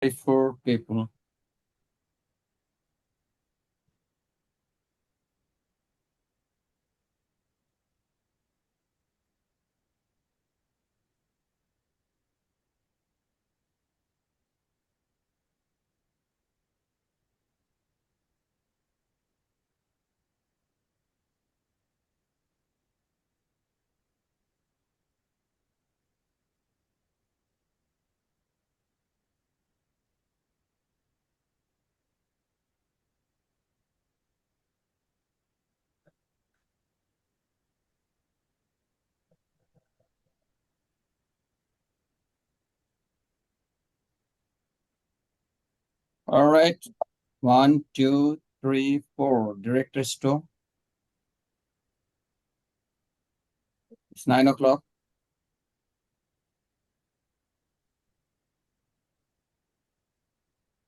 Four people. All right. One, two, three, four. Director Sto. It's 9 o'clock.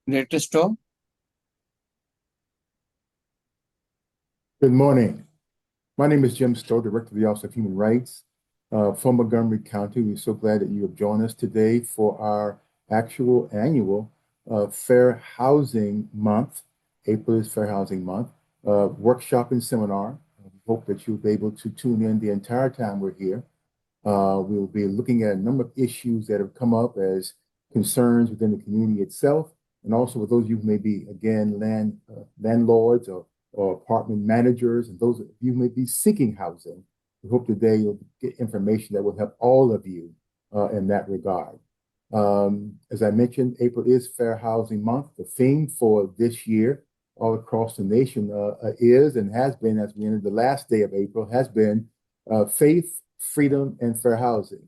Director Sto. Good morning. My name is Jim Stowe, Director of the Office of Human Rights from Montgomery County. We're so glad that you have joined us today for our actual annual Fair Housing Month. April is Fair Housing Month, workshop and seminar. We hope that you'll be able to tune in the entire time we're here. We will be looking at a number of issues that have come up as concerns within the community itself, and also with those of you who may be, again, landlords or apartment managers, and those of you who may be seeking housing. We hope today you'll get information that will help all of you in that regard. As I mentioned, April is Fair Housing Month. The theme for this year all across the nation is and has been, as we enter the last day of April, has been faith, freedom, and fair housing.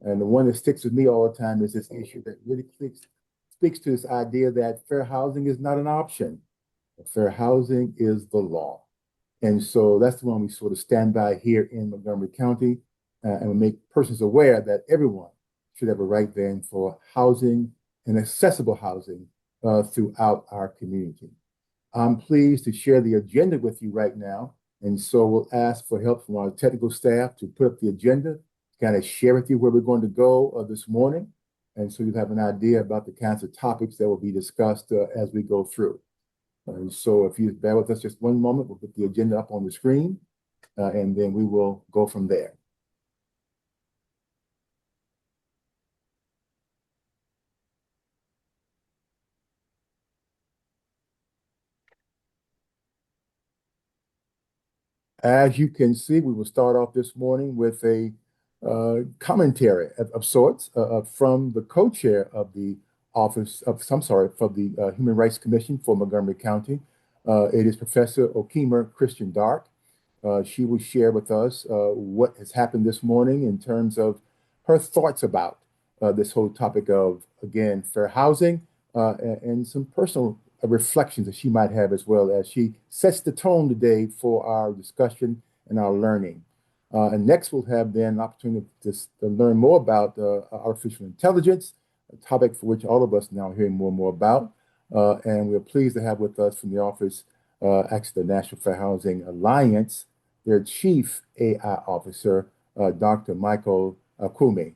And the one that sticks with me all the time is this issue that really speaks to this idea that fair housing is not an option. Fair housing is the law. And so that's the one we sort of stand by here in Montgomery County, and we make persons aware that everyone should have a right then for housing and accessible housing throughout our community. I'm pleased to share the agenda with you right now. And so we'll ask for help from our technical staff to put up the agenda, kind of share with you where we're going to go this morning. And so you have an idea about the kinds of topics that will be discussed as we go through. And so if you bear with us just one moment, we'll put the agenda up on the screen, and then we will go from there. As you can see, we will start off this morning with a commentary of sorts from the co-chair of the Office of, I'm sorry, for the Human Rights Commission for Montgomery County. It is Professor Okemah Christian Dark. She will share with us what has happened this morning in terms of her thoughts about this whole topic of, again, fair housing and some personal reflections that she might have as well as she sets the tone today for our discussion and our learning. And next, we'll have then an opportunity to learn more about artificial intelligence, a topic for which all of us now are hearing more and more about. And we're pleased to have with us from the office, actually the National Fair Housing Alliance, their chief AI officer, Dr. Michael Kumi.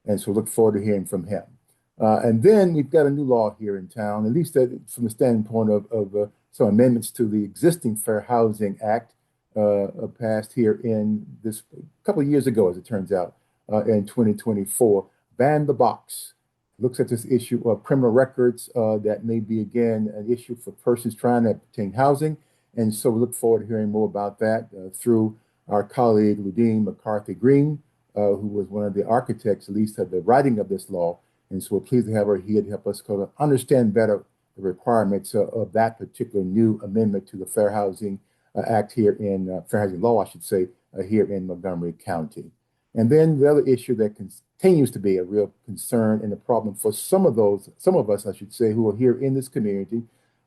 And so look forward to hearing from him. And then we've got a new law here in town, at least from the standpoint of some amendments to the existing Fair Housing Act passed here in this a couple of years ago, as it turns out, in 2024. Ban the box. Looks at this issue of criminal records that may be, again, an issue for persons trying to obtain housing. And so we look forward to hearing more about that through our colleague, Ludine McCarthy Green, who was one of the architects, at least, of the writing of this law. And so we're pleased to have her here to help us kind of understand better the requirements of that particular new amendment to the Fair Housing Act here in Fair Housing Law, I should say, here in Montgomery County. And then the other issue that continues to be a real concern and a problem for some of us, I should say, who are here in this community,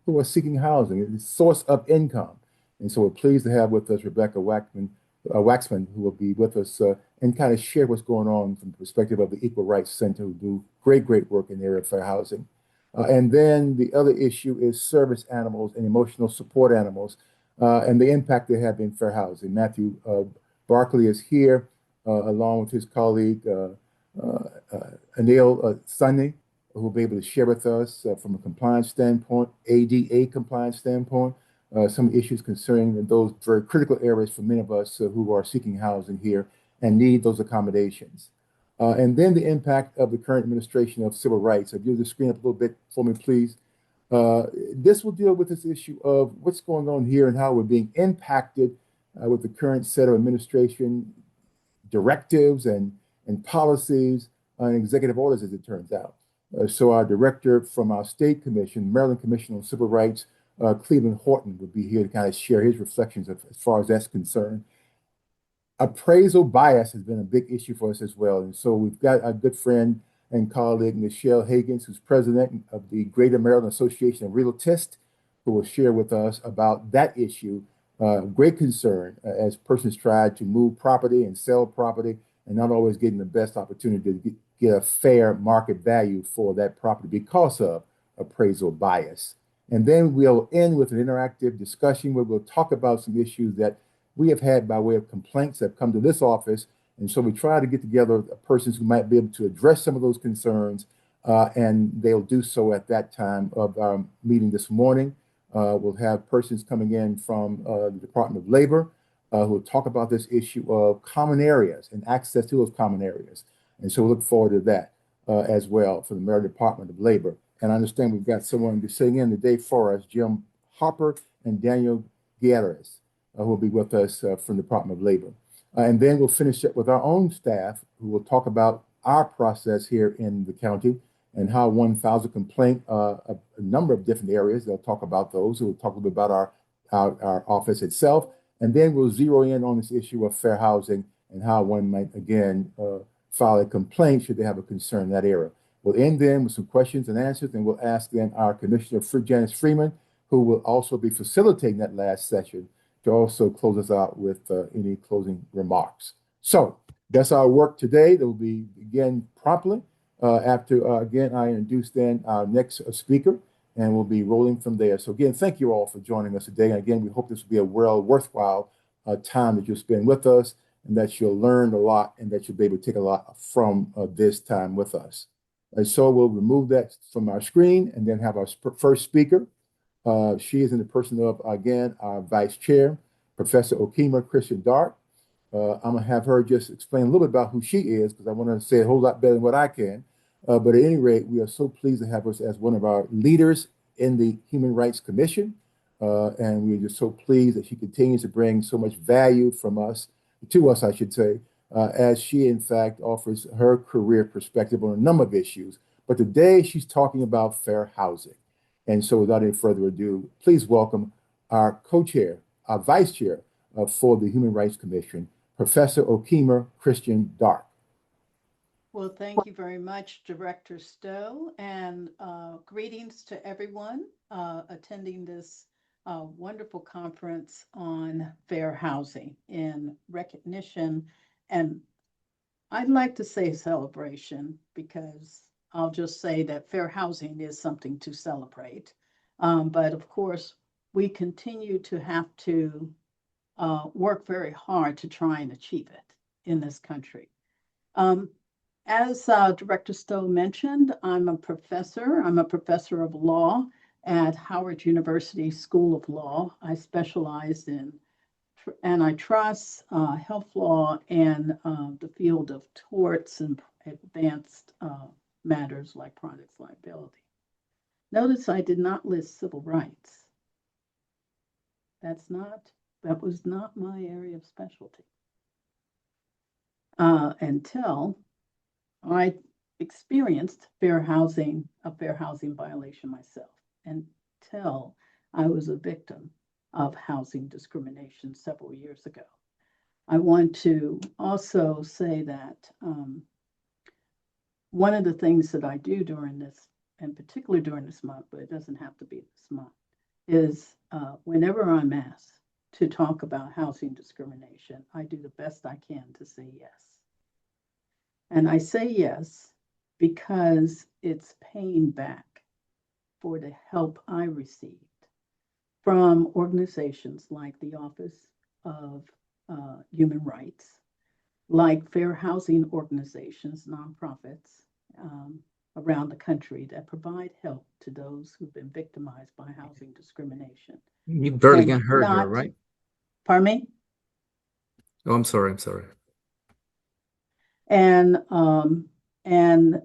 who are seeking housing, a source of income. And so we're pleased to have with us Rebecca Waxman, who will be with us and kind of share what's going on from the perspective of the Equal Rights Center, who do great work in the area of fair housing. And then the other issue is service animals and emotional support animals and the impact they have in fair housing. Matthew Barkley is here along with his colleague Anil Sunny, who will be able to share with us from a compliance standpoint, ADA compliance standpoint, some issues concerning those very critical areas for many of us who are seeking housing here and need those accommodations. And then the impact of the current administration of civil rights. If you the screen up a little bit for me, please. This will deal with this issue of what's going on here and how we're being impacted with the current set of administration directives and policies and executive orders, as it turns out. So our director from our state commission, Maryland Commission on Civil Rights, Cleveland Horton, would be here to kind of share his reflections as far as that's concerned. Appraisal bias has been a big issue for us as well. And so we've got our good friend and colleague, Michelle Higgins, who's president of the Greater Maryland Association of Realtists, who will share with us about that issue. Great concern as persons try to move property and sell property and not always getting the best opportunity to get a fair market value for that property because of appraisal bias. And then we'll end with an interactive discussion where we'll talk about some issues that we have had by way of complaints that have come to this office. And so we try to get together persons who might be able to address some of those concerns, and they'll do so at that time of our meeting this morning. We'll have persons coming in from the Department of Labor who will talk about this issue of common areas and access to those common areas. And so we look forward to that as well for the Maryland Department of Labor. And I understand we've got someone sitting in today for us, Jim Hopper and Daniel Gutierrez, who will be with us from the Department of Labor. And then we'll finish up with our own staff who will talk about our process here in the county and how one files a complaint, a number of different areas. They'll talk about those. We'll talk a little bit about our office itself. And then we'll zero in on this issue of fair housing and how one might, again, file a complaint should they have a concern in that area. We'll end then with some questions and answers, and we'll ask then our Commissioner Janice Freeman, who will also be facilitating that last session, to also close us out with any closing remarks. So that's our work today. That will be again promptly after, again, I introduce then our next speaker, and we'll be rolling from there. So again, thank you all for joining us today. And again, we hope this will be a worthwhile time that you'll spend with us and that you'll learn a lot and that you'll be able to take a lot from this time with us. And so we'll remove that from our screen and then have our first speaker. She is in the person of, again, our Vice Chair, Professor Okemah Christian Dark. I'm going to have her just explain a little bit about who she is because I want to say a whole lot better than what I can. But at any rate, we are so pleased to have her as one of our leaders in the Human Rights Commission. And we're just so pleased that she continues to bring so much value to us, I should say, as she, in fact, offers her career perspective on a number of issues. But today she's talking about fair housing. And so without any further ado, please welcome our co-chair, our vice chair for the Human Rights Commission, Professor Okemah Christian Dark. Well, thank you very much, Director Stowe, and greetings to everyone attending this wonderful conference on fair housing in recognition. And I'd like to say celebration because I'll just say that fair housing is something to celebrate. But of course, we continue to have to work very hard to try and achieve it in this country. As Director Stowe mentioned, I'm a professor of law at Howard University School of Law. I specialize in antitrust, health law, and the field of torts and advanced matters like products liability. Notice I did not list civil rights. That was not my area of specialty until I experienced a fair housing violation myself, until I was a victim of housing discrimination several years ago. I want to also say that one of the things that I do during this, and particularly during this month, but it doesn't have to be this month, is whenever I'm asked to talk about housing discrimination, I do the best I can to say yes. And I say yes because it's paying back for the help I received from organizations like the Office of Human Rights, like fair housing organizations, nonprofits, around the country that provide help to those who've been victimized by housing discrimination. You barely And can hear her, not, right? pardon me? Oh, I'm sorry. I'm sorry. And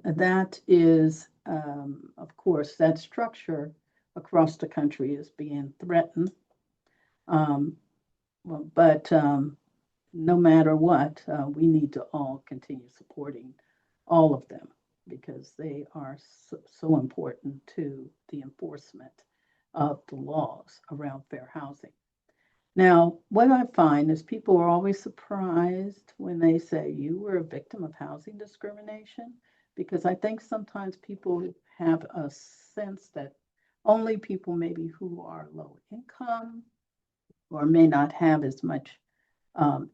that is, of course, that structure across the country is being threatened. But no matter what, we need to all continue supporting all of them because they are so important to the enforcement of the laws around fair housing. Now, what I find is people are always surprised when they say you were a victim of housing discrimination, because I think sometimes people have a sense that only people maybe who are low income or may not have as much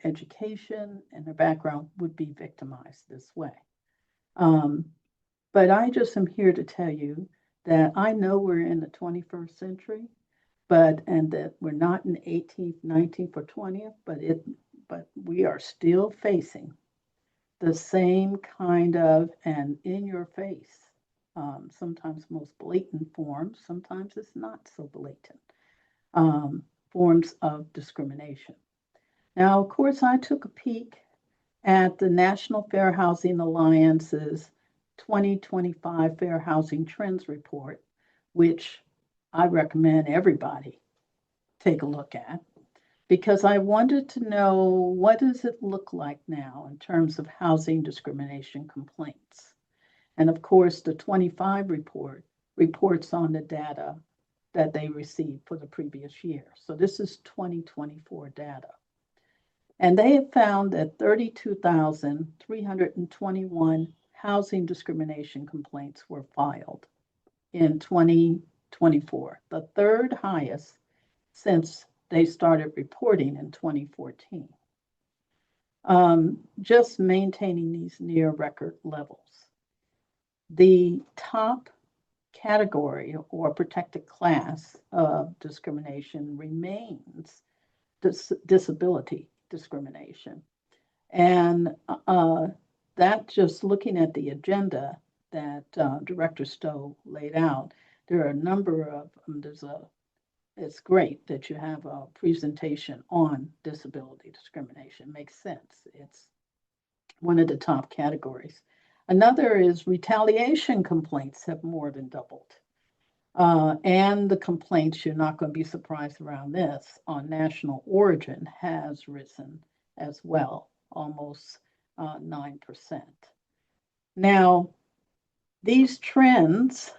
education and their background would be victimized this way. But I just am here to tell you that I know we're in the 21st century, and that we're not in the 18th, 19th, or 20th, but we are still facing the same kind of and in your face, sometimes most blatant forms, sometimes it's not so blatant, forms of discrimination. Now, of course, I took a peek at the National Fair Housing Alliance's 2025 Fair Housing Trends Report, which I recommend everybody take a look at, because I wanted to know what does it look like now in terms of housing discrimination complaints. And of course, the 25 report reports on the data that they received for the previous year. So this is 2024 data. And they have found that 32,321 housing discrimination complaints were filed in 2024, the third highest since they started reporting in 2014. Just maintaining these near record levels. The top category or protected class of discrimination remains disability discrimination. And that, just looking at the agenda that Director Stowe laid out, there are a number of, it's great that you have a presentation on disability discrimination. Makes sense. It's one of the top categories. Another is retaliation complaints have more than doubled. And the complaints, you're not going to be surprised around this, on national origin has risen as well, almost 9%. Now, these trends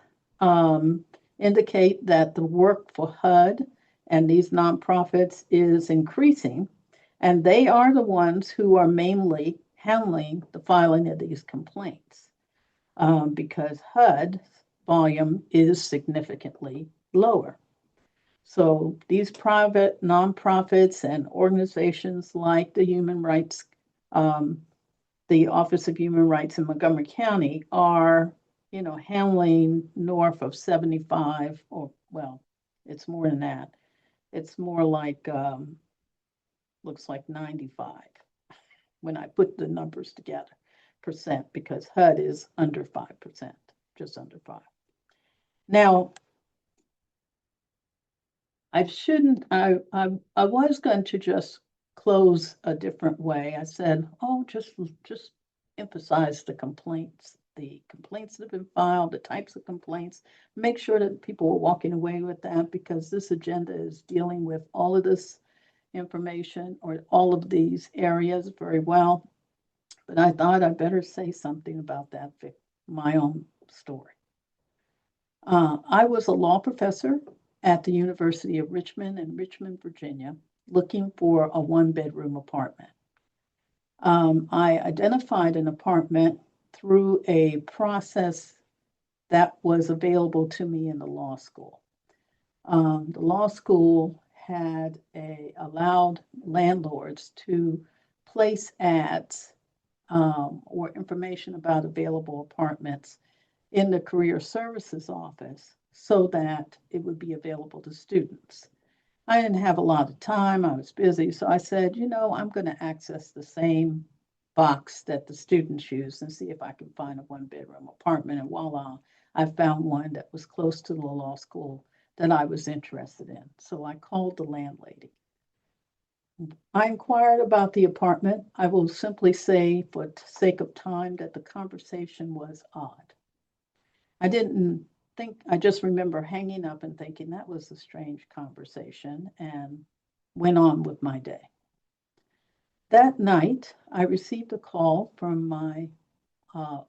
indicate that the work for HUD and these nonprofits is increasing, and they are the ones who are mainly handling the filing of these complaints, because HUD's volume is significantly lower. So these private nonprofits and organizations like the the Office of Human Rights in Montgomery County are, handling north of 75, or well, it's more than that. It's more like, looks like 95 when I put the numbers together, percent, because HUD is under 5%, just under 5. Now, I was going to just close a different way. I said, oh, just emphasize the complaints that have been filed, the types of complaints, make sure that people are walking away with that, because this agenda is dealing with all of this information or all of these areas very well. But I thought I'd better say something about that, my own story. I was a law professor at the University of Richmond in Richmond, Virginia, looking for a one-bedroom apartment. I identified an apartment through a process that was available to me in the law school. The law school had allowed landlords to place ads or information about available apartments in the career services office so that it would be available to students. I didn't have a lot of time. I was busy. So I said, I'm going to access the same box that the students use and see if I can find a one-bedroom apartment. And voila, I found one that was close to the law school that I was interested in. So I called the landlady. I inquired about the apartment. I will simply say, for the sake of time, that the conversation was odd. I didn't think, I just remember hanging up and thinking that was a strange conversation and went on with my day. That night, I received a call from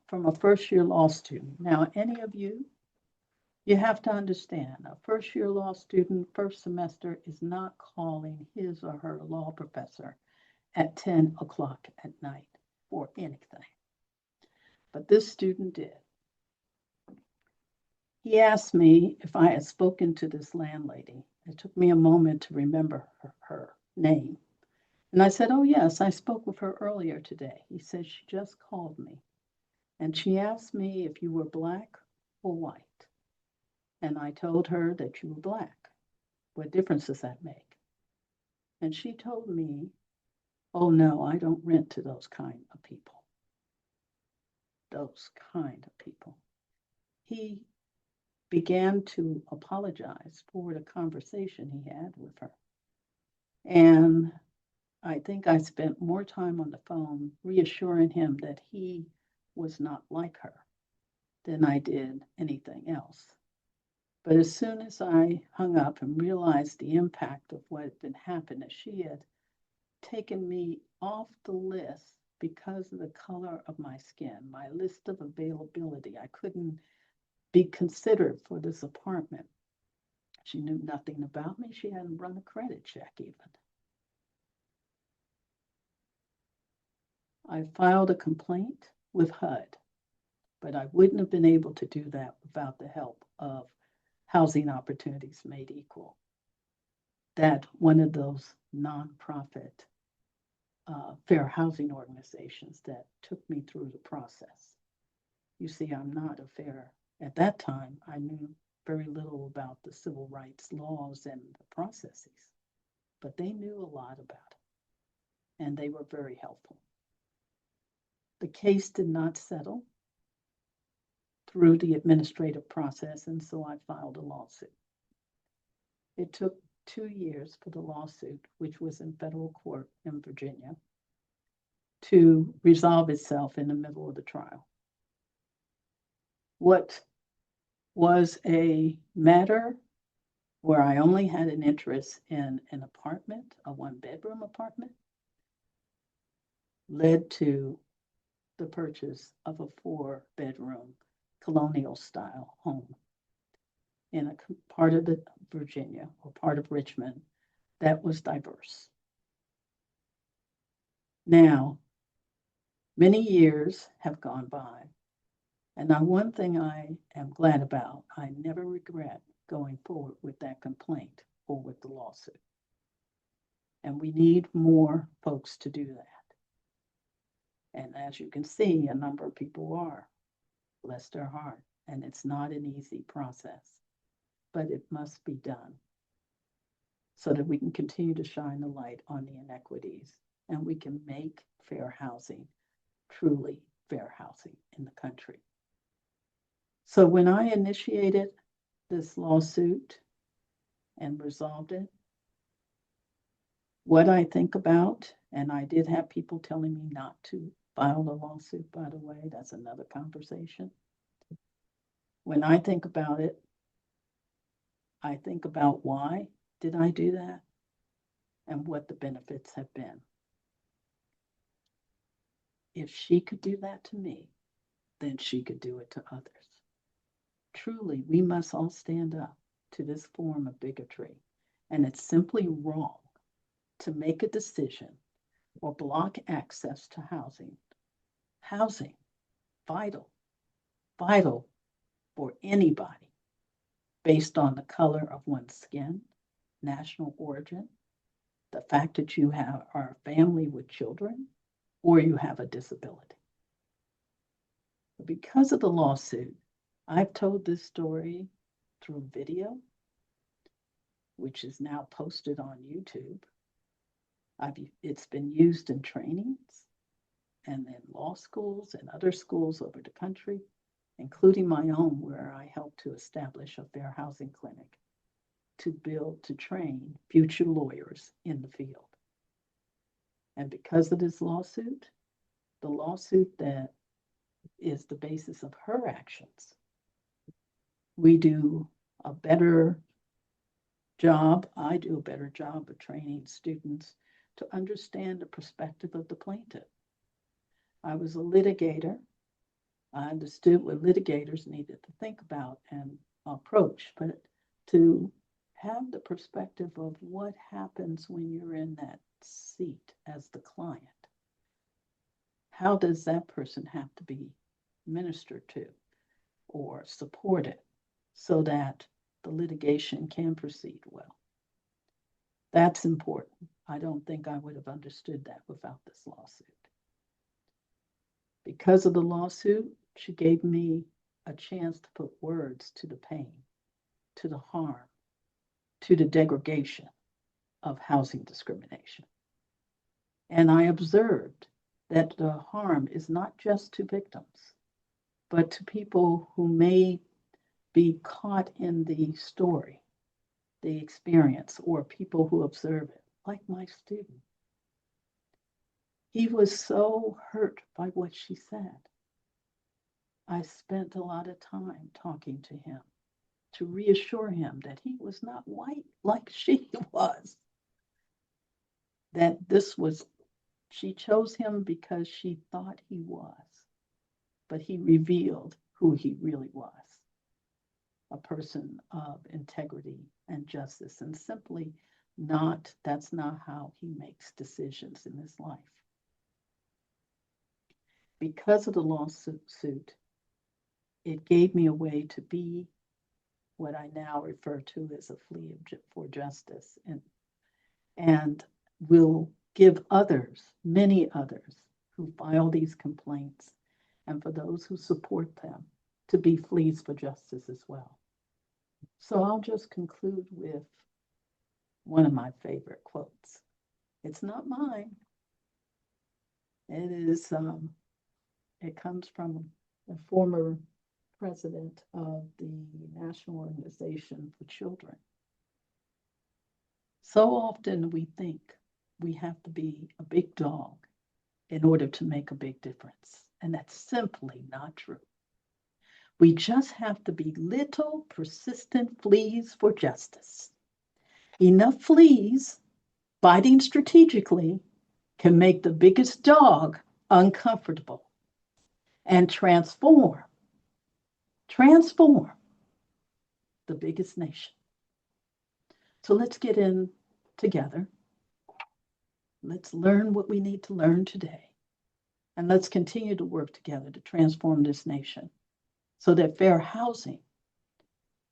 from a first-year law student. Now, any of you, you have to understand, a first-year law student, first semester, is not calling his or her law professor at 10 o'clock at night for anything. But this student did. He asked me if I had spoken to this landlady. It took me a moment to remember her name. And I said, oh, yes, I spoke with her earlier today. He said, she just called me. And she asked me if you were black or white. And I told her that you were black. What difference does that make? And she told me, oh, no, I don't rent to those kind of people. Those kind of people. He began to apologize for the conversation he had with her. And I think I spent more time on the phone reassuring him that he was not like her than I did anything else. But as soon as I hung up and realized the impact of what had been happening, she had taken me off the list because of the color of my skin, my list of availability. I couldn't be considered for this apartment. She knew nothing about me. She hadn't run a credit check even. I filed a complaint with HUD, but I wouldn't have been able to do that without the help of Housing Opportunities Made Equal. That one of those nonprofit fair housing organizations that took me through the process. You see, I'm not a fair, at that time, I knew very little about the civil rights laws and the processes, but they knew a lot about it, and they were very helpful. The case did not settle through the administrative process, and so I filed a lawsuit. It took 2 years for the lawsuit, which was in federal court in Virginia, to resolve itself in the middle of the trial. What was a matter where I only had an interest in an apartment, a one-bedroom apartment, led to the purchase of a 4-bedroom colonial-style home in a part of the Virginia or part of Richmond that was diverse. Now, many years have gone by, and now one thing I am glad about, I never regret going forward with that complaint or with the lawsuit. And we need more folks to do that. And as you can see, a number of people are, bless their heart, and it's not an easy process, but it must be done so that we can continue to shine the light on the inequities and we can make fair housing truly fair housing in the country. So when I initiated this lawsuit and resolved it, what I think about, and I did have people telling me not to file a lawsuit, by the way, that's another conversation. When I think about it, I think about why did I do that and what the benefits have been. If she could do that to me, then she could do it to others. Truly, we must all stand up to this form of bigotry, and it's simply wrong to make a decision or block access to housing. Housing, vital for anybody based on the color of one's skin, national origin, the fact that you are a family with children, or you have a disability. Because of the lawsuit, I've told this story through video, which is now posted on YouTube. It's been used in trainings. and in law schools and other schools over the country, including my own, where I helped to establish a fair housing clinic to train future lawyers in the field. And because of this lawsuit, the lawsuit that is the basis of her actions, we do a better job, I do a better job of training students to understand the perspective of the plaintiff. I was a litigator. I understood what litigators needed to think about and approach, but to have the perspective of what happens when you're in that seat as the client. How does that person have to be ministered to or supported so that the litigation can proceed well? That's important. I don't think I would have understood that without this lawsuit. Because of the lawsuit, she gave me a chance to put words to the pain, to the harm, to the degradation of housing discrimination. And I observed that the harm is not just to victims, but to people who may be caught in the story, the experience, or people who observe it, like my student. He was so hurt by what she said. I spent a lot of time talking to him to reassure him that he was not white like she was. That she chose him because she thought he was, but he revealed who he really was, a person of integrity and justice, and simply that's not how he makes decisions in his life. Because of the lawsuit, it gave me a way to be what I now refer to as a flea for justice, and will give others, many others, who file these complaints, and for those who support them, to be fleas for justice as well. So I'll just conclude with one of my favorite quotes. It's not mine. It comes from the former president of the National Organization for Children. So often we think we have to be a big dog in order to make a big difference, and that's simply not true. We just have to be little, persistent fleas for justice. Enough fleas biting strategically can make the biggest dog uncomfortable and transform the biggest nation. So let's get in together. Let's learn what we need to learn today. And let's continue to work together to transform this nation so that fair housing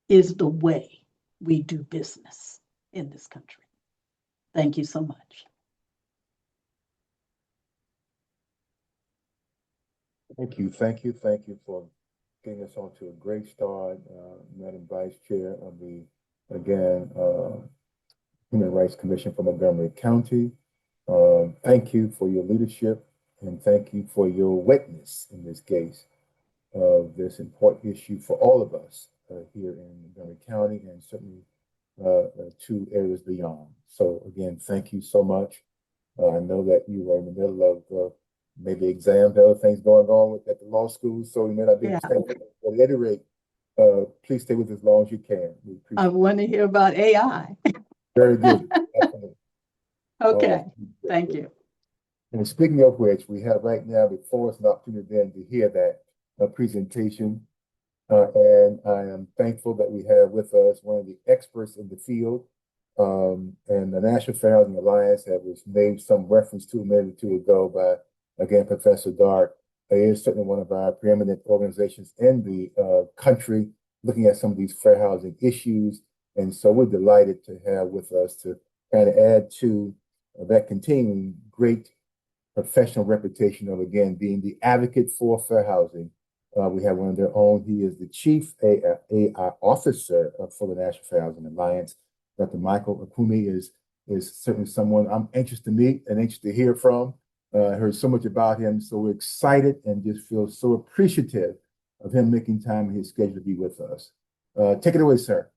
is the way we do business in this country. Thank you so much. Thank you for getting us on to a great start, Madam Vice Chair of the, again, Human Rights Commission for Montgomery County. Thank you for your leadership, and thank you for your witness in this case of this important issue for all of us here in Montgomery County, and certainly 2 areas beyond. So again, thank you so much. I know that you are in the middle of maybe exams, other things going on at the law school, so you may not be able to stay. But at any rate, please stay with us as long as you can. I want to hear about AI. Very good. Okay, thank you. And speaking of which, we have right now before us an opportunity then to hear that presentation. And I am thankful that we have with us one of the experts in the field. And the National Fair Housing Alliance that was made some reference to a minute or two ago by, again, Professor Dark, is certainly one of our preeminent organizations in the country looking at some of these fair housing issues. And so we're delighted to have with us to kind of add to that continuing great professional reputation of, again, being the advocate for fair housing. We have one of their own. He is the Chief AI Officer for the National Fair Housing Alliance. Dr. Michael Akumi is certainly someone I'm anxious to meet and anxious to hear from. Heard so much about him, so we're excited and just feel so appreciative of him making time in his schedule to be with us. Take it away, sir.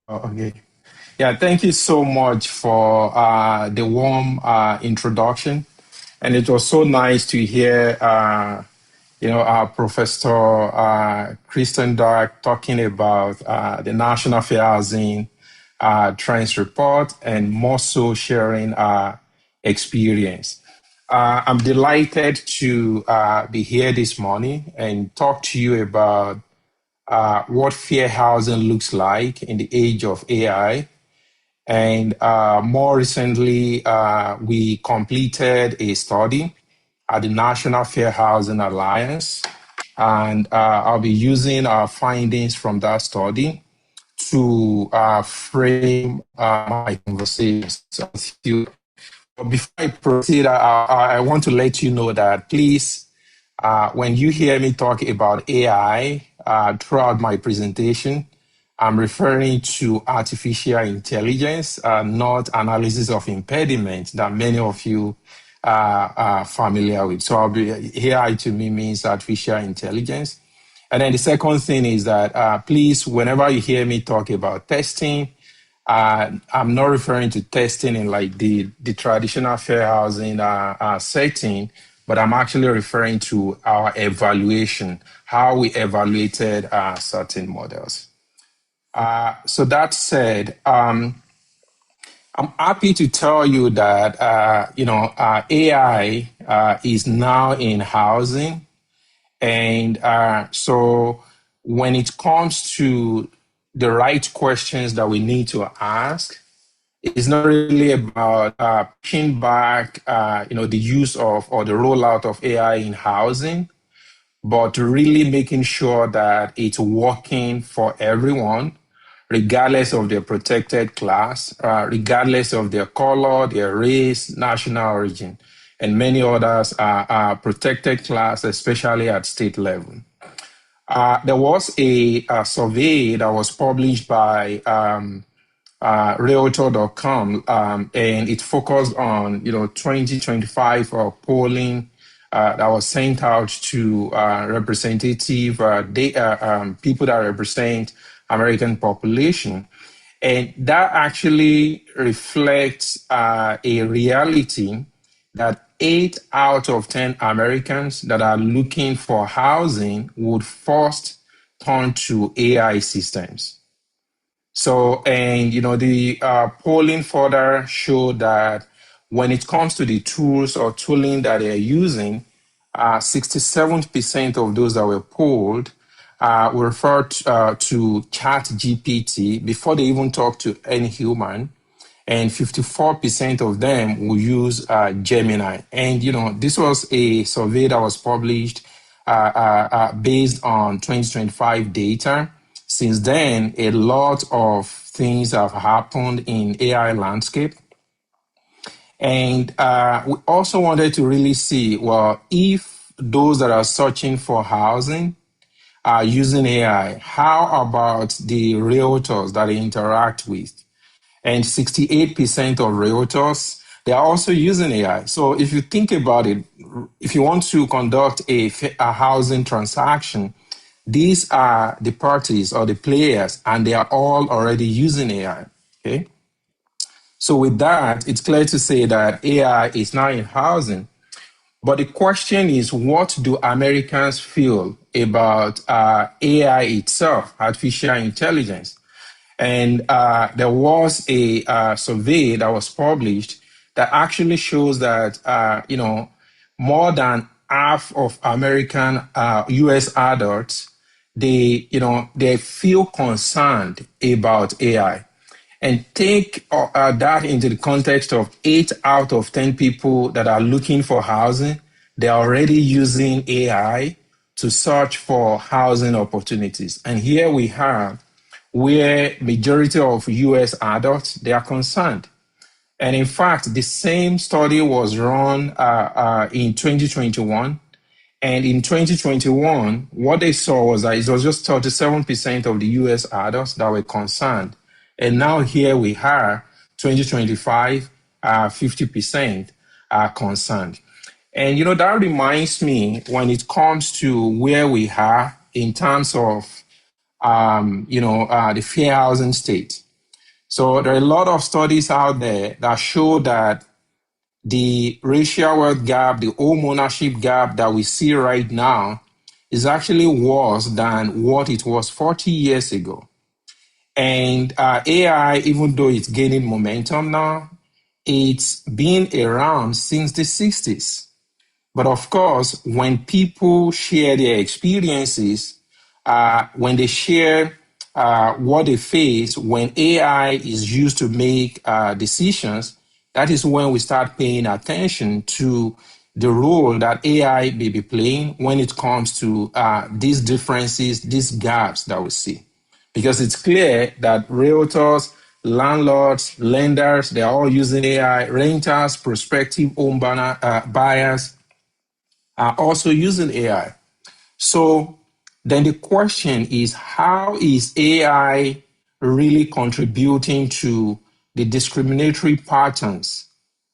Okay. Yeah, thank you so much for the warm introduction. And it was so nice to hear, our Professor Kristen Dark talking about the National Fair Housing Trends Report and more so sharing our experience. I'm delighted to be here this morning and talk to you about what fair housing looks like in the age of AI. And more recently, we completed a study at the National Fair Housing Alliance. And I'll be using our findings from that study to frame my conversations with you. But before I proceed, I want to let you know that please, when you hear me talk about AI throughout my presentation, I'm referring to artificial intelligence, not analysis of impediments that many of you are familiar with. So AI to me means artificial intelligence. And then the second thing is that please, whenever you hear me talk about testing, I'm not referring to testing in like the traditional fair housing setting, but I'm actually referring to our evaluation, how we evaluated certain models. So that said, I'm happy to tell you that AI is now in housing, and so when it comes to the right questions that we need to ask, it's not really about pushing back, the use of or the rollout of AI in housing, but really making sure that it's working for everyone, regardless of their protected class, regardless of their color, their race, national origin, and many others are protected class, especially at state level. There was a survey that was published by Realtor.com, and it focused on 2025 polling that was sent out to representative people that represent American population, and that actually reflects a reality that 8 out of 10 Americans that are looking for housing would first turn to AI systems. So, and the polling further showed that when it comes to the tools or tooling that they're using, 67% of those that were polled were referred to ChatGPT before they even talk to any human, and 54% of them will use Gemini. And this was a survey that was published based on 2025 data. Since then, a lot of things have happened in AI landscape. And we also wanted to really see, well, if those that are searching for housing are using AI, how about the realtors that they interact with? And 68% of realtors, they are also using AI. So if you think about it, if you want to conduct a housing transaction, these are the parties or the players, and they are all already using AI. Okay. So with that, it's clear to say that AI is now in housing. But the question is, what do Americans feel about AI itself, artificial intelligence? And there was a survey that was published that actually shows that, more than half of American US adults, they feel concerned about AI. And take that into the context of 8 out of 10 people that are looking for housing, they're already using AI to search for housing opportunities. And here we have where majority of US adults, they are concerned. And in fact, the same study was run in 2021. And in 2021, what they saw was that it was just 37% of the US adults that were concerned. And now here we are, 2025, 50% are concerned. And, you know, that reminds me when it comes to where we are in terms of, the fair housing state. So there are a lot of studies out there that show that the racial wealth gap, the home ownership gap that we see right now is actually worse than what it was 40 years ago. And AI, even though it's gaining momentum now, it's been around since the 60s. But of course, when people share their experiences, when they share what they face when AI is used to make decisions, that is when we start paying attention to the role that AI may be playing when it comes to these differences, these gaps that we see. Because it's clear that realtors, landlords, lenders, they're all using AI, renters, prospective home buyers are also using AI. So then the question is, how is AI really contributing to the discriminatory patterns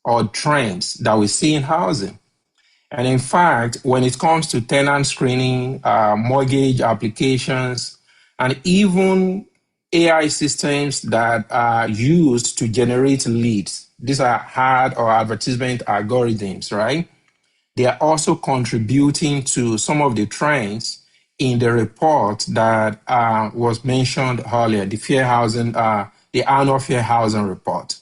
or trends that we see in housing? And in fact, when it comes to tenant screening, mortgage applications, and even AI systems that are used to generate leads, these are ad or advertisement algorithms, right? They are also contributing to some of the trends in the report that was mentioned earlier, the fair housing, the annual fair housing report.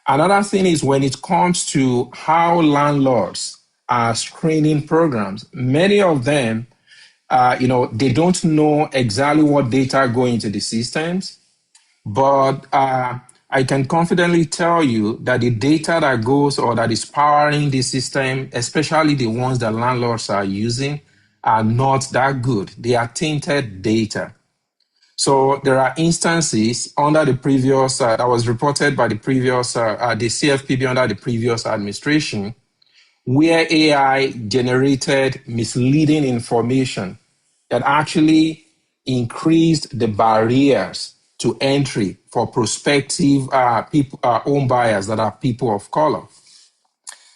Another thing is when it comes to how landlords are screening programs, many of them, they don't know exactly what data go into the systems, but I can confidently tell you that the data that goes or that is powering the system, especially the ones that landlords are using, are not that good. They are tainted data. So there are instances under the previous, that was reported by the previous, the CFPB under the previous administration, where AI generated misleading information that actually increased the barriers to entry for prospective home buyers that are people of color.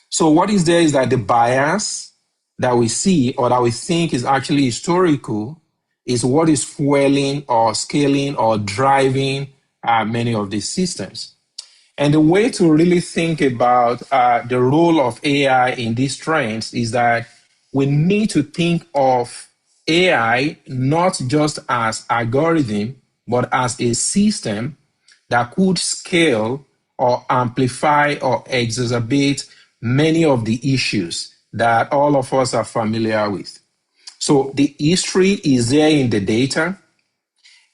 So what is there is that the bias that we see or that we think is actually historical is what is fueling or scaling or driving many of these systems. And the way to really think about the role of AI in these trends is that we need to think of AI not just as algorithm, but as a system that could scale or amplify or exacerbate many of the issues that all of us are familiar with. So the history is there in the data.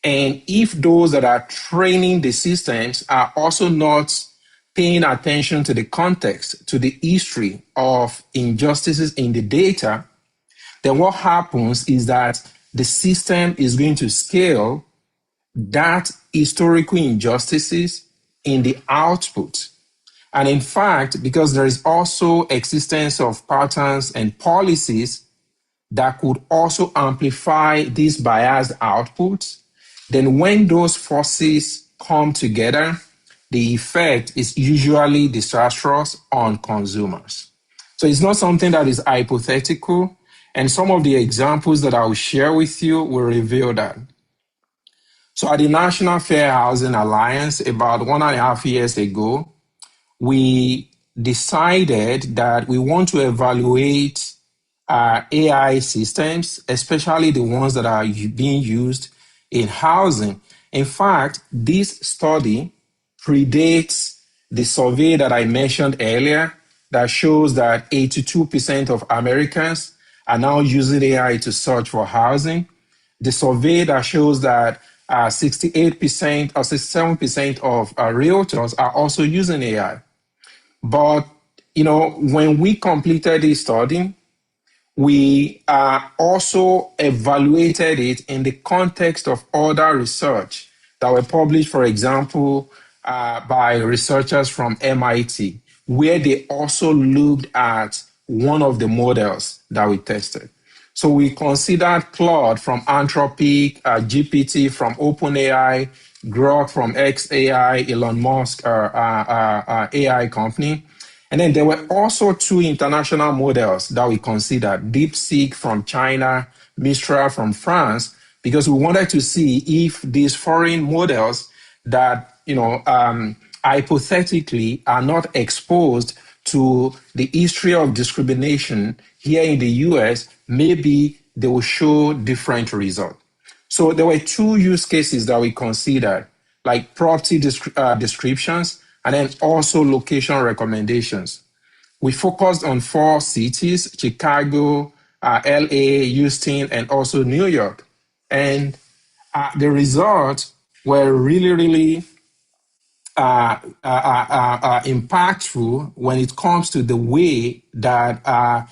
And if those that are training the systems are also not paying attention to the context, to the history of injustices in the data, then what happens is that the system is going to scale that historical injustices in the output. And in fact, because there is also existence of patterns and policies that could also amplify these biased outputs, then when those forces come together, the effect is usually disastrous on consumers. So it's not something that is hypothetical. And some of the examples that I will share with you will reveal that. So at the National Fair Housing Alliance, about 1.5 years ago, we decided that we want to evaluate AI systems, especially the ones that are being used in housing. In fact, this study predates the survey that I mentioned earlier that shows that 82% of Americans are now using AI to search for housing. The survey that shows that 68% or 67% of realtors are also using AI. But, when we completed this study, we also evaluated it in the context of other research that were published, for example, by researchers from MIT, where they also looked at one of the models that we tested. So we considered Claude from Anthropic, GPT from OpenAI, Grok from XAI, Elon Musk AI company. And then there were also two international models that we considered, DeepSeek from China, Mistral from France, because we wanted to see if these foreign models that, hypothetically are not exposed to the history of discrimination here in the US, maybe they will show different results. So there were two use cases that we considered, like property descriptions and then also location recommendations. We focused on 4 cities, Chicago, LA, Houston, and also New York. And the results were really impactful when it comes to the way that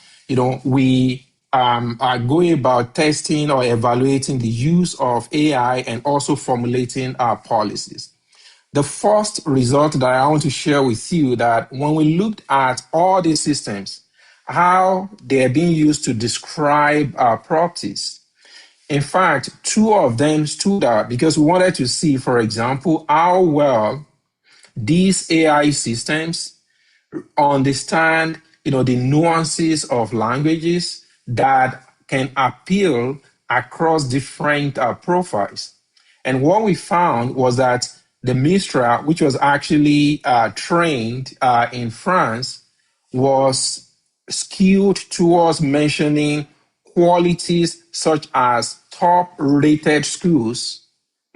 we are going about testing or evaluating the use of AI and also formulating our policies. The first result that I want to share with you that when we looked at all these systems, how they are being used to describe our properties. In fact, 2 of them stood out because we wanted to see, for example, how well these AI systems understand, the nuances of languages that can appeal across different profiles. And what we found was that the Mistral, which was actually trained in France, was skewed towards mentioning qualities such as top-rated schools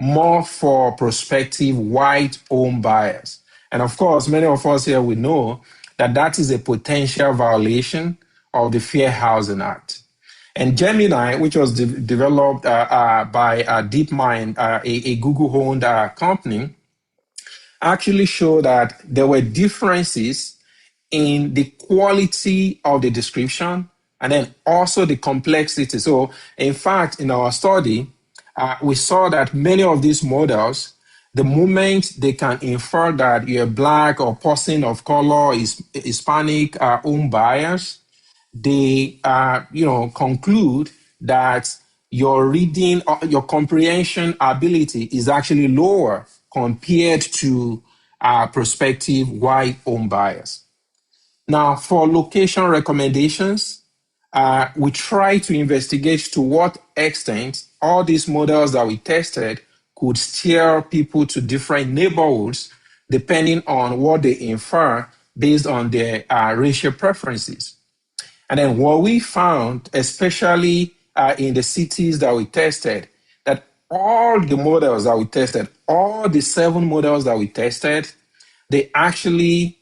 more for prospective white home buyers. And of course, many of us here will know that that is a potential violation of the Fair Housing Act. And Gemini, which was developed by DeepMind, a Google-owned company, actually showed that there were differences in the quality of the description and then also the complexity. So, in fact, in our study, we saw that many of these models, the moment they can infer that you're Black or person of color, is Hispanic home buyers, they conclude that your reading, your comprehension ability is actually lower compared to prospective white home buyers. Now, for location recommendations, we try to investigate to what extent all these models that we tested could steer people to different neighborhoods depending on what they infer based on their racial preferences. And then what we found, especially in the cities that we tested, that all the models that we tested, all the 7 models that we tested, they actually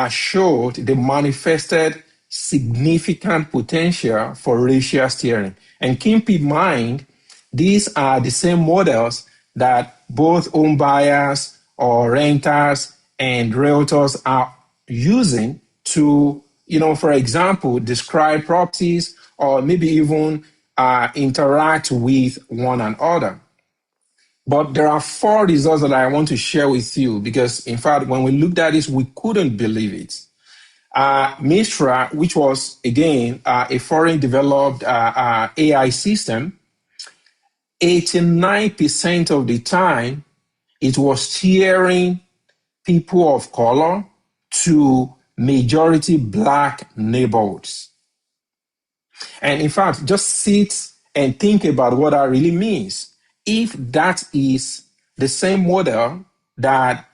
showed, they manifested significant potential for racial steering. And keep in mind, these are the same models that both home buyers or renters and realtors are using to, for example, describe properties or maybe even interact with one another. But there are 4 results that I want to share with you because, in fact, when we looked at this, we couldn't believe it. Mistral, which was, again, a foreign developed AI system, 89% of the time, it was steering people of color to majority Black neighborhoods. And in fact, just sit and think about what that really means. If that is the same model that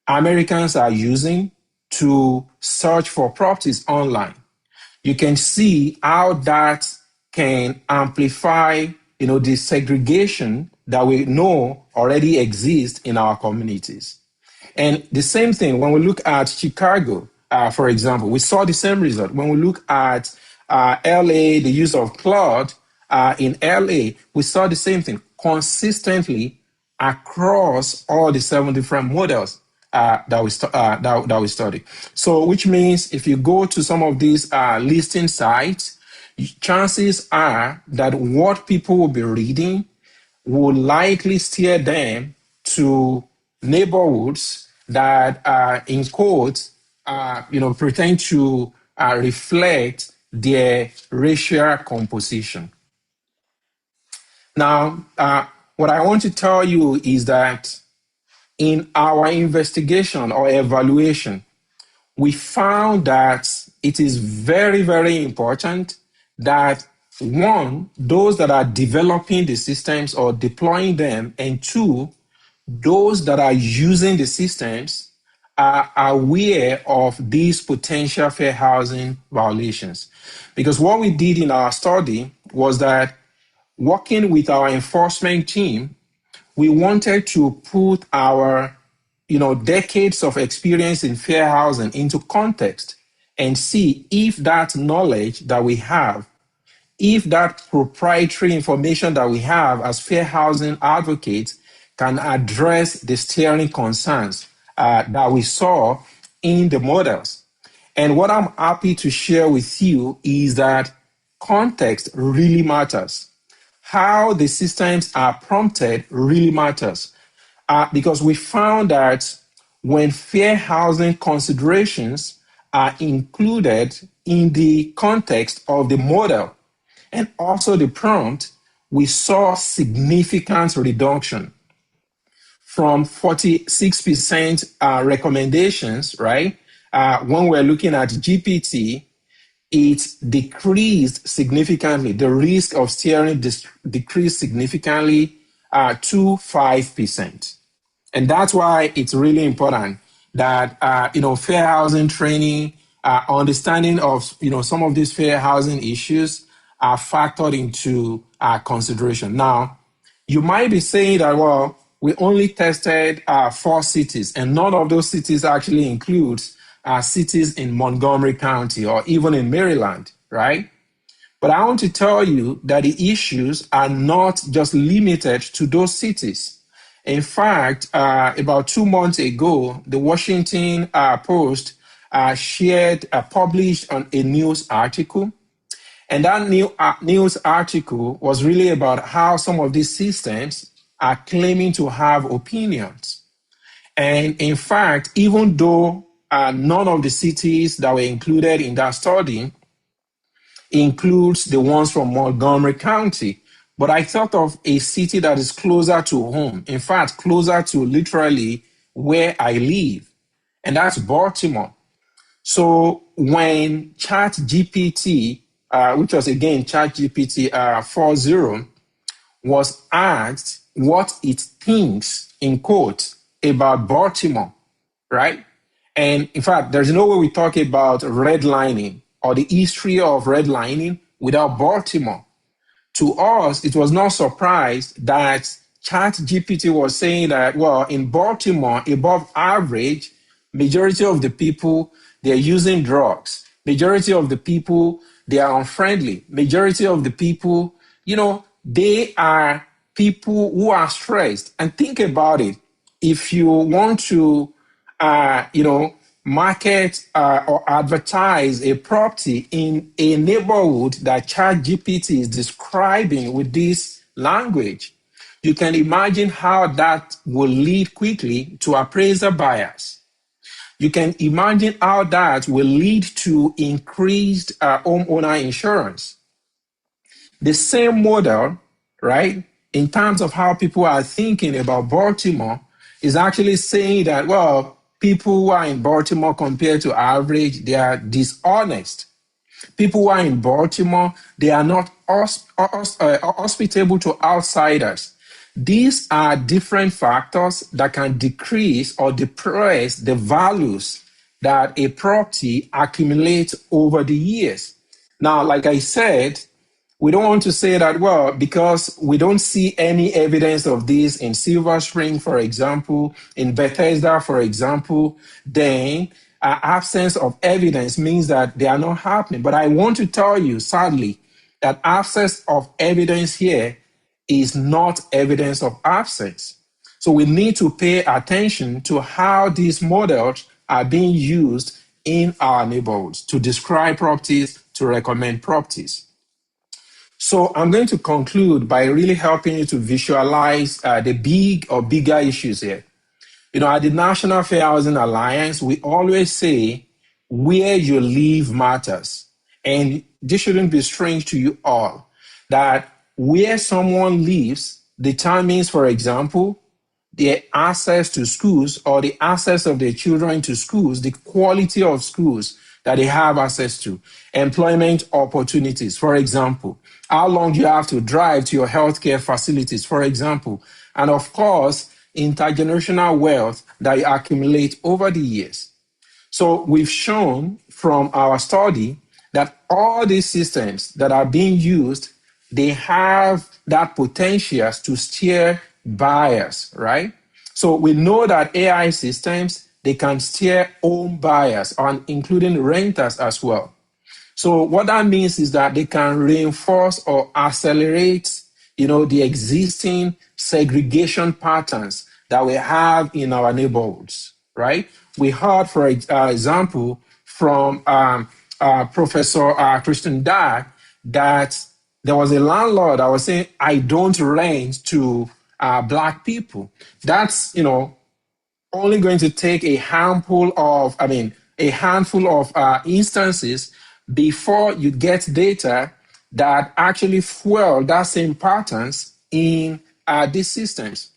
Americans are using to search for properties online, you can see how that can amplify, the segregation that we know already exists in our communities. And the same thing when we look at Chicago, for example, we saw the same result. When we look at LA, the use of Claude in LA, we saw the same thing consistently across all the 7 different models that we study. So, which means if you go to some of these listing sites, chances are that what people will be reading will likely steer them to neighborhoods that, in quotes, pretend to reflect their racial composition. Now, what I want to tell you is that in our investigation or evaluation, we found that it is very, very important that one, those that are developing the systems or deploying them, and two, those that are using the systems are aware of these potential fair housing violations. Because what we did in our study was that working with our enforcement team, we wanted to put our decades of experience in fair housing into context and see if that knowledge that we have, if that proprietary information that we have as fair housing advocates can address the steering concerns that we saw in the models. And what I'm happy to share with you is that context really matters. How the systems are prompted really matters. Because we found that when fair housing considerations are included in the context of the model and also the prompt, we saw significant reduction from 46% recommendations, right? When we're looking at GPT, it decreased significantly. The risk of steering decreased significantly to 5%. And that's why it's really important that, fair housing training, understanding of, some of these fair housing issues are factored into consideration. Now, you might be saying that, well, we only tested 4 cities, and none of those cities actually includes cities in Montgomery County or even in Maryland, right? But I want to tell you that the issues are not just limited to those cities. In fact, about 2 months ago, the Washington Post published a news article. And that news article was really about how some of these systems are claiming to have opinions. And in fact, even though none of the cities that were included in that study includes the ones from Montgomery County, but I thought of a city that is closer to home. In fact, closer to literally where I live, and that's Baltimore. So when ChatGPT, which was again ChatGPT 4.0, was asked what it thinks, in quotes, about Baltimore, right? And in fact, there's no way we talk about redlining or the history of redlining without Baltimore. To us, it was not surprised that ChatGPT was saying that, well, in Baltimore, above average, majority of the people, they're using drugs. Majority of the people, they are unfriendly. Majority of the people, they are people who are stressed. And think about it. If you want to, market or advertise a property in a neighborhood that ChatGPT is describing with this language, you can imagine how that will lead quickly to appraiser bias. You can imagine how that will lead to increased homeowner insurance. The same model, right, in terms of how people are thinking about Baltimore, is actually saying that, well, people who are in Baltimore compared to average, they are dishonest. People who are in Baltimore, they are not hospitable to outsiders. These are different factors that can decrease or depress the values that a property accumulates over the years. Now, like I said, we don't want to say that, well, because we don't see any evidence of this in Silver Spring, for example, in Bethesda, for example, then absence of evidence means that they are not happening. But I want to tell you, sadly, that absence of evidence here is not evidence of absence. So we need to pay attention to how these models are being used in our neighborhoods to describe properties, to recommend properties. So I'm going to conclude by really helping you to visualize the big or bigger issues here. At the National Fair Housing Alliance, we always say where you live matters. And this shouldn't be strange to you all, that where someone lives determines, for example, their access to schools or the access of their children to schools, the quality of schools that they have access to, employment opportunities, for example, how long you have to drive to your healthcare facilities, for example, and of course, intergenerational wealth that you accumulate over the years. So we've shown from our study that all these systems that are being used, they have that potential to steer buyers, right? So we know that AI systems, they can steer home buyers, and including renters as well. So what that means is that they can reinforce or accelerate, the existing segregation patterns that we have in our neighborhoods, right? We heard, for example, from Professor Christian Dye that there was a landlord that was saying, I don't rent to Black people. That's, only going to take a handful of instances before you get data that actually fuel that same patterns in these systems.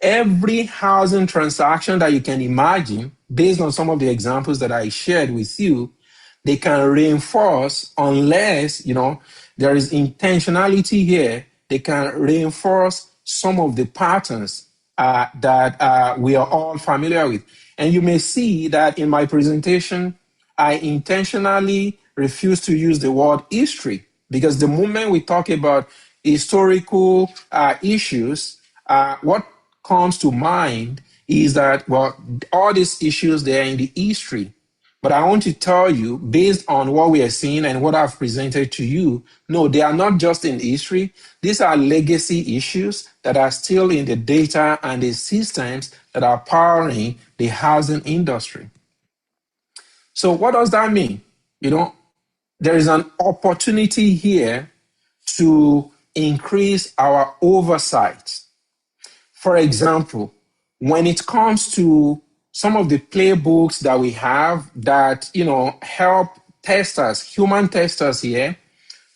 Every housing transaction that you can imagine, based on some of the examples that I shared with you, they can reinforce, unless, there is intentionality here, they can reinforce some of the patterns that we are all familiar with. And you may see that in my presentation, I intentionally refuse to use the word history, because the moment we talk about historical issues, what comes to mind is that, well, all these issues, they are in the history. But I want to tell you, based on what we are seeing and what I've presented to you, no, they are not just in history. These are legacy issues that are still in the data and the systems that are powering the housing industry. So what does that mean? There is an opportunity here to increase our oversight. For example, when it comes to some of the playbooks that we have that, help testers, human testers here,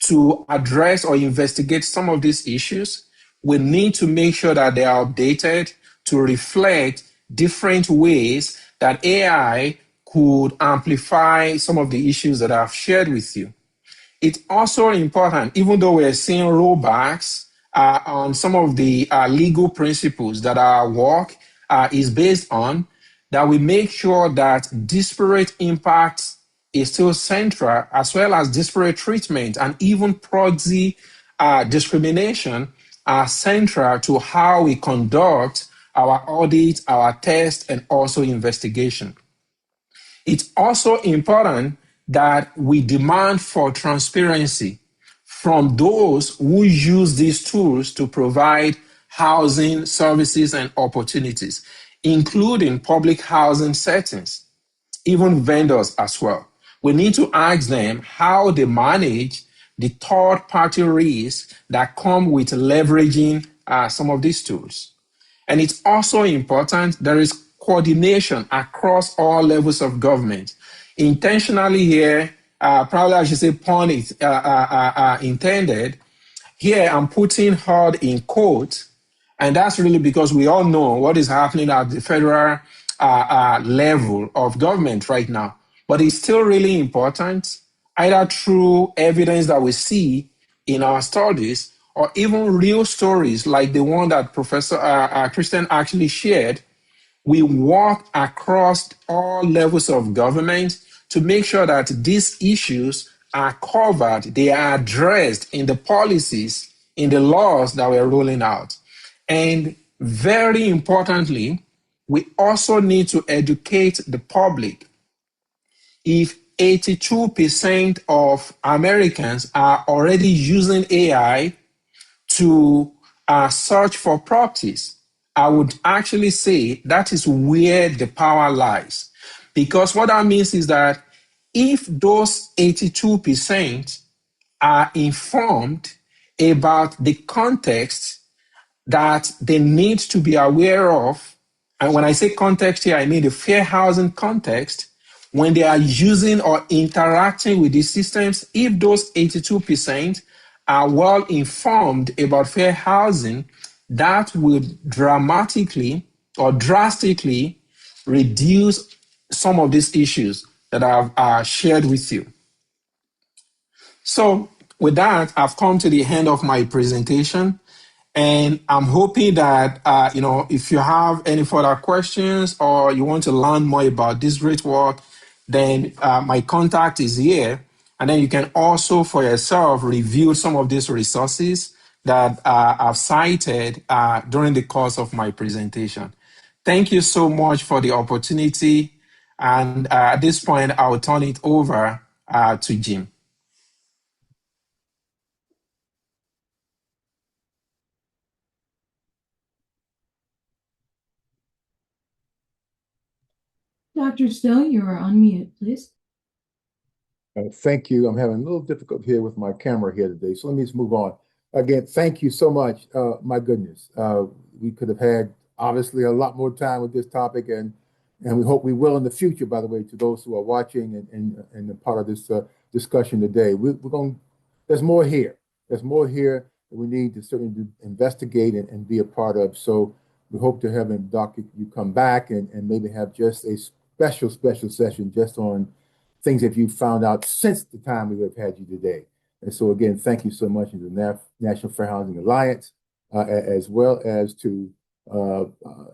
to address or investigate some of these issues, we need to make sure that they are updated to reflect different ways that AI could amplify some of the issues that I've shared with you. It's also important, even though we're seeing rollbacks on some of the legal principles that our work is based on, that we make sure that disparate impacts is still central, as well as disparate treatment and even proxy discrimination are central to how we conduct our audit, our test, and also investigation. It's also important that we demand for transparency from those who use these tools to provide housing services and opportunities, including public housing settings, even vendors as well. We need to ask them how they manage the third-party risks that come with leveraging some of these tools. And it's also important there is coordination across all levels of government. Intentionally here, probably I should say pun intended, here I'm putting HUD in quotes, and that's really because we all know what is happening at the federal level of government right now. But it's still really important, either through evidence that we see in our studies or even real stories like the one that Professor Christian actually shared. We work across all levels of government to make sure that these issues are covered, they are addressed in the policies, in the laws that we're rolling out. And very importantly, we also need to educate the public. If 82% of Americans are already using AI to search for properties, I would actually say that is where the power lies. Because what that means is that if those 82% are informed about the context that they need to be aware of, and when I say context here, I mean the fair housing context, when they are using or interacting with these systems, if those 82% are well informed about fair housing, that would dramatically or drastically reduce some of these issues that I've shared with you. So with that, I've come to the end of my presentation, and I'm hoping that, if you have any further questions or you want to learn more about this great work, then my contact is here. And then you can also for yourself review some of these resources that I've cited during the course of my presentation. Thank you so much for the opportunity. And at this point, I'll turn it over to Jim. Dr. Stowe, you are on mute, please. Thank you. I'm having a little difficulty here with my camera here today, so let me just move on. Again, thank you so much. My goodness, we could have had obviously a lot more time with this topic, and we hope we will in the future. By the way, to those who are watching and a part of this discussion today, we're going. There's more here. There's more here that we need to certainly investigate and be a part of. So we hope to have Dr. you come back and maybe have just a special session just on things that you found out since the time we have had you today. And so again, thank you so much to the National Fair Housing Alliance, as well as to,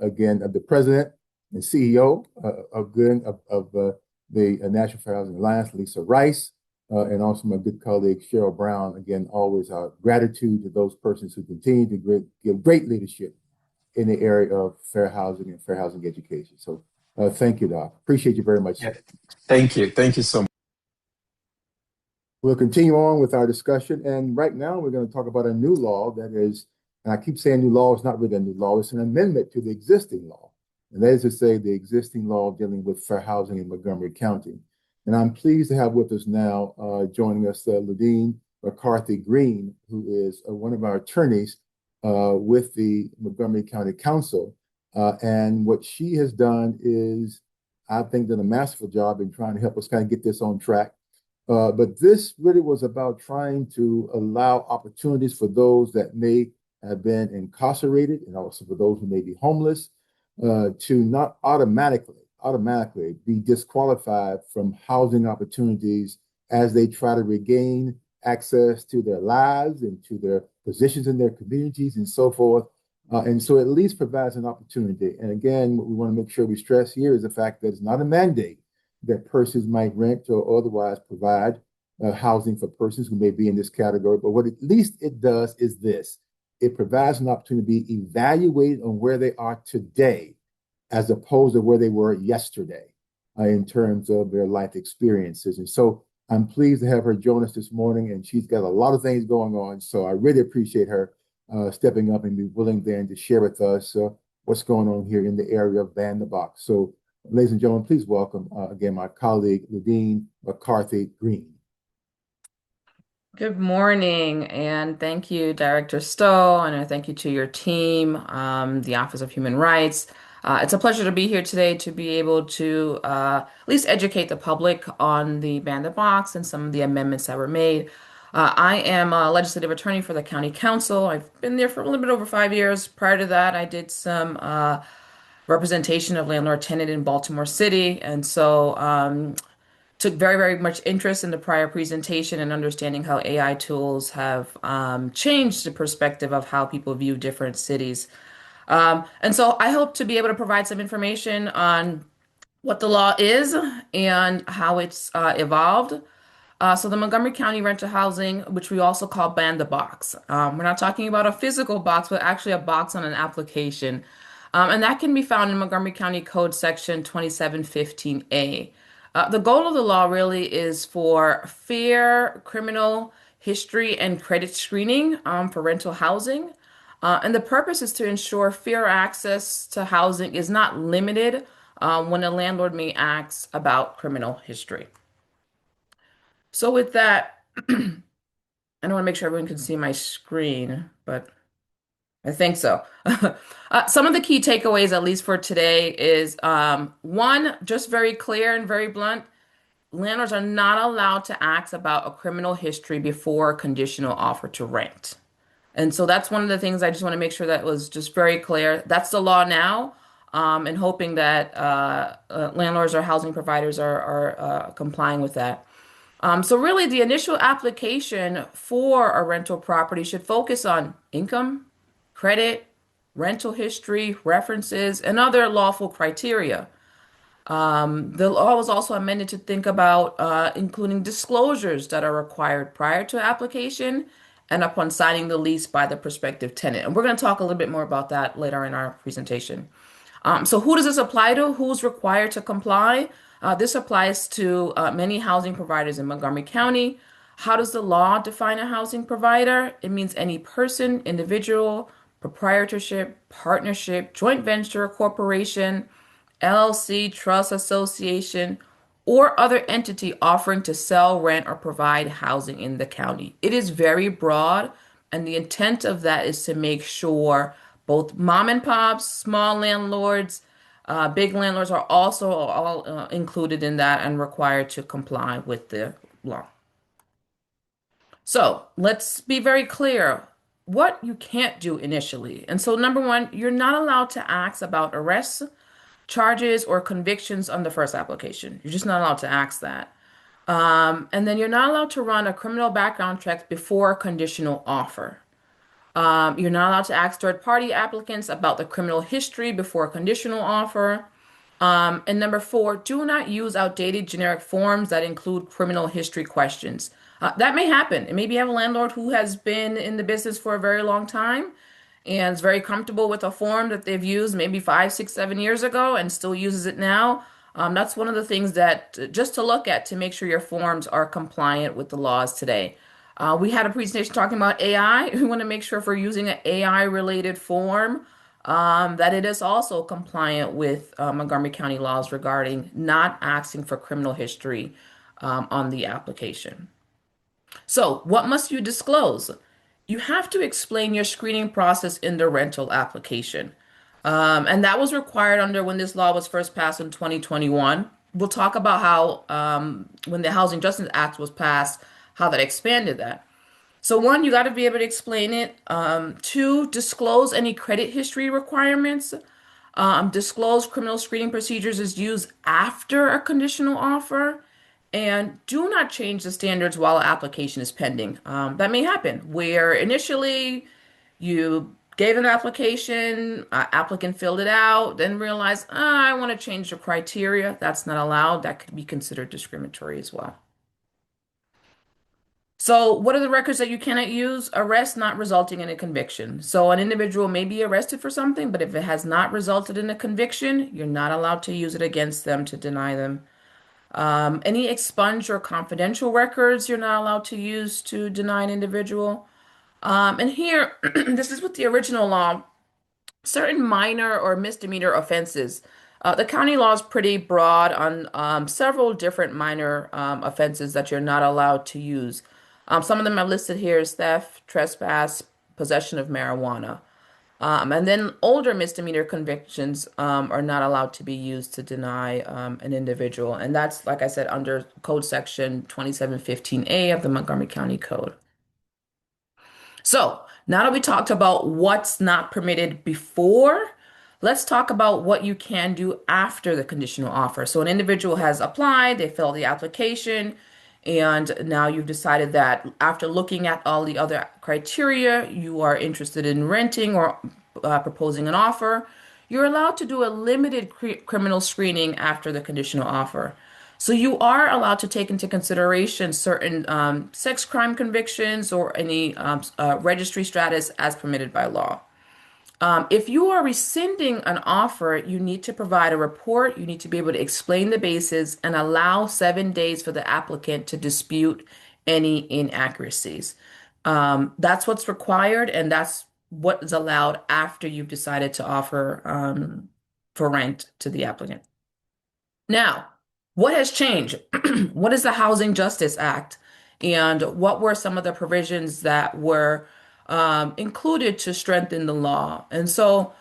again, the president and CEO of the National Fair Housing Alliance, Lisa Rice, and also my good colleague, Cheryl Brown. Again, always our gratitude to those persons who continue to give great leadership in the area of fair housing and fair housing education. So thank you, Doc. Appreciate you very much. Yeah. Thank you. Thank you so much. We'll continue on with our discussion. And right now, we're going to talk about a new law that is, and I keep saying new law, it's not really a new law, it's an amendment to the existing law. And that is to say, the existing law dealing with fair housing in Montgomery County. And I'm pleased to have with us now, joining us, Ludine McCarthy Green, who is one of our attorneys with the Montgomery County Council. And what she has done is, I think, done a masterful job in trying to help us kind of get this on track. But this really was about trying to allow opportunities for those that may have been incarcerated and also for those who may be homeless to not automatically be disqualified from housing opportunities as they try to regain access to their lives and to their positions in their communities and so forth. And so at least provides an opportunity. And again, what we want to make sure we stress here is the fact that it's not a mandate that persons might rent or otherwise provide housing for persons who may be in this category. But what at least it does is this: it provides an opportunity to be evaluated on where they are today as opposed to where they were yesterday in terms of their life experiences. And so I'm pleased to have her join us this morning, and she's got a lot of things going on. So I really appreciate her stepping up and be willing then to share with us what's going on here in the area of Ban the Box. So ladies and gentlemen, please welcome again my colleague, Ludine McCarthy Green. Good morning, and thank you, Director Stowe, and thank you to your team, the Office of Human Rights. It's a pleasure to be here today to be able to at least educate the public on the Ban the Box and some of the amendments that were made. I am a legislative attorney for the County Council. I've been there for a little bit over 5 years. Prior to that, I did some representation of landlord-tenant in Baltimore City, and so took very, very much interest in the prior presentation and understanding how AI tools have changed the perspective of how people view different cities. And so I hope to be able to provide some information on what the law is and how it's evolved. So the Montgomery County Rental Housing, which we also call Ban the Box. We're not talking about a physical box, but actually a box on an application. And that can be found in Montgomery County Code Section 2715A. The goal of the law really is for fair criminal history and credit screening for rental housing. And the purpose is to ensure fair access to housing is not limited when a landlord may ask about criminal history. So with that, I don't want to make sure everyone can see my screen, but I think so. Some of the key takeaways, at least for today, is one, just very clear and very blunt. Landlords are not allowed to ask about a criminal history before a conditional offer to rent. And so that's one of the things I just want to make sure that was just very clear. That's the law now, and hoping that landlords or housing providers are complying with that. So really, the initial application for a rental property should focus on income, credit, rental history, references, and other lawful criteria. The law was also amended to think about including disclosures that are required prior to application and upon signing the lease by the prospective tenant. And we're going to talk a little bit more about that later in our presentation. So who does this apply to? Who's required to comply? This applies to many housing providers in Montgomery County. How does the law define a housing provider? It means any person, individual, proprietorship, partnership, joint venture, corporation, LLC, trust association, or other entity offering to sell, rent, or provide housing in the county. It is very broad, and the intent of that is to make sure both mom and pops, small landlords, big landlords are also all included in that and required to comply with the law. So let's be very clear what you can't do initially. And so, number one, you're not allowed to ask about arrests, charges, or convictions on the first application. You're just not allowed to ask that. And then you're not allowed to run a criminal background check before a conditional offer. You're not allowed to ask third-party applicants about the criminal history before a conditional offer. And number four, do not use outdated generic forms that include criminal history questions. That may happen. And maybe you have a landlord who has been in the business for a very long time and is very comfortable with a form that they've used maybe 5, 6, 7 years ago and still uses it now. That's one of the things that just to look at to make sure your forms are compliant with the laws today. We had a presentation talking about AI. We want to make sure if we're using an AI-related form, that it is also compliant with Montgomery County laws regarding not asking for criminal history on the application. So, what must you disclose? You have to explain your screening process in the rental application. And that was required under when this law was first passed in 2021. We'll talk about how when the Housing Justice Act was passed, how that expanded that. So one, you got to be able to explain it. Two, disclose any credit history requirements. Disclose criminal screening procedures is used after a conditional offer. And do not change the standards while an application is pending. That may happen where initially you gave an application, applicant filled it out, then realized, I want to change the criteria. That's not allowed. That could be considered discriminatory as well. So what are the records that you cannot use? Arrest not resulting in a conviction. So an individual may be arrested for something, but if it has not resulted in a conviction, you're not allowed to use it against them to deny them. Any expunged or confidential records you're not allowed to use to deny an individual. And here, this is with the original law, certain minor or misdemeanor offenses. The county law is pretty broad on several different minor offenses that you're not allowed to use. Some of them are listed here as theft, trespass, possession of marijuana. And then older misdemeanor convictions are not allowed to be used to deny an individual. And that's, like I said, under Code Section 2715A of the Montgomery County Code. So now that we talked about what's not permitted before, let's talk about what you can do after the conditional offer. So an individual has applied, they filled the application, and now you've decided that after looking at all the other criteria, you are interested in renting or proposing an offer. You're allowed to do a limited criminal screening after the conditional offer. So you are allowed to take into consideration certain sex crime convictions or any registry status as permitted by law. If you are rescinding an offer, you need to provide a report. You need to be able to explain the basis and allow 7 days for the applicant to dispute any inaccuracies. That's what's required, and that's what is allowed after you've decided to offer for rent to the applicant. Now, what has changed? What is the Housing Justice Act? And what were some of the provisions that were included to strengthen the law? And so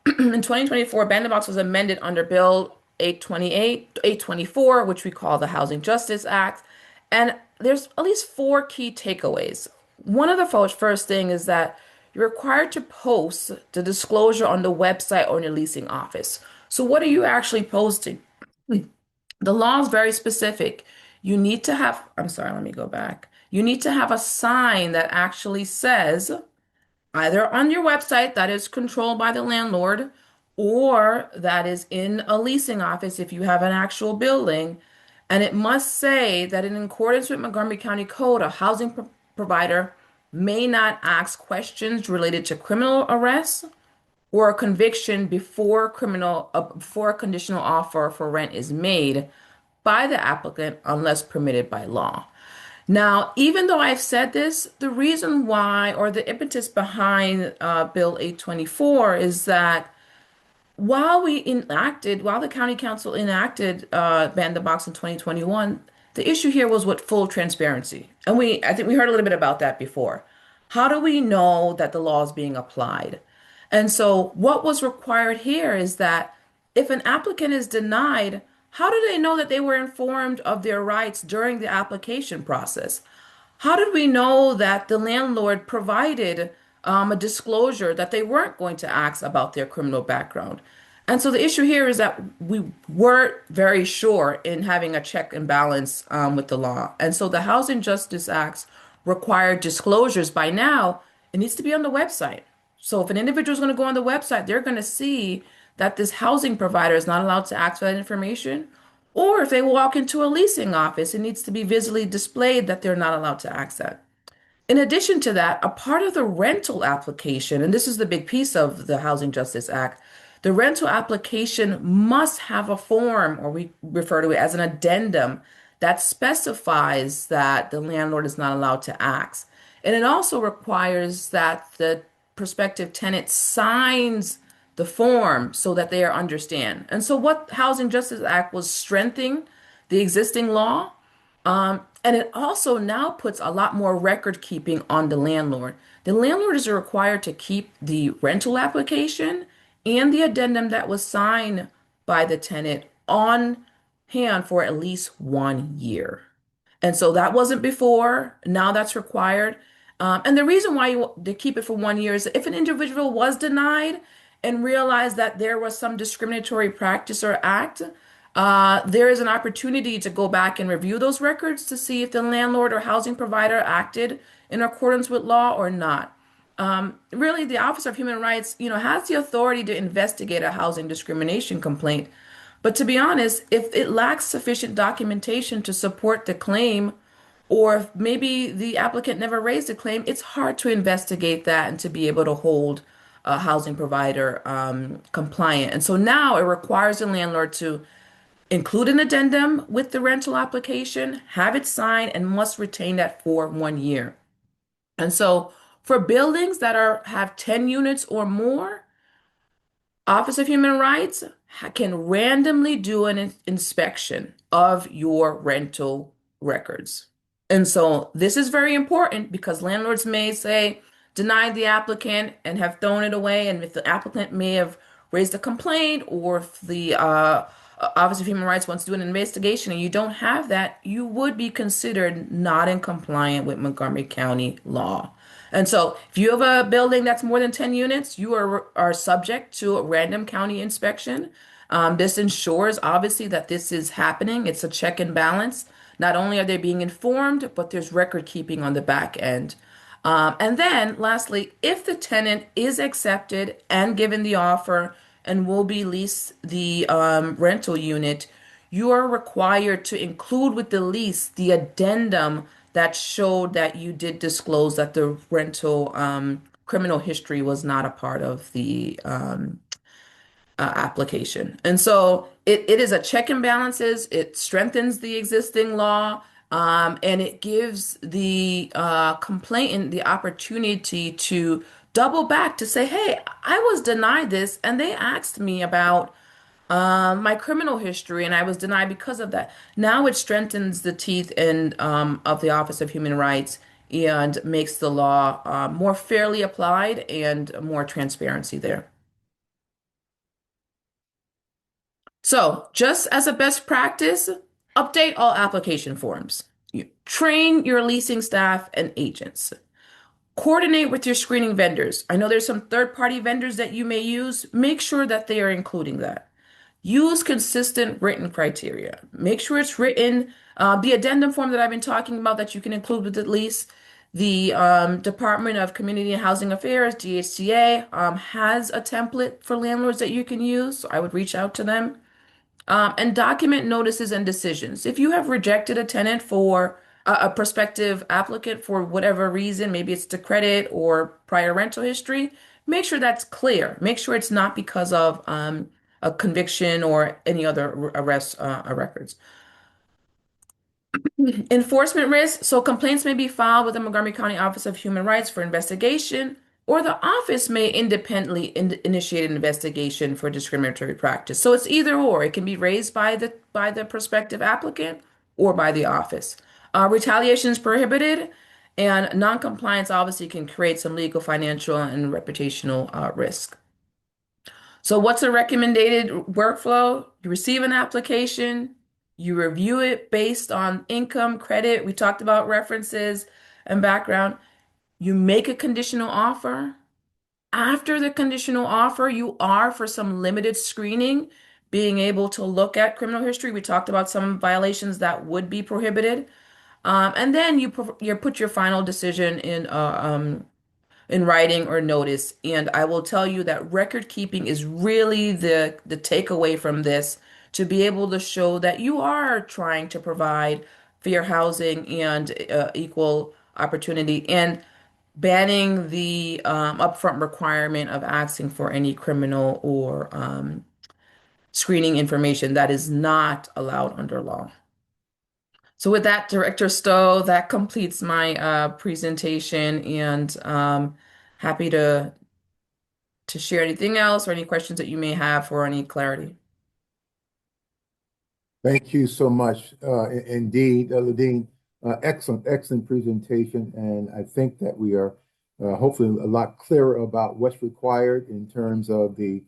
in 2024, Bandit Box was amended under Bill 824, which we call the Housing Justice Act. And there's at least 4 key takeaways. One of the first thing is that you're required to post the disclosure on the website or in your leasing office. So what are you actually posting? The law is very specific. You need to have, I'm sorry, let me go back. You need to have a sign that actually says, either on your website that is controlled by the landlord or that is in a leasing office if you have an actual building. And it must say that in accordance with Montgomery County Code, a housing provider may not ask questions related to criminal arrests or a conviction before a conditional offer for rent is made by the applicant unless permitted by law. Now, even though I've said this, the reason why or the impetus behind Bill 824 is that while the county council enacted Ban the Box in 2021, the issue here was with full transparency. And I think we heard a little bit about that before. How do we know that the law is being applied? And so what was required here is that if an applicant is denied, how do they know that they were informed of their rights during the application process? How did we know that the landlord provided a disclosure that they weren't going to ask about their criminal background? And so the issue here is that we weren't very sure in having a check and balance with the law. And so the Housing Justice Acts require disclosures. By now, it needs to be on the website. So if an individual is going to go on the website, they're going to see that this housing provider is not allowed to ask for that information. Or if they walk into a leasing office, it needs to be visually displayed that they're not allowed to ask that. In addition to that, a part of the rental application, and this is the big piece of the Housing Justice Act, the rental application must have a form, or we refer to it as an addendum, that specifies that the landlord is not allowed to ask. And it also requires that the prospective tenant signs the form so that they understand. And so what Housing Justice Act was strengthening the existing law, and it also now puts a lot more record keeping on the landlord. The landlord is required to keep the rental application and the addendum that was signed by the tenant on hand for at least 1 year. And so that wasn't before. Now that's required. And the reason why they keep it for 1 year is if an individual was denied and realized that there was some discriminatory practice or act, there is an opportunity to go back and review those records to see if the landlord or housing provider acted in accordance with law or not. Really, the Office of Human Rights, has the authority to investigate a housing discrimination complaint. But to be honest, if it lacks sufficient documentation to support the claim, or if maybe the applicant never raised a claim, it's hard to investigate that and to be able to hold a housing provider compliant. And so now it requires the landlord to include an addendum with the rental application, have it signed, and must retain that for 1 year. And so for buildings that have 10 units or more, Office of Human Rights can randomly do an inspection of your rental records. And so this is very important because landlords may say, deny the applicant and have thrown it away. And if the applicant may have raised a complaint, or if the Office of Human Rights wants to do an investigation and you don't have that, you would be considered not in compliance with Montgomery County law. And so if you have a building that's more than 10 units, you are subject to a random county inspection. This ensures, obviously, that this is happening. It's a check and balance. Not only are they being informed, but there's record keeping on the back end. And then, lastly, if the tenant is accepted and given the offer and will be leased the rental unit, you are required to include with the lease the addendum that showed that you did disclose that the rental criminal history was not a part of the application. And so it is a check and balances. It strengthens the existing law, and it gives the complainant the opportunity to double back to say, hey, I was denied this, and they asked me about my criminal history, and I was denied because of that. Now it strengthens the teeth of the Office of Human Rights and makes the law more fairly applied and more transparency there. So, just as a best practice, update all application forms. Train your leasing staff and agents. Coordinate with your screening vendors. I know there's some third-party vendors that you may use. Make sure that they are including that. Use consistent written criteria. Make sure it's written. The addendum form that I've been talking about that you can include with at least the Department of Community and Housing Affairs, DHCA, has a template for landlords that you can use. So I would reach out to them. And document notices and decisions. If you have rejected a tenant for a prospective applicant for whatever reason, maybe it's to credit or prior rental history, make sure that's clear. Make sure it's not because of a conviction or any other arrest records. Enforcement risk. So complaints may be filed with the Montgomery County Office of Human Rights for investigation, or the office may independently initiate an investigation for discriminatory practice. So it's either or. It can be raised by the prospective applicant or by the office. Retaliation is prohibited, and noncompliance obviously can create some legal, financial, and reputational risk. So what's a recommended workflow? You receive an application, you review it based on income, credit. We talked about references and background. You make a conditional offer. After the conditional offer, you are for some limited screening, being able to look at criminal history. We talked about some violations that would be prohibited. And then you put your final decision in writing or notice. And I will tell you that record keeping is really the takeaway from this, to be able to show that you are trying to provide fair housing and equal opportunity, and banning the upfront requirement of asking for any criminal or screening information that is not allowed under law. So with that, Director Stowe, that completes my presentation, and happy to share anything else or any questions that you may have for any clarity. Thank you so much. Indeed, Ladine, excellent presentation. And I think that we are hopefully a lot clearer about what's required in terms of the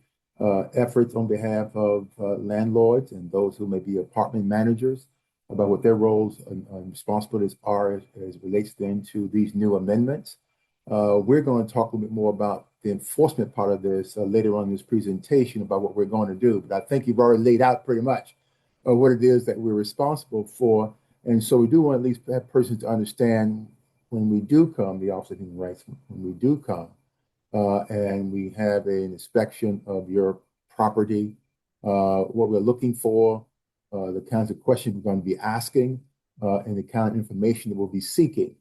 efforts on behalf of landlords and those who may be apartment managers, about what their roles and responsibilities are as it relates then to these new amendments. We're going to talk a little bit more about the enforcement part of this later on in this presentation, about what we're going to do. But I think you've already laid out pretty much what it is that we're responsible for. And so we do want at least have persons to understand when we do come, the Office of Human Rights, when we do come and we have an inspection of your property, what we're looking for, the kinds of questions we're going to be asking, and the kind of information that we'll be seeking.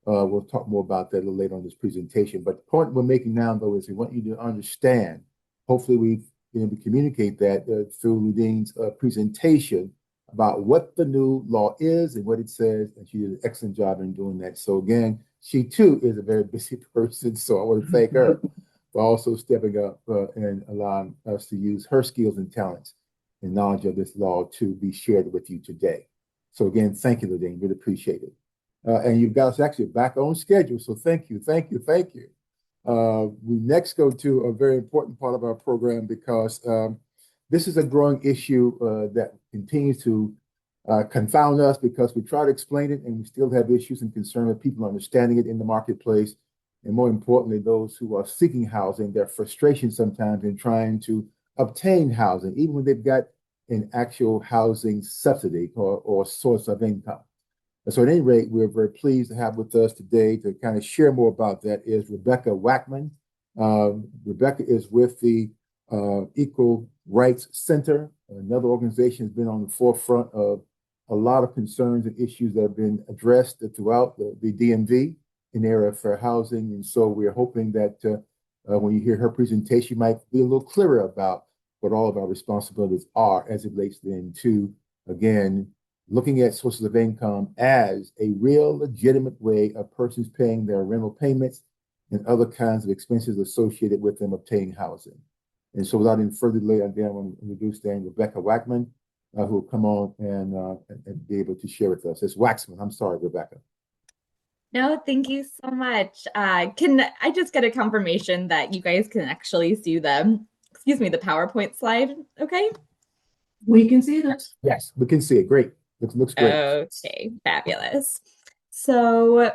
We'll talk more about that a little later on in this presentation. But the point we're making now, though, is we want you to understand, hopefully we've been able to communicate that through Ladine's presentation about what the new law is and what it says, and she did an excellent job in doing that. So again, she too is a very busy person, so I want to thank her for also stepping up and allowing us to use her skills and talents and knowledge of this law to be shared with you today. So again, thank you, Ladine, really appreciate it. And you've got us actually back on schedule, so thank you. We next go to a very important part of our program, because this is a growing issue that continues to confound us, because we try to explain it and we still have issues and concern with people understanding it in the marketplace. And more importantly, those who are seeking housing, their frustration sometimes in trying to obtain housing, even when they've got an actual housing subsidy or source of income. And so at any rate, we're very pleased to have with us today to kind of share more about that is Rebecca Wackman. Rebecca is with the Equal Rights Center, another organization that's been on the forefront of a lot of concerns and issues that have been addressed throughout the DMV in the area of fair housing. And so we're hoping that when you hear her presentation, you might be a little clearer about what all of our responsibilities are as it relates then to, again, looking at sources of income as a real legitimate way of persons paying their rental payments and other kinds of expenses associated with them obtaining housing. And so without any further delay, I want to introduce then Rebecca Wackman, who will come on and be able to share with us. It's Waxman. I'm sorry, Rebecca. No, thank you so much. Can I just get a confirmation that you guys can actually see the PowerPoint slide? Okay. We can see this. Yes, we can see it. Great. Looks great. Okay, fabulous. So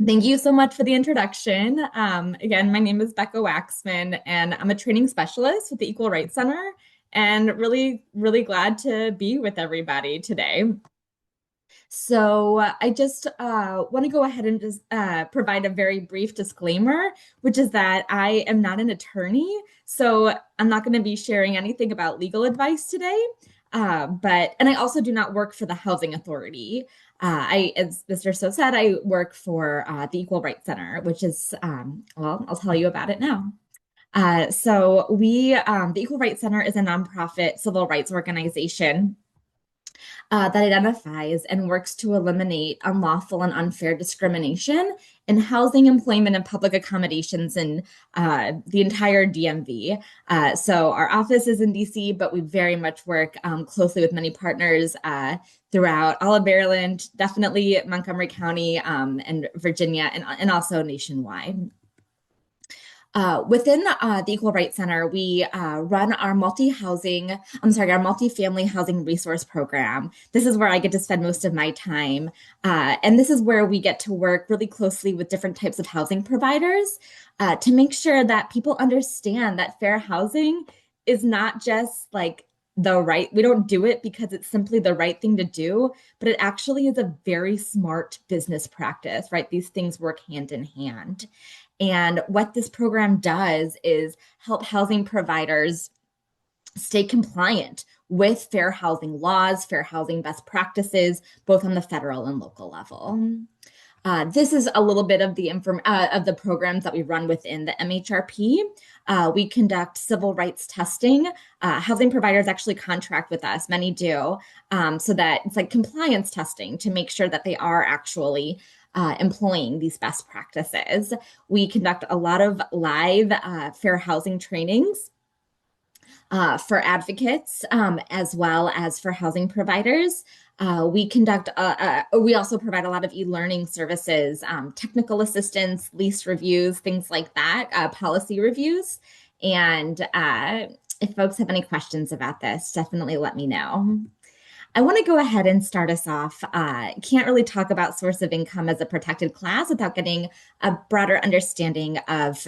Thank you so much for the introduction. Again, my name is Becca Waxman, and I'm a training specialist with the Equal Rights Center, and really, really glad to be with everybody today. So I just want to go ahead and just provide a very brief disclaimer, which is that I am not an attorney, so I'm not going to be sharing anything about legal advice today. And I also do not work for the Housing Authority. As Mr. So said, I work for the Equal Rights Center, which is, well, I'll tell you about it now. The Equal Rights Center is a nonprofit civil rights organization that identifies and works to eliminate unlawful and unfair discrimination in housing, employment, and public accommodations in the entire DMV. So our office is in DC, but we very much work closely with many partners throughout all of Maryland, definitely Montgomery County and Virginia, and also nationwide. Within the Equal Rights Center, we run our multi-family housing resource program. This is where I get to spend most of my time. And this is where we get to work really closely with different types of housing providers to make sure that people understand that fair housing is not just like we don't do it because it's simply the right thing to do, but it actually is a very smart business practice, right? These things work hand in hand. And what this program does is help housing providers stay compliant with fair housing laws, fair housing best practices, both on the federal and local level. This is a little bit of the programs that we run within the MHRP. We conduct civil rights testing. Housing providers actually contract with us, many do, so that it's like compliance testing to make sure that they are actually employing these best practices. We conduct a lot of live fair housing trainings for advocates as well as for housing providers. We also provide a lot of e-learning services, technical assistance, lease reviews, things like that, policy reviews. And if folks have any questions about this, definitely let me know. I want to go ahead and start us off. Can't really talk about source of income as a protected class without getting a broader understanding of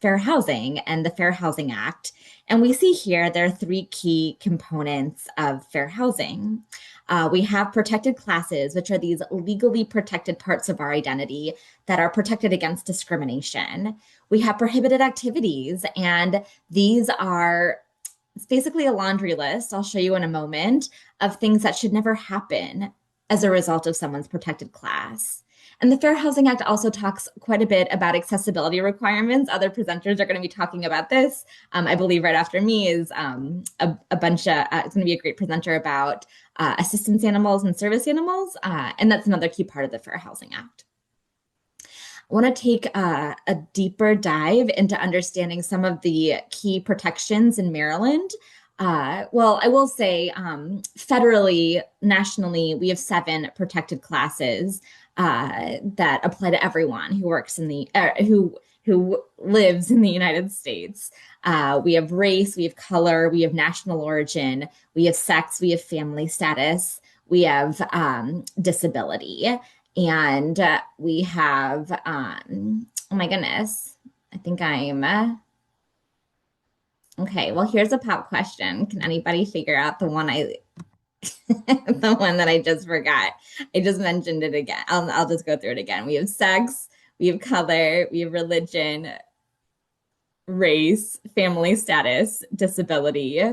fair housing and the Fair Housing Act. And we see here there are three key components of fair housing. We have protected classes, which are these legally protected parts of our identity that are protected against discrimination. We have prohibited activities, and these are it's basically a laundry list, I'll show you in a moment, of things that should never happen as a result of someone's protected class. And the Fair Housing Act also talks quite a bit about accessibility requirements. Other presenters are going to be talking about this. I believe right after me is it's going to be a great presenter about assistance animals and service animals. And that's another key part of the Fair Housing Act. I want to take a deeper dive into understanding some of the key protections in Maryland. Well, I will say federally, nationally, we have 7 protected classes that apply to everyone who works in the who lives in the United States. We have race, we have color, we have national origin, we have sex, we have family status, we have disability. And we have, oh my goodness, I think I'm, okay, well, here's a pop question. Can anybody figure out the one the one that I just forgot? I just mentioned it again. I'll just go through it again. We have sex, we have color, we have religion, race, family status, disability.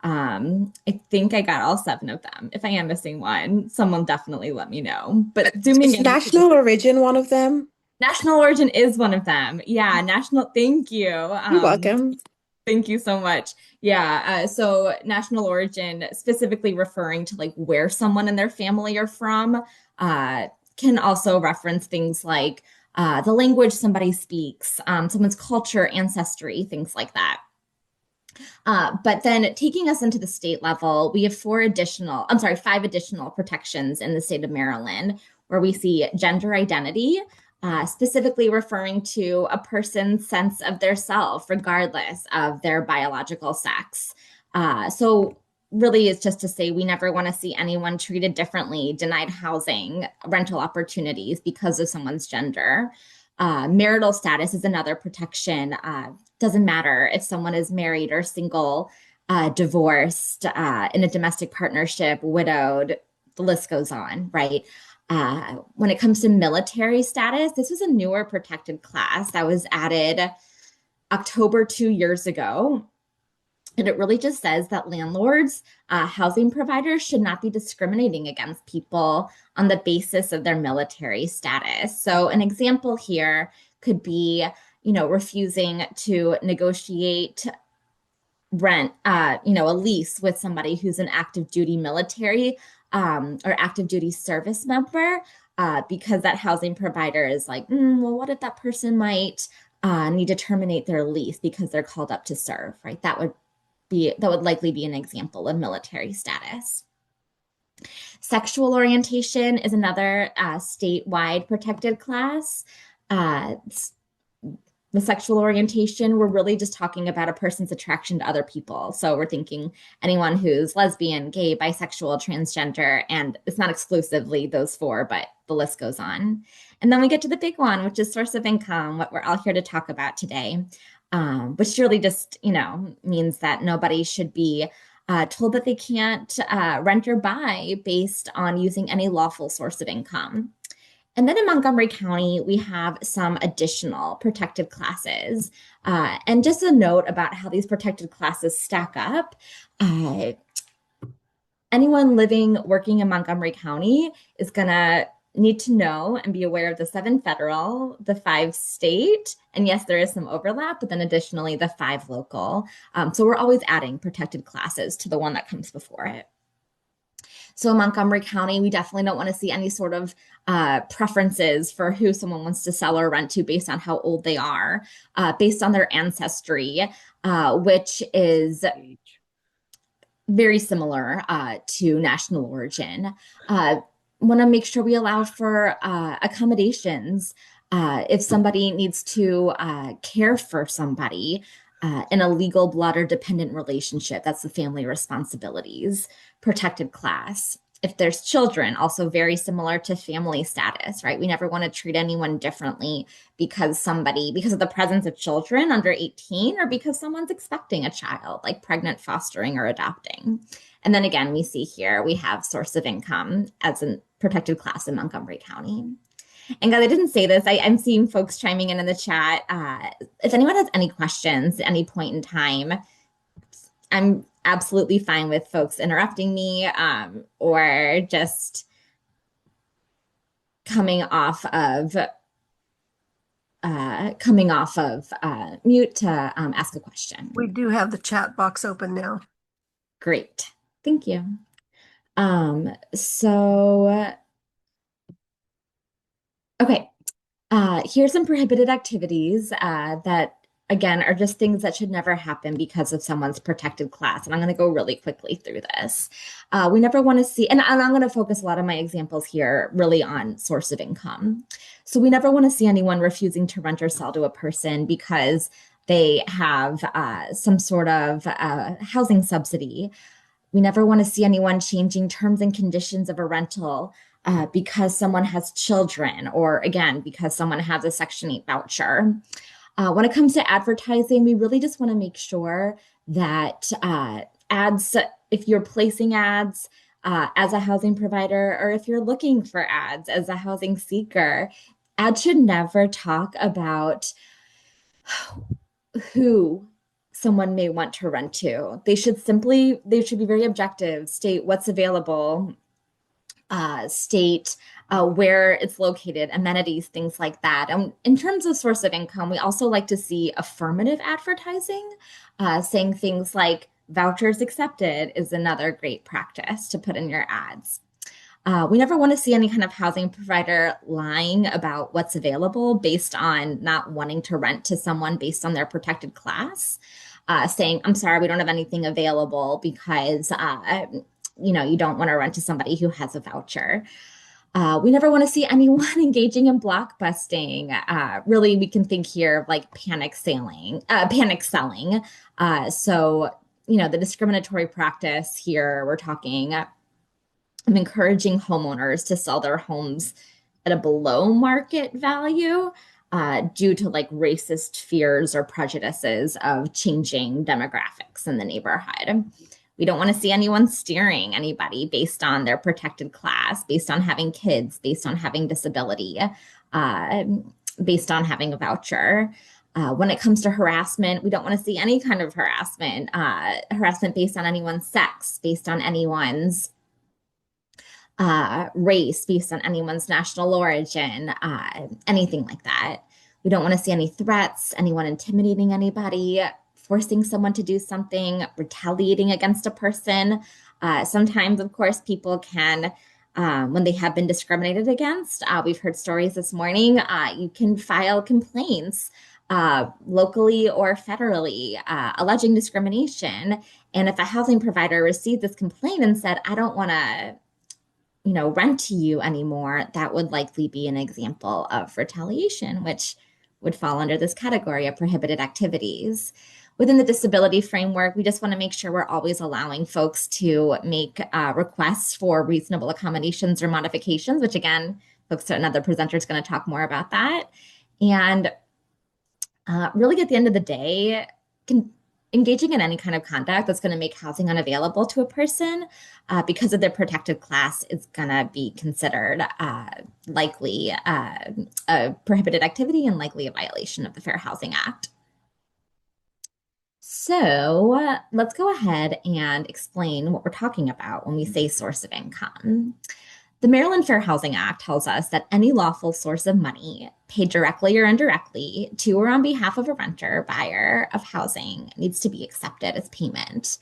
I think I got all 7 of them. If I am missing one, someone definitely let me know. But zooming in, National origin one of them? national origin is one of them. Yeah, national. Thank you. You're welcome. Thank you so much. Yeah, so national origin, specifically referring to like where someone and their family are from, can also reference things like the language somebody speaks, someone's culture, ancestry, things like that. But then taking us into the state level, we have 5 additional protections in the state of Maryland, where we see gender identity, specifically referring to a person's sense of their self, regardless of their biological sex. So really is just to say we never want to see anyone treated differently, denied housing, rental opportunities because of someone's gender. Marital status is another protection. Doesn't matter if someone is married or single, divorced, in a domestic partnership, widowed, the list goes on, right? When it comes to military status, this was a newer protected class that was added October 2 years ago. And it really just says that landlords, housing providers should not be discriminating against people on the basis of their military status. So an example here could be, refusing to negotiate rent, a lease with somebody who's an active duty military or active duty service member, because that housing provider is like, well, what if that person might need to terminate their lease because they're called up to serve, right? That would likely be an example of military status. Sexual orientation is another statewide protected class. The sexual orientation, we're really just talking about a person's attraction to other people. So we're thinking anyone who's lesbian, gay, bisexual, transgender, and it's not exclusively those four, but the list goes on. And then we get to the big one, which is source of income, what we're all here to talk about today, which really just, means that nobody should be told that they can't rent or buy based on using any lawful source of income. And then in Montgomery County, we have some additional protected classes. And just a note about how these protected classes stack up. Anyone living, working in Montgomery County is going to need to know and be aware of the 7 federal, the 5 state, and yes, there is some overlap, but then additionally the 5 local. So we're always adding protected classes to the one that comes before it. So in Montgomery County, we definitely don't want to see any sort of preferences for who someone wants to sell or rent to based on how old they are, based on their ancestry, which is very similar to national origin. Want to make sure we allow for accommodations if somebody needs to care for somebody in a legal blood or dependent relationship. That's the family responsibilities protected class. If there's children, also very similar to family status, right? We never want to treat anyone differently because of the presence of children under 18 or because someone's expecting a child, like pregnant, fostering, or adopting. And then again, we see here, we have source of income as a protected class in Montgomery County. And guys, I didn't say this. I'm seeing folks chiming in the chat. If anyone has any questions at any point in time, I'm absolutely fine with folks interrupting me or just coming off of mute to ask a question. We do have the chat box open now. Great. Thank you. Okay, here's some prohibited activities that, again, are just things that should never happen because of someone's protected class. And I'm going to go really quickly through this. We never want to see, and I'm going to focus a lot of my examples here really on source of income. So we never want to see anyone refusing to rent or sell to a person because they have some sort of housing subsidy. We never want to see anyone changing terms and conditions of a rental because someone has children, or again, because someone has a Section 8 voucher. When it comes to advertising, we really just want to make sure that ads, if you're placing ads as a housing provider, or if you're looking for ads as a housing seeker, ads should never talk about who someone may want to rent to. They should be very objective, state what's available, state where it's located, amenities, things like that. And in terms of source of income, we also like to see affirmative advertising, saying things like vouchers accepted is another great practice to put in your ads. We never want to see any kind of housing provider lying about what's available based on not wanting to rent to someone based on their protected class, saying, I'm sorry, we don't have anything available because you don't want to rent to somebody who has a voucher. We never want to see anyone engaging in blockbusting. Really, we can think here of like panic selling. So the discriminatory practice here, we're talking encouraging homeowners to sell their homes at a below market value due to like racist fears or prejudices of changing demographics in the neighborhood. We don't want to see anyone steering anybody based on their protected class, based on having kids, based on having disability, based on having a voucher. When it comes to harassment, we don't want to see any kind of harassment, harassment based on anyone's sex, based on anyone's race, based on anyone's national origin, anything like that. We don't want to see any threats, anyone intimidating anybody, forcing someone to do something, retaliating against a person. Sometimes, of course, people can, when they have been discriminated against, we've heard stories this morning, you can file complaints locally or federally, alleging discrimination. And if a housing provider received this complaint and said, I don't want to rent to you anymore, that would likely be an example of retaliation, which would fall under this category of prohibited activities. Within the disability framework, we just want to make sure we're always allowing folks to make requests for reasonable accommodations or modifications, which again, folks, another presenter is going to talk more about that. And really at the end of the day, engaging in any kind of conduct that's going to make housing unavailable to a person because of their protected class is going to be considered likely a prohibited activity and likely a violation of the Fair Housing Act. So let's go ahead and explain what we're talking about when we say source of income. The Maryland Fair Housing Act tells us that any lawful source of money paid directly or indirectly to or on behalf of a renter, buyer of housing needs to be accepted as payment.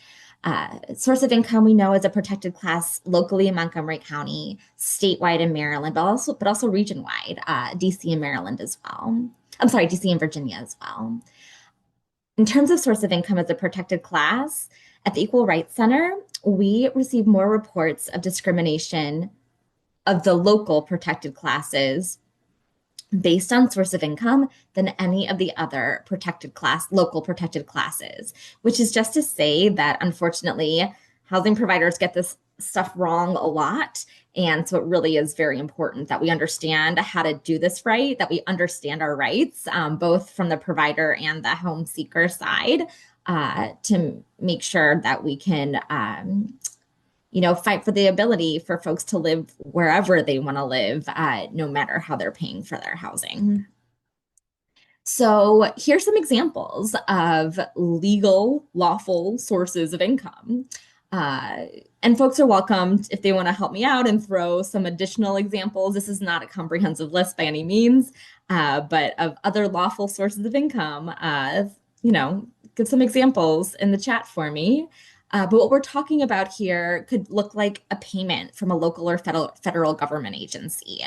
Source of income we know is a protected class locally in Montgomery County, statewide in Maryland, but also region-wide, DC and Maryland as well. I'm sorry, DC and Virginia as well. In terms of source of income as a protected class, at the Equal Rights Center, we receive more reports of discrimination of the local protected classes based on source of income than any of the other local protected classes, which is just to say that unfortunately, housing providers get this stuff wrong a lot. And so it really is very important that we understand how to do this right, that we understand our rights, both from the provider and the home seeker side, to make sure that we can fight for the ability for folks to live wherever they want to live, no matter how they're paying for their housing. So here's some examples of legal, lawful sources of income. And folks are welcome if they want to help me out and throw some additional examples. This is not a comprehensive list by any means, but of other lawful sources of income, give some examples in the chat for me. But what we're talking about here could look like a payment from a local or federal government agency,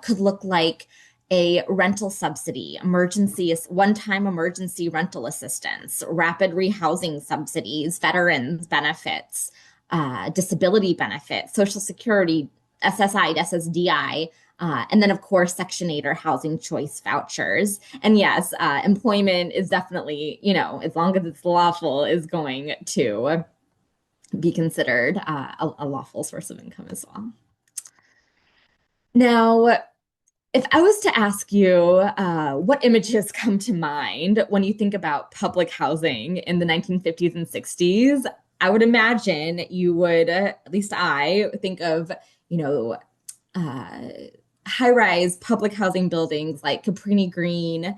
could look like a rental subsidy, one-time emergency rental assistance, rapid rehousing subsidies, veterans benefits, disability benefits, Social Security, SSI, SSDI, and then, of course, Section 8 or housing choice vouchers. And yes, employment is definitely, as long as it's lawful, is going to be considered a lawful source of income as well. Now, if I was to ask you what images come to mind when you think about public housing in the 1950s and 60s, I would imagine you would, at least I, think of, high-rise public housing buildings like Cabrini Green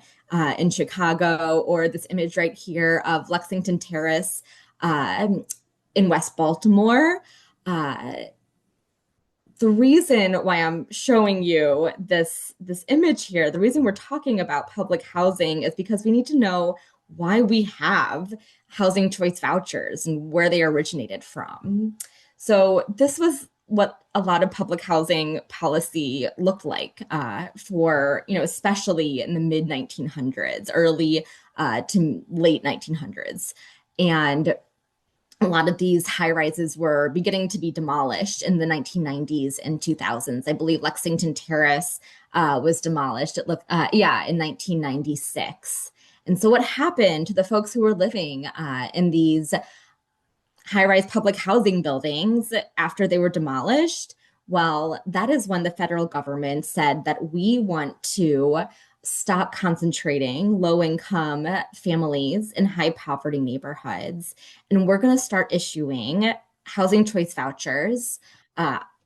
in Chicago, or this image right here of Lexington Terrace in West Baltimore. The reason why I'm showing you this image here, the reason we're talking about public housing is because we need to know why we have housing choice vouchers and where they originated from. So this was what a lot of public housing policy looked like for, especially in the mid 1900s, early to late 1900s. And a lot of these high rises were beginning to be demolished in the 1990s and 2000s. I believe Lexington Terrace was demolished in 1996. And so what happened to the folks who were living in these high-rise public housing buildings after they were demolished, well, that is when the federal government said that we want to stop concentrating low-income families in high-poverty neighborhoods. And we're going to start issuing housing choice vouchers,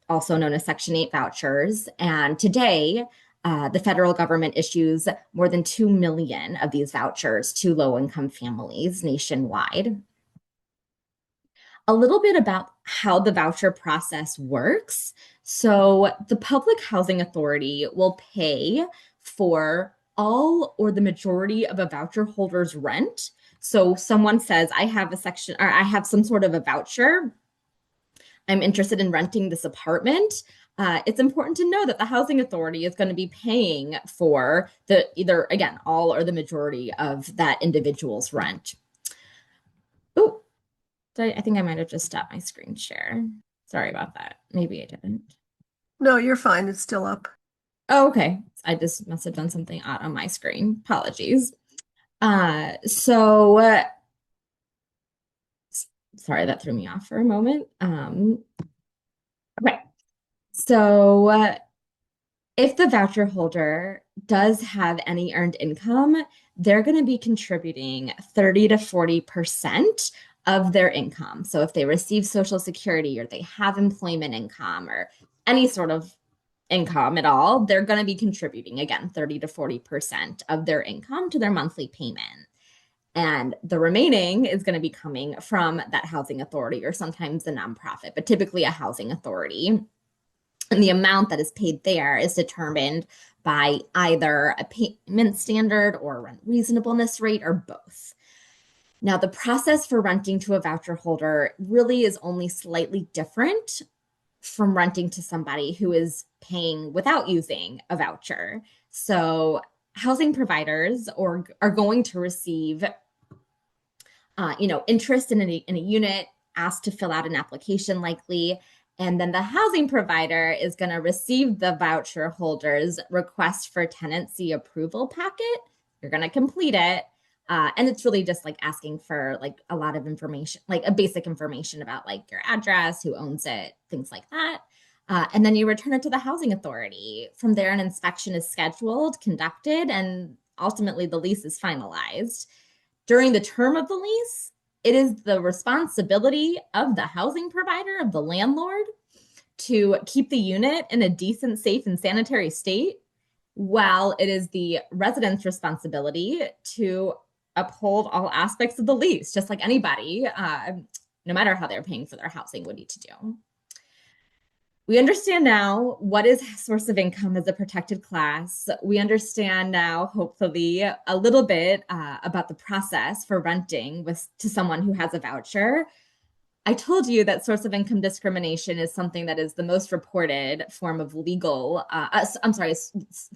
also known as Section 8 vouchers. And today, the federal government issues more than 2 million of these vouchers to low-income families nationwide. A little bit about how the voucher process works. So the Public Housing Authority will pay for all or the majority of a voucher holder's rent. So someone says, I have a section, or I have some sort of a voucher. I'm interested in renting this apartment. It's important to know that the Housing Authority is going to be paying for the either, again, all or the majority of that individual's rent. Oh, I think I might have just stopped my screen share. Sorry about that. Maybe I didn't. No, you're fine. It's still up. Oh, okay. I just must have done something odd on my screen. Apologies. Sorry, that threw me off for a moment. Okay. So if the voucher holder does have any earned income, they're going to be contributing 30 to 40% of their income. So if they receive Social Security or they have employment income or any sort of income at all, they're going to be contributing, again, 30 to 40% of their income to their monthly payment. And the remaining is going to be coming from that housing authority or sometimes a nonprofit, but typically a housing authority. And the amount that is paid there is determined by either a payment standard or a rent reasonableness rate or both. Now, the process for renting to a voucher holder really is only slightly different from renting to somebody who is paying without using a voucher. So housing providers are going to receive interest in a unit, asked to fill out an application likely, and then the housing provider is going to receive the voucher holder's request for tenancy approval packet. You're going to complete it. And it's really just like asking for like a lot of information, like a basic information about like your address, who owns it, things like that. And then you return it to the housing authority. From there, an inspection is scheduled, conducted, and ultimately the lease is finalized. During the term of the lease, it is the responsibility of the housing provider, of the landlord, to keep the unit in a decent, safe, and sanitary state, while it is the resident's responsibility to uphold all aspects of the lease, just like anybody, no matter how they're paying for their housing, would need to do. We understand now what is source of income as a protected class. We understand now, hopefully, a little bit about the process for renting to someone who has a voucher. I told you that source of income discrimination is something that is the most reported form of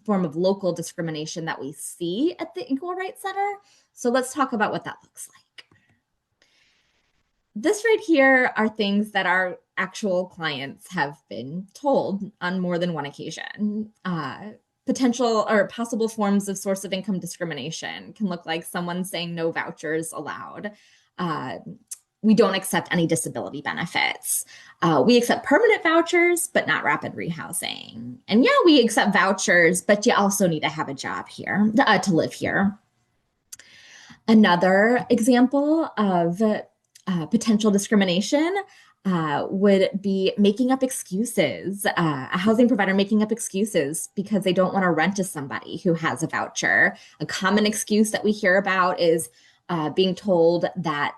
form of local discrimination that we see at the Equal Rights Center. So let's talk about what that looks like. This right here are things that our actual clients have been told on more than one occasion. Potential or possible forms of source of income discrimination can look like someone saying no vouchers allowed. We don't accept any disability benefits. We accept permanent vouchers, but not rapid rehousing. And yeah, we accept vouchers, but you also need to have a job here to live here. Another example of potential discrimination would be making up excuses, a housing provider making up excuses because they don't want to rent to somebody who has a voucher. A common excuse that we hear about is being told that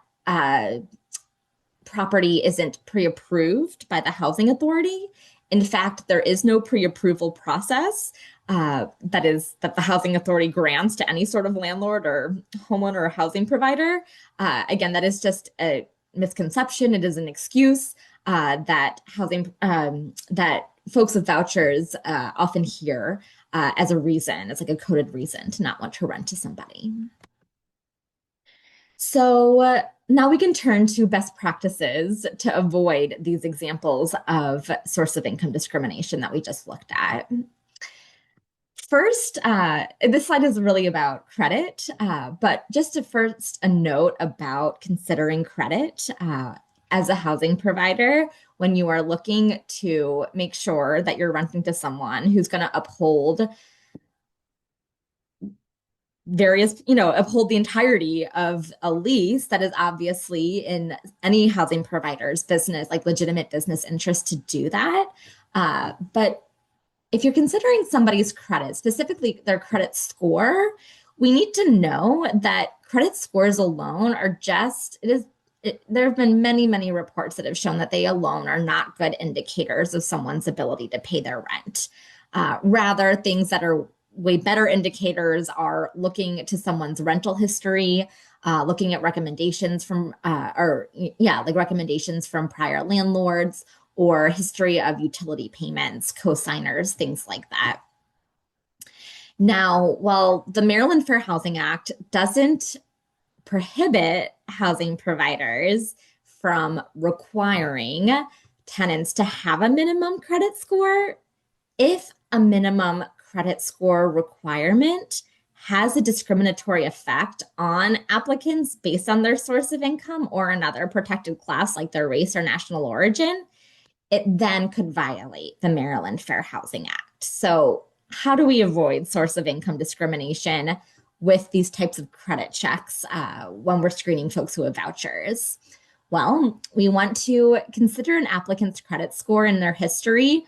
property isn't pre-approved by the housing authority. In fact, there is no pre-approval process that the housing authority grants to any sort of landlord or homeowner or housing provider. Again, that is just a misconception. It is an excuse that folks with vouchers often hear as a reason. It's like a coded reason to not want to rent to somebody. So now we can turn to best practices to avoid these examples of source of income discrimination that we just looked at. First, this slide is really about credit, but just a note about considering credit. as a housing provider when you are looking to make sure that you're renting to someone who's going to uphold uphold the entirety of a lease that is obviously in any housing provider's business, like legitimate business interest to do that. But if you're considering somebody's credit, specifically their credit score, we need to know that credit scores alone are there have been many, many reports that have shown that they alone are not good indicators of someone's ability to pay their rent. Rather, things that are way better indicators are looking to someone's rental history, looking at recommendations from, recommendations from prior landlords or history of utility payments, cosigners, things like that. Now, while the Maryland Fair Housing Act doesn't prohibit housing providers from requiring tenants to have a minimum credit score, if a minimum credit score requirement has a discriminatory effect on applicants based on their source of income or another protected class like their race or national origin, it then could violate the Maryland Fair Housing Act. So how do we avoid source of income discrimination with these types of credit checks when we're screening folks who have vouchers? Well, we want to consider an applicant's credit score and their history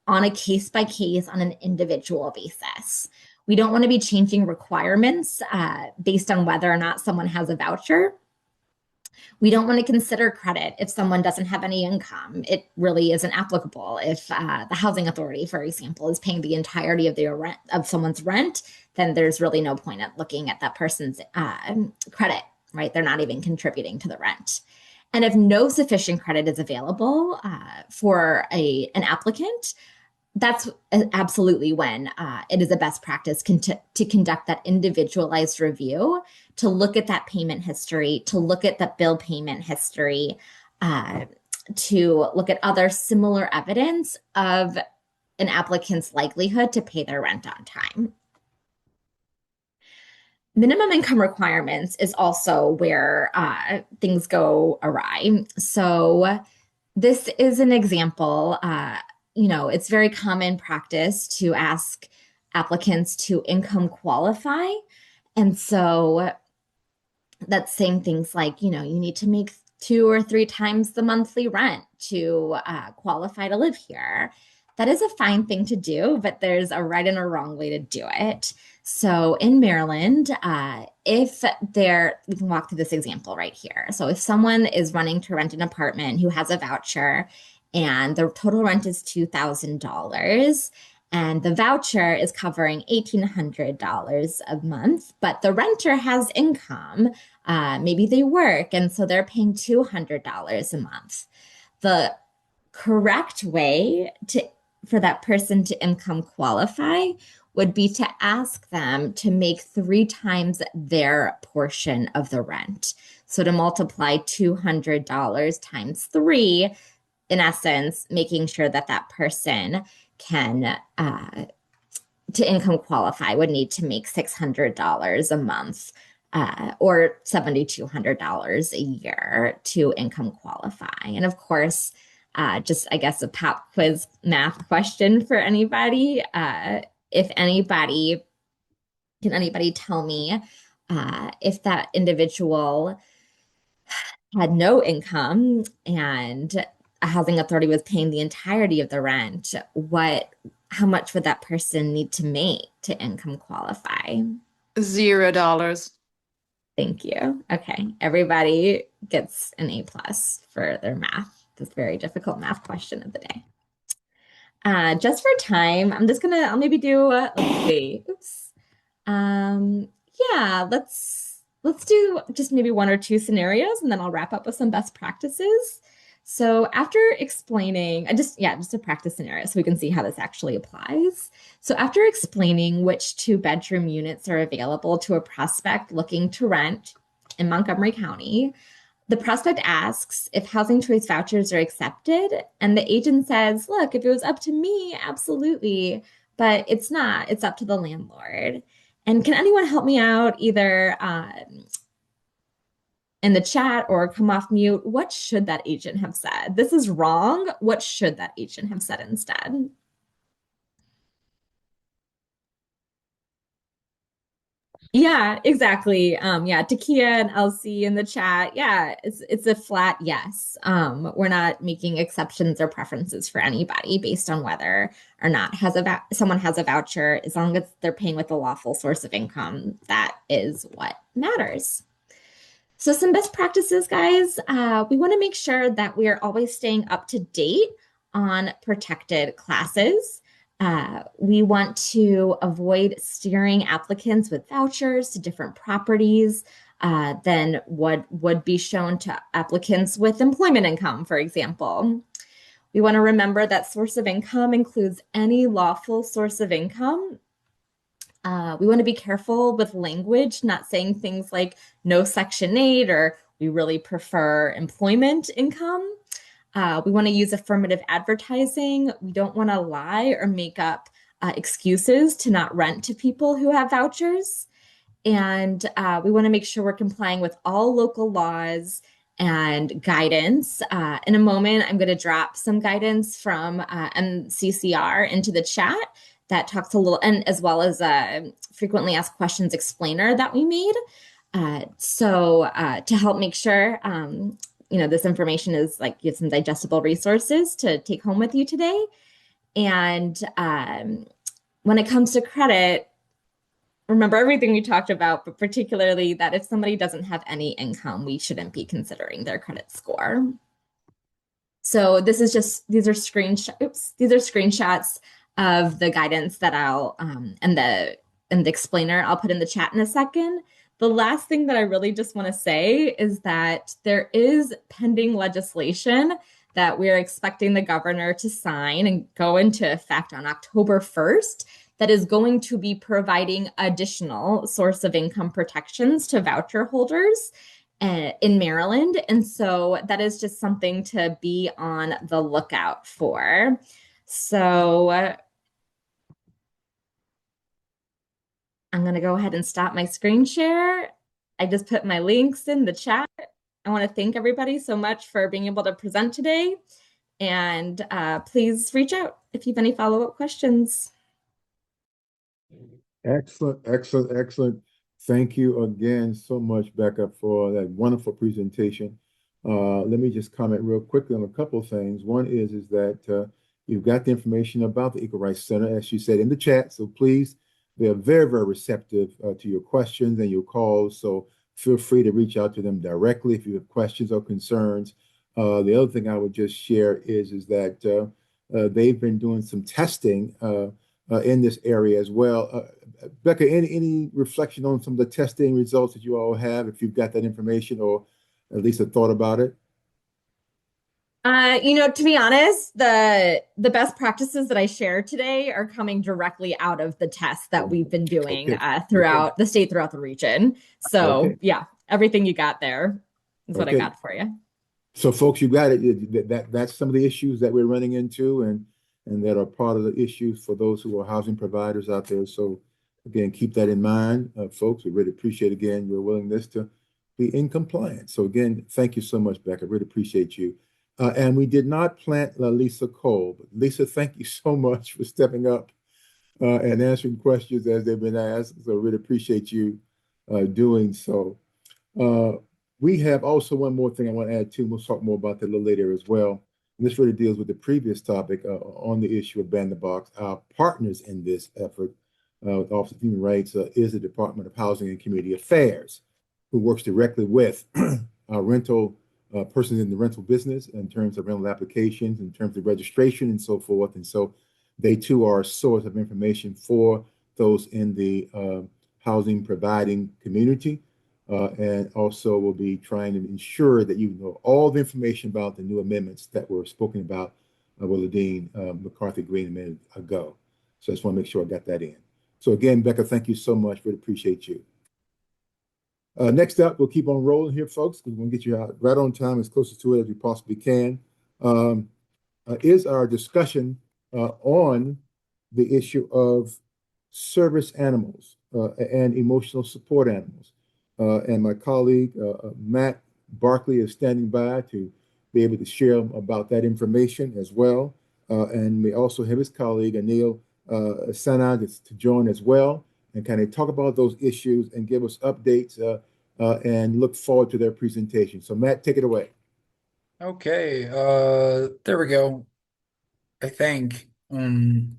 on a case-by-case, on an individual basis. We don't want to be changing requirements based on whether or not someone has a voucher. We don't want to consider credit if someone doesn't have any income. It really isn't applicable. If the housing authority, for example, is paying the entirety of their rent, of someone's rent, then there's really no point at looking at that person's credit, right? They're not even contributing to the rent. And if no sufficient credit is available for an applicant, that's absolutely when it is a best practice to conduct that individualized review, to look at that payment history, to look at that bill payment history, to look at other similar evidence of an applicant's likelihood to pay their rent on time. Minimum income requirements is also where things go awry. So this is an example. It's very common practice to ask applicants to income qualify. And so that's saying things like, you need to make 2 or 3 times the monthly rent to qualify to live here. That is a fine thing to do, but there's a right and a wrong way to do it. So in Maryland, we can walk through this example right here. So if someone is running to rent an apartment who has a voucher and the total rent is $2,000 and the voucher is covering $1,800 a month, but the renter has income, maybe they work, and so they're paying $200 a month. The correct way for that person to income qualify would be to ask them to make 3 times their portion of the rent. So to multiply $200 times 3, in essence, making sure that that person can, to income qualify, would need to make $600 a month or $7,200 a year to income qualify. And of course, just, I guess, a pop quiz math question for anybody. Can anybody tell me if that individual had no income and a housing authority was paying the entirety of the rent, how much would that person need to make to income qualify? $0. Thank you. Okay. Everybody gets an A+ for their math. This very difficult math question of the day. Just for time, I'll maybe do, let's see. Oops. Yeah, let's do just maybe 1 or 2 scenarios, and then I'll wrap up with some best practices. So after explaining, just a practice scenario so we can see how this actually applies. So after explaining which 2-bedroom units are available to a prospect looking to rent in Montgomery County, the prospect asks if housing choice vouchers are accepted, and the agent says, look, if it was up to me, absolutely, but it's not. It's up to the landlord. And can anyone help me out either in the chat or come off mute, what should that agent have said? This is wrong. What should that agent have said instead? Yeah, exactly. Yeah, Takia and Elsie in the chat. Yeah, it's a flat yes. We're not making exceptions or preferences for anybody based on whether or not someone has a voucher. As long as they're paying with a lawful source of income, that is what matters. So some best practices, guys. We want to make sure that we are always staying up to date on protected classes. We want to avoid steering applicants with vouchers to different properties than what would be shown to applicants with employment income, for example. We want to remember that source of income includes any lawful source of income. We want to be careful with language, not saying things like no Section 8 or we really prefer employment income. We want to use affirmative advertising. We don't want to lie or make up excuses to not rent to people who have vouchers. And we want to make sure we're complying with all local laws and guidance. In a moment, I'm going to drop some guidance from MCCR into the chat that talks a little, and as well as a frequently asked questions explainer that we made. So to help make sure, this information is like, you have some digestible resources to take home with you today. And when it comes to credit, remember everything we talked about, but particularly that if somebody doesn't have any income, we shouldn't be considering their credit score. So these are screenshots of the guidance that I'll and the explainer I'll put in the chat in a second. The last thing that I really just want to say is that there is pending legislation that we're expecting the governor to sign and go into effect on October 1st that is going to be providing additional source of income protections to voucher holders in Maryland. And so that is just something to be on the lookout for. So I'm going to go ahead and stop my screen share. I just put my links in the chat. I want to thank everybody so much for being able to present today. And please reach out if you have any follow-up questions. Excellent, excellent, excellent. Thank you again so much, Becca, for that wonderful presentation. Let me just comment real quickly on a couple of things. One is that you've got the information about the Equal Rights Center, as you said in the chat. So please, they are very, very receptive to your questions and your calls. So feel free to reach out to them directly if you have questions or concerns. The other thing I would just share is that they've been doing some testing in this area as well. Becca, any reflection on some of the testing results that you all have, if you've got that information or at least a thought about it? To be honest, the best practices that I shared today are coming directly out of the tests that we've been doing throughout the state, throughout the region. So yeah, everything you got there is what I got for you. So folks, you got it. That's some of the issues that we're running into and that are part of the issues for those who are housing providers out there. So again, keep that in mind, folks. We really appreciate, again, your willingness to be in compliance. So again, thank you so much, Becca. Really appreciate you. And we did not plant Lisa Cole, but Lisa, thank you so much for stepping up and answering questions as they've been asked. So really appreciate you doing so. We have also one more thing I want to add too. We'll talk more about that a little later as well. And this really deals with the previous topic on the issue of Ban the Box. Our partners in this effort with the Office of Human Rights is the Department of Housing and Community Affairs, who works directly with rental persons in the rental business in terms of rental applications, in terms of registration and so forth. And so they too are a source of information for those in the housing providing community. And also will be trying to ensure that you know all the information about the new amendments that were spoken about with Dean McCarthy Green a minute ago. So I just want to make sure I got that in. So again, Becca, thank you so much. Really appreciate you. Next up, we'll keep on rolling here, folks, because we're going to get you out right on time, as close to it as we possibly can, is our discussion on the issue of service animals and emotional support animals. And my colleague, Matt Barkley is standing by to be able to share about that information as well. And we also have his colleague, Anil Sanad, to join as well and kind of talk about those issues and give us updates and look forward to their presentation. So, Matt, take it away. Okay, there we go. I think. Can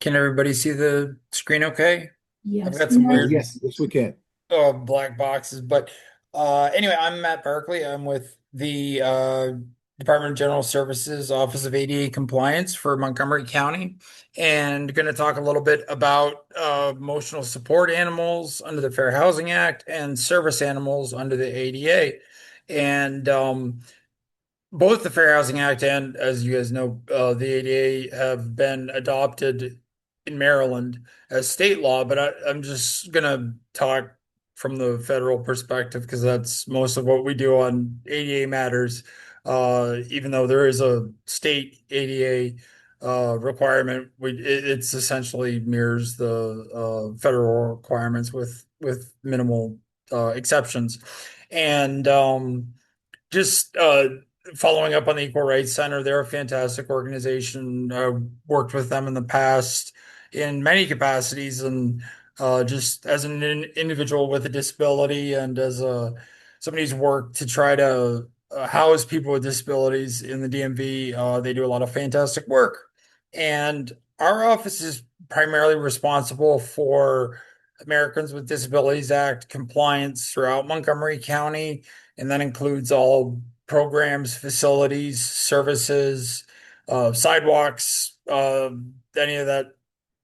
everybody see the screen okay? I've got some weird Yes, we can. black boxes, but anyway, I'm Matt Barkley. I'm with the Department of General Services Office of ADA Compliance for Montgomery County, and going to talk a little bit about emotional support animals under the Fair Housing Act and service animals under the ADA. And both the Fair Housing Act and, as you guys know, the ADA have been adopted in Maryland as state law, but I'm just going to talk from the federal perspective because that's most of what we do on ADA matters. Even though there is a state ADA requirement, it's essentially mirrors the federal requirements with minimal exceptions. And just following up on the Equal Rights Center, they're a fantastic organization. I worked with them in the past in many capacities, and just as an individual with a disability and as somebody who's worked to try to house people with disabilities in the DMV, they do a lot of fantastic work. And our office is primarily responsible for Americans with Disabilities Act compliance throughout Montgomery County, and that includes all programs, facilities, services, sidewalks, any of that,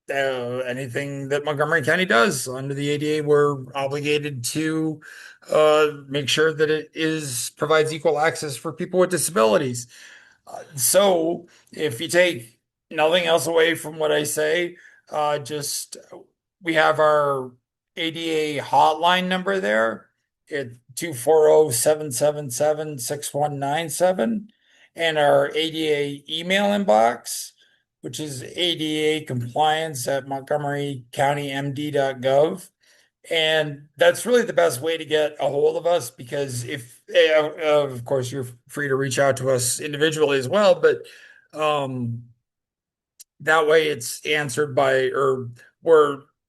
anything that Montgomery County does under the ADA, we're obligated to make sure that it provides equal access for people with disabilities. So if you take nothing else away from what I say, just we have our ADA hotline number there. It's 240-777-6197, and our ADA email inbox, which is adacompliance@montgomerycountymd.gov. And that's really the best way to get a hold of us, because if, of course, you're free to reach out to us individually as well, but that way it's answered by, or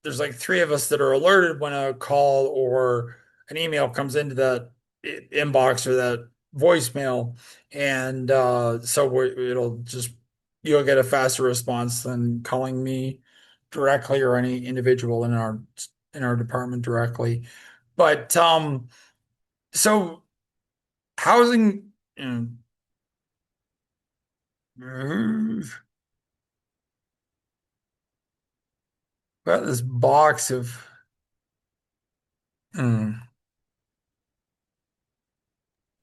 there's like three of us that are alerted when a call or an email comes into that inbox or that voicemail. And so you'll get a faster response than calling me directly or any individual in our department directly. But so housing, got this box of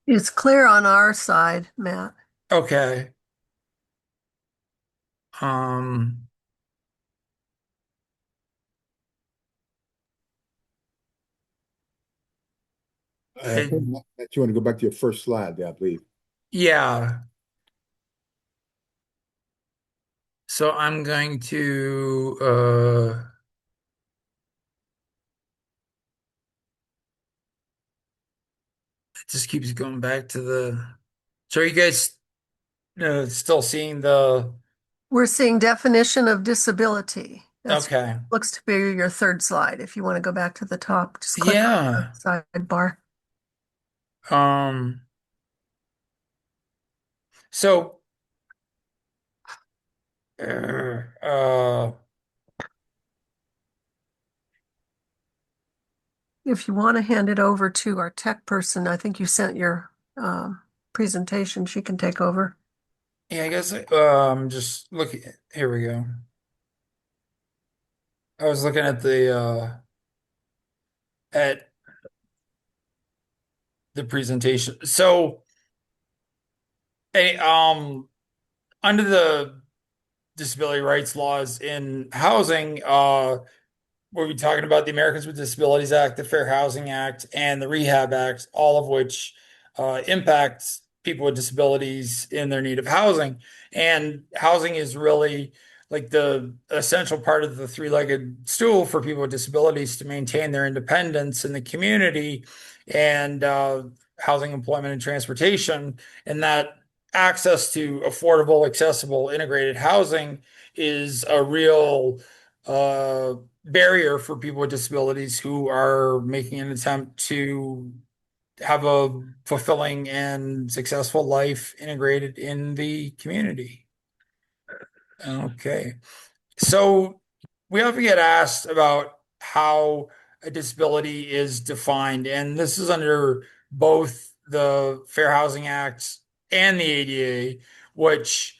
It's clear on our side, Matt. okay. Matt, you want to go back to your first slide there, I believe. Yeah. So I'm going to it just keeps going back to the. So are you guys still seeing the? We're seeing definition of disability. That's Okay. looks to be your third slide. If you want to go back to the top, just click on the sidebar. So if you want to hand it over to our tech person, I think you sent your presentation. She can take over. yeah, I guess just looking. Here we go. I was looking at the presentation. So, under the disability rights laws in housing, we'll be talking about the Americans with Disabilities Act, the Fair Housing Act, and the Rehab Act, all of which impacts people with disabilities in their need of housing. And housing is really like the essential part of the three-legged stool for people with disabilities to maintain their independence in the community. And housing, employment, and transportation, and that access to affordable, accessible, integrated housing is a real barrier for people with disabilities who are making an attempt to have a fulfilling and successful life integrated in the community. Okay. So we often get asked about how a disability is defined, and this is under both the Fair Housing Act and the ADA, which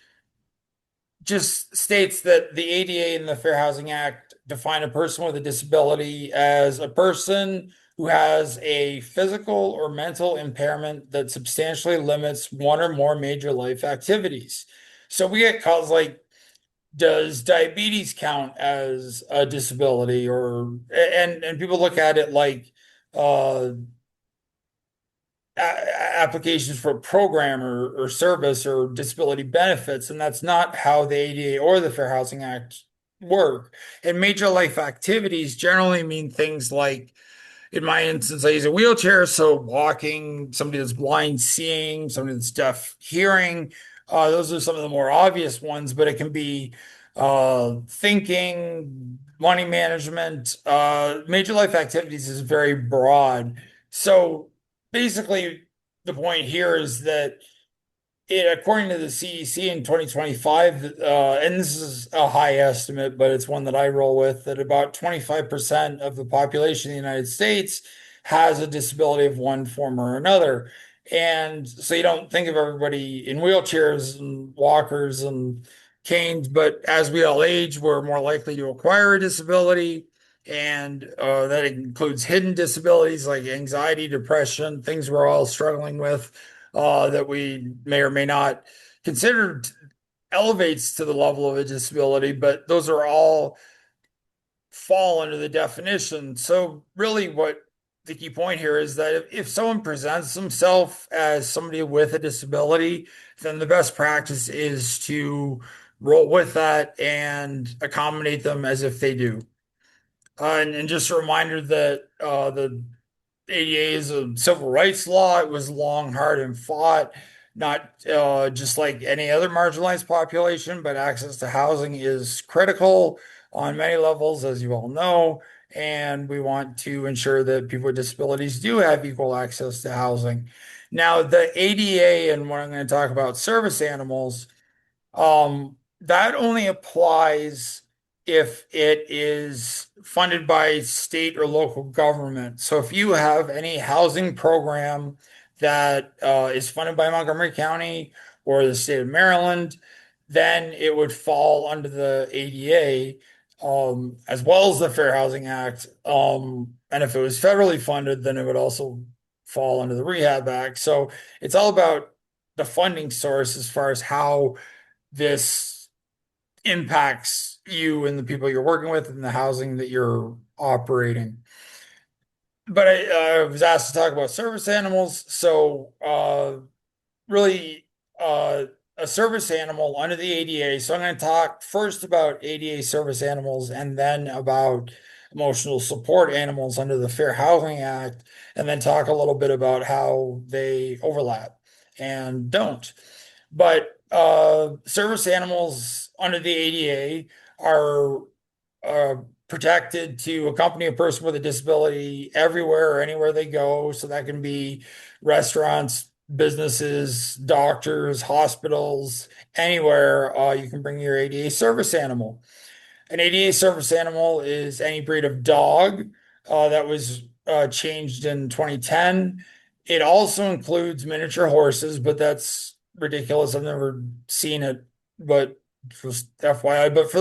just states that the ADA and the Fair Housing Act define a person with a disability as a person who has a physical or mental impairment that substantially limits one or more major life activities. So we get calls like, does diabetes count as a disability? Or and people look at it like applications for a program or service or disability benefits, and that's not how the ADA or the Fair Housing Act work. And major life activities generally mean things like, in my instance, I use a wheelchair, so walking, somebody that's blind seeing, somebody that's deaf hearing. Those are some of the more obvious ones, but it can be thinking, money management. Major life activities is very broad. So basically, the point here is that according to the CDC in 2025, and this is a high estimate, but it's one that I roll with, that about 25% of the population in the United States has a disability of one form or another. And so you don't think of everybody in wheelchairs and walkers and canes, but as we all age, we're more likely to acquire a disability. And that includes hidden disabilities like anxiety, depression, things we're all struggling with that we may or may not consider elevates to the level of a disability, but those are all fall under the definition. So really what the key point here is that if someone presents themselves as somebody with a disability, then the best practice is to roll with that and accommodate them as if they do. And just a reminder that the ADA is a civil rights law. It was long, hard, and fought, not just like any other marginalized population, but access to housing is critical on many levels, as you all know. And we want to ensure that people with disabilities do have equal access to housing. Now, the ADA, and when I'm going to talk about service animals, that only applies if it is funded by state or local government. So if you have any housing program that is funded by Montgomery County or the state of Maryland, then it would fall under the ADA, as well as the Fair Housing Act. And if it was federally funded, then it would also fall under the Rehab Act. So it's all about the funding source as far as how this impacts you and the people you're working with and the housing that you're operating. But I was asked to talk about service animals. So really a service animal under the ADA. So I'm going to talk first about ADA service animals and then about emotional support animals under the Fair Housing Act, and then talk a little bit about how they overlap and don't. But service animals under the ADA are protected to accompany a person with a disability everywhere or anywhere they go. So that can be restaurants, businesses, doctors, hospitals, anywhere you can bring your ADA service animal. An ADA service animal is any breed of dog that was changed in 2010. It also includes miniature horses, but that's ridiculous. I've never seen it, but just FYI. But for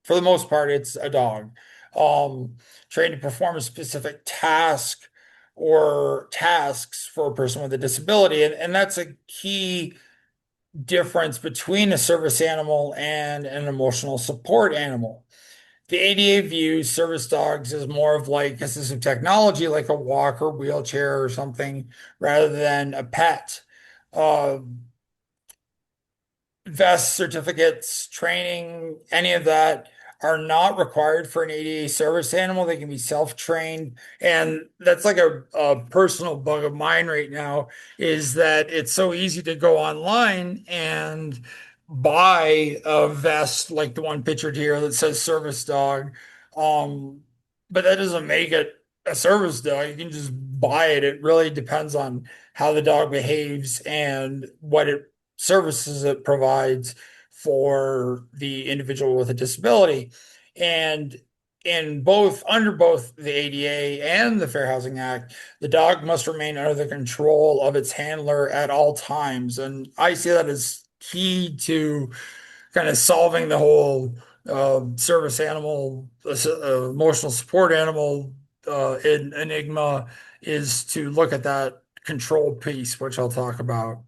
the most part, it's a dog trained to perform a specific task or tasks for a person with a disability, and that's a key difference between a service animal and an emotional support animal. The ADA views service dogs as more of like assistive technology, like a walker, wheelchair, or something, rather than a pet. Vests, certificates, training, any of that are not required for an ADA service animal. They can be self-trained. And that's like a personal bug of mine right now, is that it's so easy to go online and buy a vest like the one pictured here that says service dog. But that doesn't make it a service dog. You can just buy it. It really depends on how the dog behaves and what services it provides for the individual with a disability. And under both the ADA and the Fair Housing Act, the dog must remain under the control of its handler at all times. And I see that as key to kind of solving the whole service animal, emotional support animal enigma, is to look at that control piece, which I'll talk about.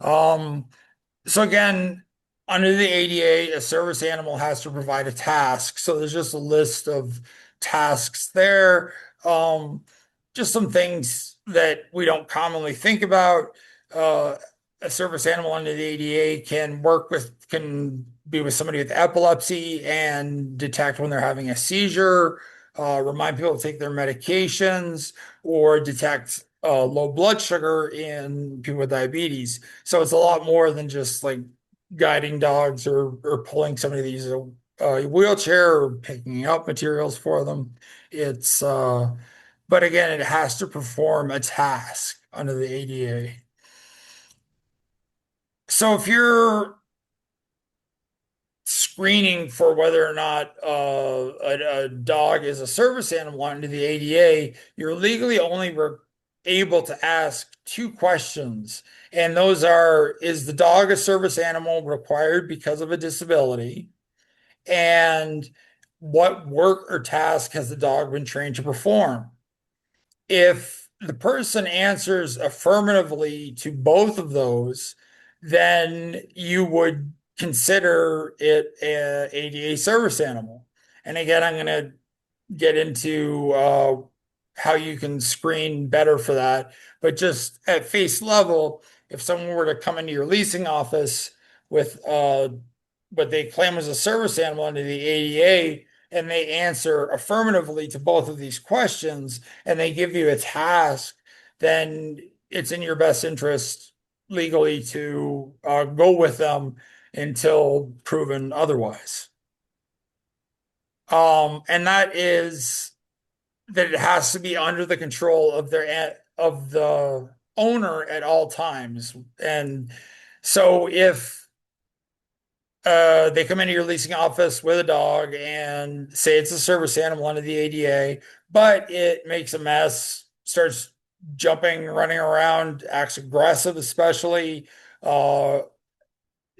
So again, under the ADA, a service animal has to provide a task. So there's just a list of tasks there. Just some things that we don't commonly think about. A service animal under the ADA can be with somebody with epilepsy and detect when they're having a seizure, remind people to take their medications, or detect low blood sugar in people with diabetes. So it's a lot more than just like guiding dogs or pulling somebody to use a wheelchair or picking up materials for them. But again, it has to perform a task under the ADA. So if you're screening for whether or not a dog is a service animal under the ADA, you're legally only able to ask two questions. And those are, is the dog a service animal required because of a disability? And what work or task has the dog been trained to perform? If the person answers affirmatively to both of those, then you would consider it an ADA service animal. And again, I'm going to get into how you can screen better for that. But just at face level, if someone were to come into your leasing office with what they claim is a service animal under the ADA, and they answer affirmatively to both of these questions, and they give you a task, then it's in your best interest legally to go with them until proven otherwise. And that is that it has to be under the control of the owner at all times. And so if they come into your leasing office with a dog and say it's a service animal under the ADA, but it makes a mess, starts jumping, running around, acts aggressive, especially,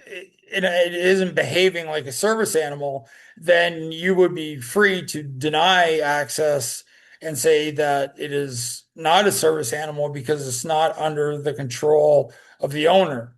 it isn't behaving like a service animal, then you would be free to deny access and say that it is not a service animal because it's not under the control of the owner.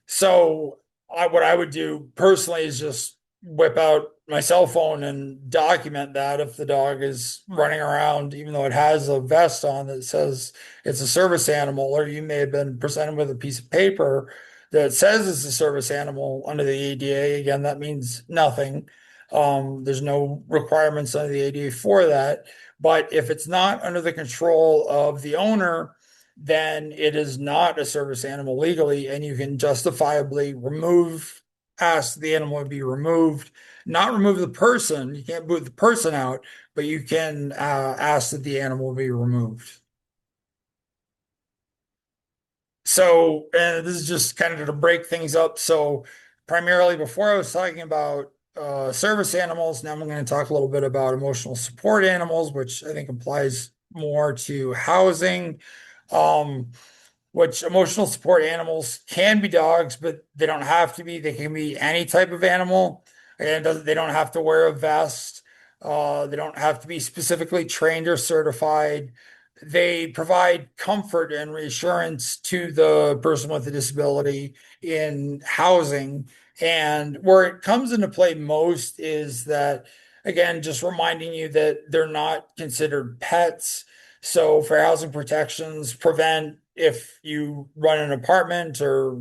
So what I would do personally is just whip out my cell phone and document that if the dog is running around, even though it has a vest on that says it's a service animal, or you may have been presented with a piece of paper that says it's a service animal under the ADA. Again, that means nothing. There's no requirements under the ADA for that. But if it's not under the control of the owner, then it is not a service animal legally, and you can justifiably ask the animal to be removed, not remove the person. You can't boot the person out, but you can ask that the animal be removed. So this is just kind of to break things up. So primarily, before I was talking about service animals, now I'm going to talk a little bit about emotional support animals, which I think applies more to housing. Which emotional support animals can be dogs, but they don't have to be. They can be any type of animal. And they don't have to wear a vest. They don't have to be specifically trained or certified. They provide comfort and reassurance to the person with a disability in housing. And where it comes into play most is that, again, just reminding you that they're not considered pets. So fair housing protections prevent, if you run an apartment or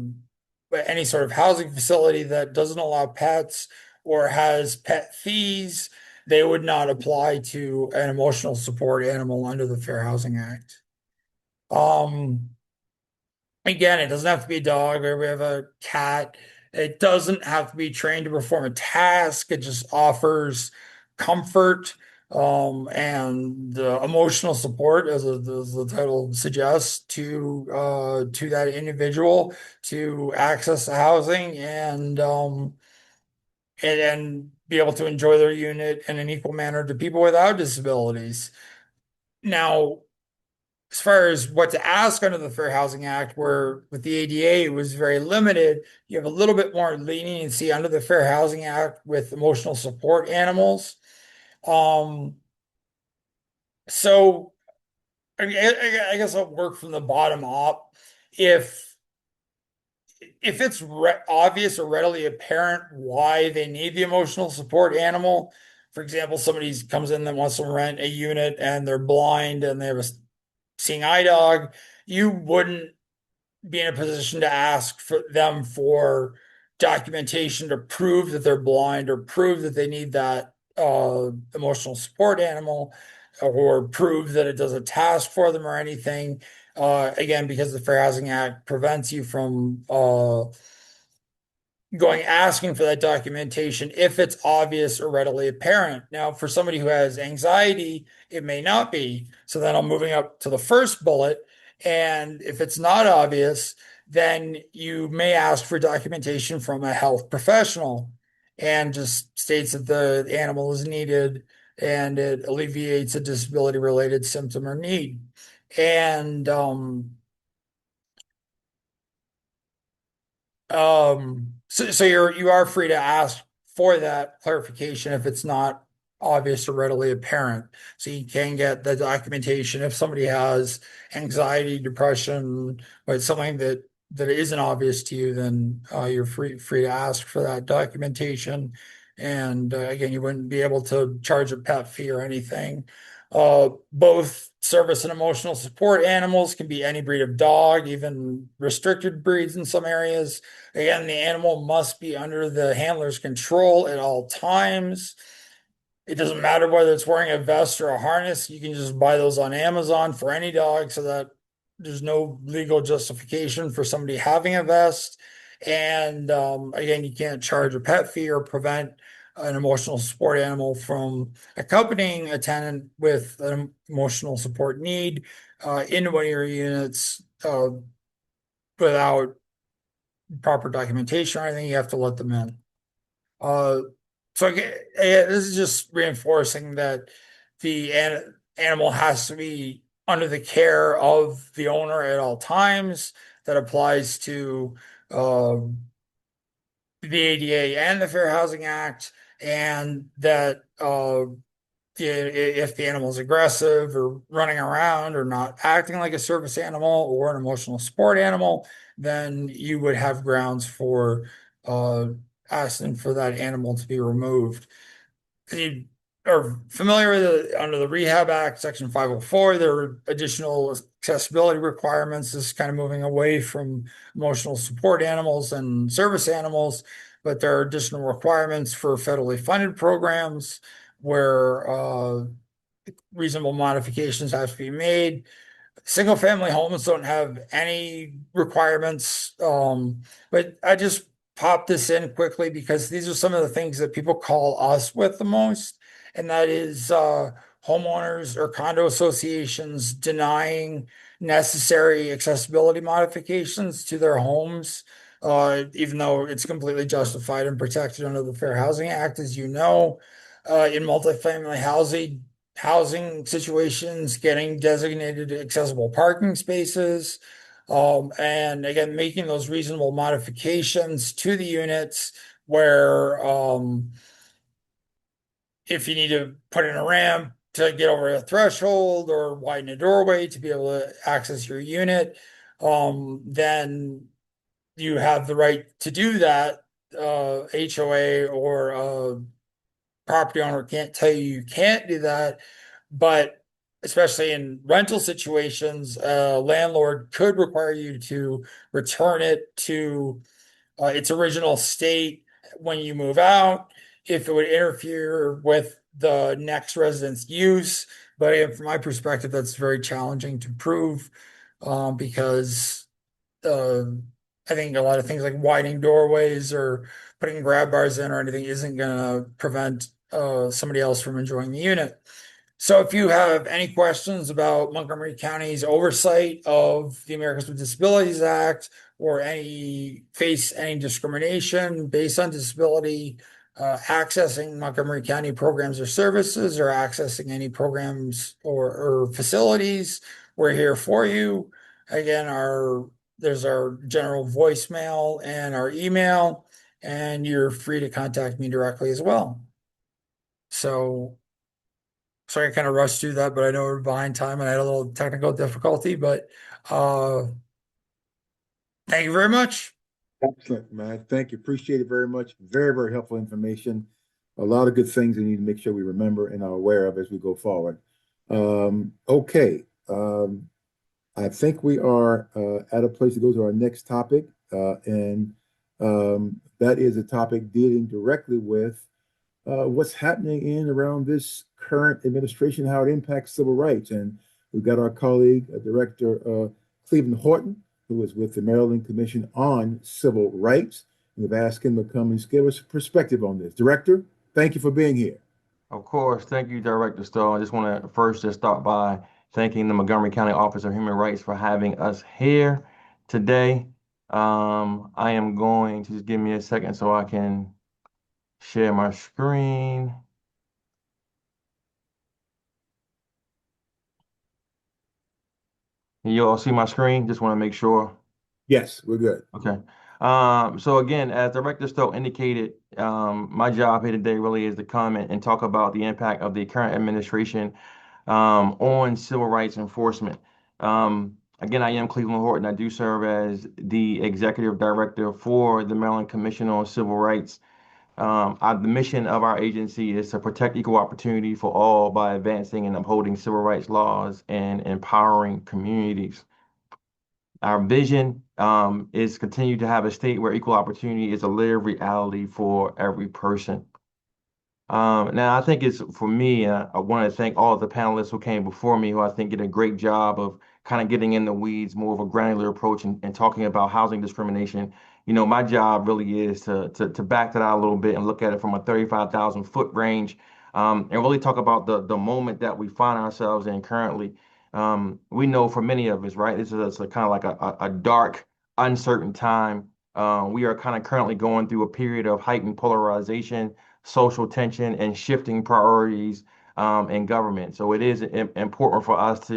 any sort of housing facility that doesn't allow pets, or has pet fees, they would not apply to an emotional support animal under the Fair Housing Act. Again, it doesn't have to be a dog, or we have a cat. It doesn't have to be trained to perform a task. It just offers comfort, and emotional support, as the title suggests, to that individual to access the housing and be able to enjoy their unit in an equal manner to people without disabilities. Now, as far as what to ask under the Fair Housing Act, where with the ADA it was very limited, you have a little bit more leniency under the Fair Housing Act with emotional support animals. So I mean, I guess I'll work from the bottom up. If it's obvious or readily apparent why they need the emotional support animal, for example, somebody comes in that wants to rent a unit and they're blind and they have a seeing eye dog, you wouldn't be in a position to ask for them for documentation to prove that they're blind or prove that they need that emotional support animal, or prove that it does a task for them or anything. Again, because the Fair Housing Act prevents you from asking for that documentation if it's obvious or readily apparent. Now, for somebody who has anxiety, it may not be. So then I'm moving up to the first bullet. And if it's not obvious, then you may ask for documentation from a health professional, and just states that the animal is needed and it alleviates a disability related symptom or need. And so you are free to ask for that clarification if it's not obvious or readily apparent. So you can get the documentation if somebody has anxiety, depression, but something that isn't obvious to you, then you're free to ask for that documentation. And again, you wouldn't be able to charge a pet fee or anything. Both service and emotional support animals can be any breed of dog, even restricted breeds in some areas. Again, the animal must be under the handler's control at all times. It doesn't matter whether it's wearing a vest or a harness. You can just buy those on Amazon for any dog, so that there's no legal justification for somebody having a vest. And again, you can't charge a pet fee or prevent an emotional support animal from accompanying a tenant with an emotional support need into one of your units without proper documentation or anything. You have to let them in. So again, this is just reinforcing that the animal has to be under the care of the owner at all times. That applies to the ADA and the Fair Housing Act, and that if the animal is aggressive or running around or not acting like a service animal or an emotional support animal, then you would have grounds for asking for that animal to be removed. You are familiar with under the Rehab Act, Section 504, there are additional accessibility requirements. This is kind of moving away from emotional support animals and service animals, but there are additional requirements for federally funded programs where reasonable modifications have to be made. Single family homes don't have any requirements, but I just popped this in quickly because these are some of the things that people call us with the most, and that is homeowners or condo associations denying necessary accessibility modifications to their homes, even though it's completely justified and protected under the Fair Housing Act, as you know. In multifamily housing situations, getting designated accessible parking spaces, and again, making those reasonable modifications to the units where if you need to put in a ramp to get over a threshold or widen a doorway to be able to access your unit, then you have the right to do that. HOA or property owner can't tell you can't do that, but especially in rental situations, a landlord could require you to return it to its original state when you move out. if it would interfere with the next resident's use. But again, from my perspective, that's very challenging to prove, because uh, I think a lot of things like widening doorways or putting grab bars in or anything isn't going to prevent somebody else from enjoying the unit. So if you have any questions about Montgomery County's oversight of the Americans with Disabilities Act, or face any discrimination based on disability, accessing Montgomery County programs or services, or accessing any programs or facilities, we're here for you. Again, there's our general voicemail and our email, and you're free to contact me directly as well. So sorry, I kind of rushed through that, but I know we're behind time and I had a little technical difficulty, but thank you very much. Excellent, man. Thank you. Appreciate it very much. Very, very helpful information. A lot of good things we need to make sure we remember and are aware of as we go forward. Okay. I think we are at a place to go to our next topic, and that is a topic dealing directly with what's happening in around this current administration, how it impacts civil rights. And we've got our colleague, Director Cleveland Horton, who is with the Maryland Commission on Civil Rights. We've asked him to come and give us a perspective on this. Director, thank you for being here. Of course. Thank you, Director Stowe. I just want to first just start by thanking the Montgomery County Office of Human Rights for having us here today. I am going to just give me a second so I can share my screen. You all see my screen? Just want to make sure. Yes, we're good. Okay. So again, as Director Stowe indicated, my job here today really is to come and talk about the impact of the current administration on civil rights enforcement. Again, I am Cleveland Horton. I do serve as the Executive Director for the Maryland Commission on Civil Rights. The mission of our agency is to protect equal opportunity for all by advancing and upholding civil rights laws and empowering communities. Our vision is continue to have a state where equal opportunity is a lived reality for every person. Now, I think it's for me, I want to thank all of the panelists who came before me, who I think did a great job of kind of getting in the weeds, more of a granular approach and talking about housing discrimination. You know, my job really is to back that out a little bit and look at it from a 35,000 foot range, and really talk about the moment that we find ourselves in currently. We know for many of us, right, this is a kind of like a dark, uncertain time. We are kind of currently going through a period of heightened polarization, social tension, and shifting priorities in government. So it is important for us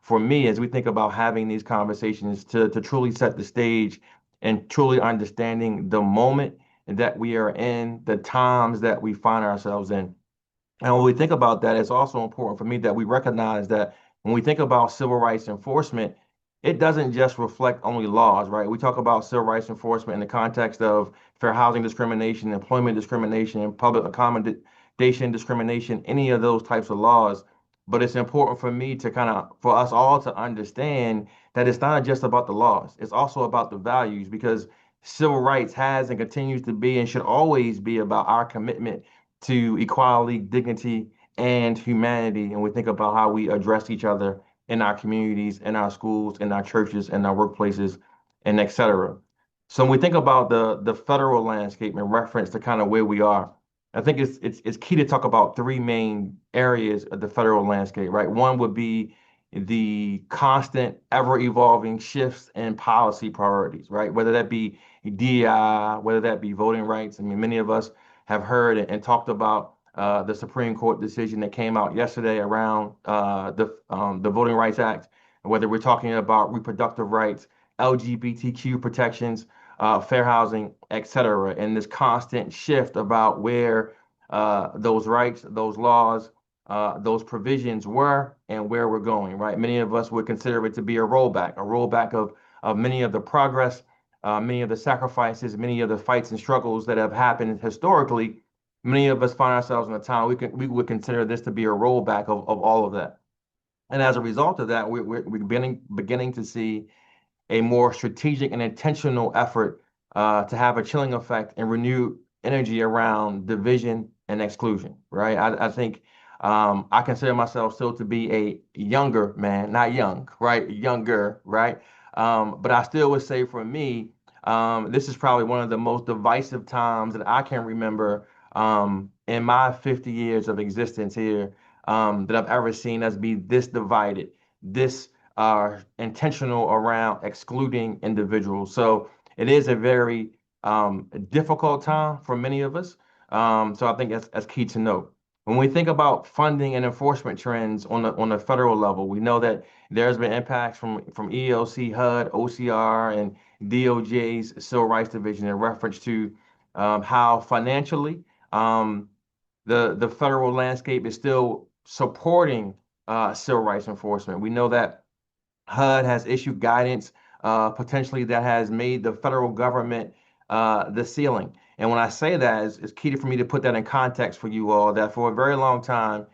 for me, as we think about having these conversations, to truly set the stage and truly understanding the moment that we are in, the times that we find ourselves in. And when we think about that, it's also important for me that we recognize that when we think about civil rights enforcement, it doesn't just reflect only laws, right? We talk about civil rights enforcement in the context of fair housing discrimination, employment discrimination, public accommodation discrimination, any of those types of laws. But it's important for me to for us all to understand that it's not just about the laws. It's also about the values, because civil rights has and continues to be and should always be about our commitment to equality, dignity, and humanity. And we think about how we address each other in our communities, in our schools, in our churches, in our workplaces, and et cetera. So when we think about the federal landscape in reference to kind of where we are, I think it's key to talk about three main areas of the federal landscape, right? One would be the constant, ever-evolving shifts in policy priorities, right? Whether that be DEI, whether that be voting rights. I mean, many of us have heard and talked about the Supreme Court decision that came out yesterday around the Voting Rights Act, whether we're talking about reproductive rights, LGBTQ protections, fair housing, et cetera, and this constant shift about where those rights, those laws, those provisions were and where we're going, right? Many of us would consider it to be a rollback of many of the progress, many of the sacrifices, many of the fights and struggles that have happened historically. Many of us find ourselves in a time we would consider this to be a rollback of all of that. And as a result of that, we're beginning to see a more strategic and intentional effort to have a chilling effect and renewed energy around division and exclusion, right? I think I consider myself still to be a younger man, not young, right? Younger, right? But I still would say for me, this is probably one of the most divisive times that I can remember in my 50 years of existence here, that I've ever seen us be this divided, this intentional around excluding individuals. So it is a very difficult time for many of us. So I think that's key to note. When we think about funding and enforcement trends on the federal level, we know that there's been impacts from ELC, HUD, OCR, and DOJ's Civil Rights Division in reference to how financially the federal landscape is still supporting civil rights enforcement. We know that HUD has issued guidance potentially that has made the federal government the ceiling. And when I say that, it's key for me to put that in context for you all that for a very long time,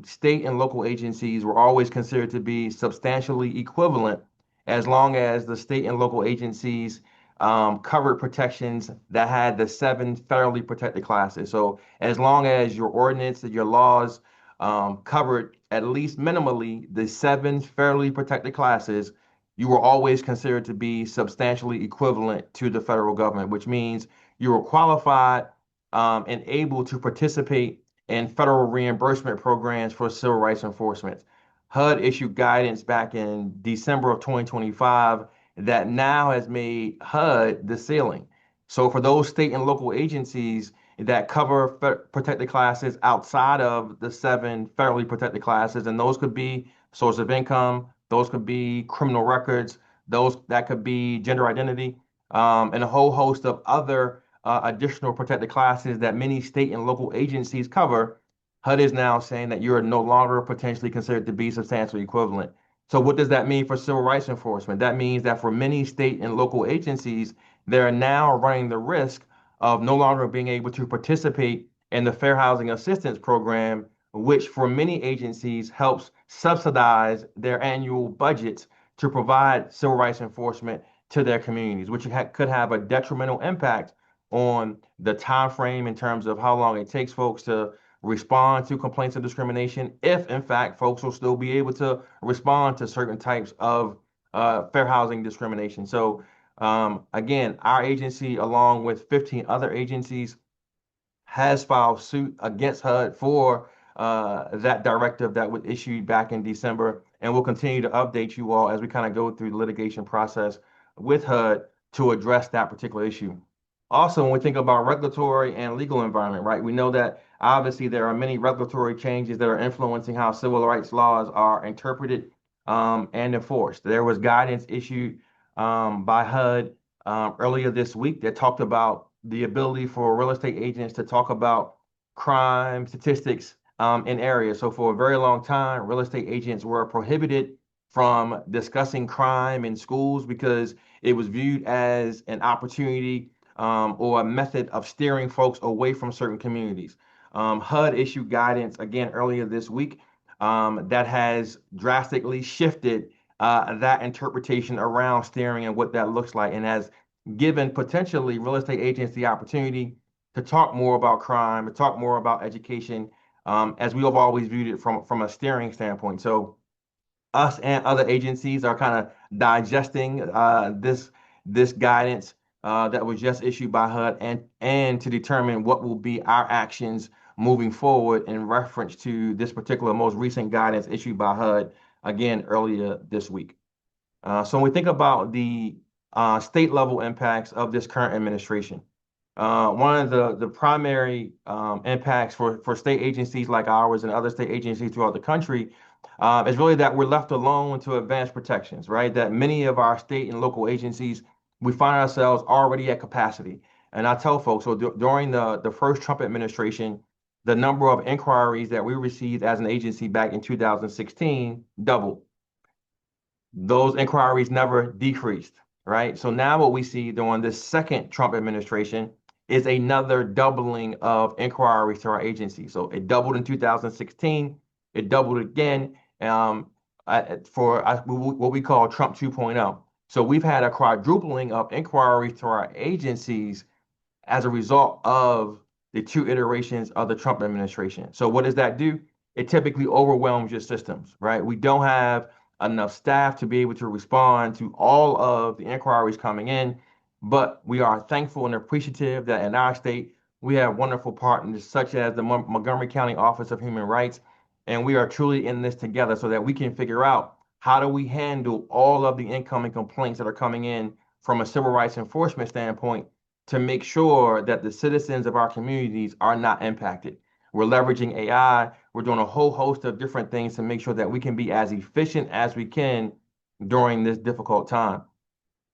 state and local agencies were always considered to be substantially equivalent as long as the state and local agencies covered protections that had the 7 federally protected classes. So as long as your ordinance and your laws covered at least minimally the 7 federally protected classes, you were always considered to be substantially equivalent to the federal government, which means you were qualified and able to participate in federal reimbursement programs for civil rights enforcement. HUD issued guidance back in December of 2025 that now has made HUD the ceiling. So for those state and local agencies that cover protected classes outside of the 7 federally protected classes, and those could be source of income, those could be criminal records, those that could be gender identity, and a whole host of other additional protected classes that many state and local agencies cover. HUD is now saying that you're no longer potentially considered to be substantially equivalent. So what does that mean for civil rights enforcement? That means that for many state and local agencies, they're now running the risk of no longer being able to participate in the Fair Housing Assistance Program, which for many agencies helps subsidize their annual budgets to provide civil rights enforcement to their communities, which could have a detrimental impact on the time frame in terms of how long it takes folks to respond to complaints of discrimination, if in fact folks will still be able to respond to certain types of fair housing discrimination. So again, our agency, along with 15 other agencies, has filed suit against HUD for that directive that was issued back in December, and we'll continue to update you all as we kind of go through the litigation process with HUD to address that particular issue. Also, when we think about regulatory and legal environment, right, we know that obviously there are many regulatory changes that are influencing how civil rights laws are interpreted and enforced. There was guidance issued by HUD earlier this week that talked about the ability for real estate agents to talk about crime statistics in areas. So for a very long time, real estate agents were prohibited from discussing crime in schools because it was viewed as an opportunity or a method of steering folks away from certain communities. HUD issued guidance again earlier this week that has drastically shifted that interpretation around steering and what that looks like, and has given potentially real estate agents the opportunity to talk more about crime, to talk more about education, as we have always viewed it from a steering standpoint. So us and other agencies are kind of digesting this guidance that was just issued by HUD and to determine what will be our actions moving forward in reference to this particular most recent guidance issued by HUD again earlier this week. So when we think about the state level impacts of this current administration, one of the primary impacts for state agencies like ours and other state agencies throughout the country is really that we're left alone to advance protections, right? That many of our state and local agencies, we find ourselves already at capacity. And I tell folks, so during the first Trump administration, the number of inquiries that we received as an agency back in 2016 doubled. Those inquiries never decreased, right? So now what we see during this second Trump administration is another doubling of inquiries to our agency. So it doubled in 2016, it doubled again for what we call Trump 2.0. So we've had a quadrupling of inquiries to our agencies as a result of the 2 iterations of the Trump administration. So what does that do? It typically overwhelms your systems, right? We don't have enough staff to be able to respond to all of the inquiries coming in, but we are thankful and appreciative that in our state, we have wonderful partners such as the Montgomery County Office of Human Rights, and we are truly in this together so that we can figure out how do we handle all of the incoming complaints that are coming in from a civil rights enforcement standpoint to make sure that the citizens of our communities are not impacted. We're leveraging AI. We're doing a whole host of different things to make sure that we can be as efficient as we can during this difficult time.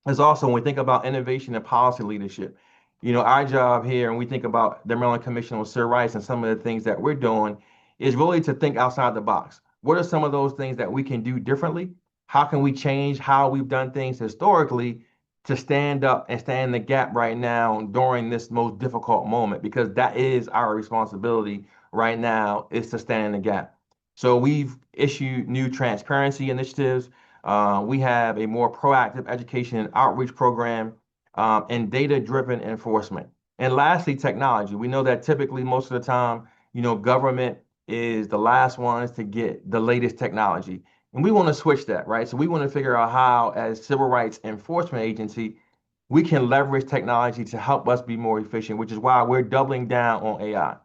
As also, when we think about innovation and policy leadership, our job here, and we think about the Maryland Commission on Civil Rights and some of the things that we're doing, is really to think outside the box. What are some of those things that we can do differently? How can we change how we've done things historically to stand up and stand in the gap right now during this most difficult moment? Because that is our responsibility right now, is to stand in the gap. So we've issued new transparency initiatives. We have a more proactive education and outreach program, and data-driven enforcement. And lastly, technology. We know that typically most of the time, government is the last ones to get the latest technology. And we want to switch that, right? So we want to figure out how, as civil rights enforcement agency, we can leverage technology to help us be more efficient, which is why we're doubling down on AI.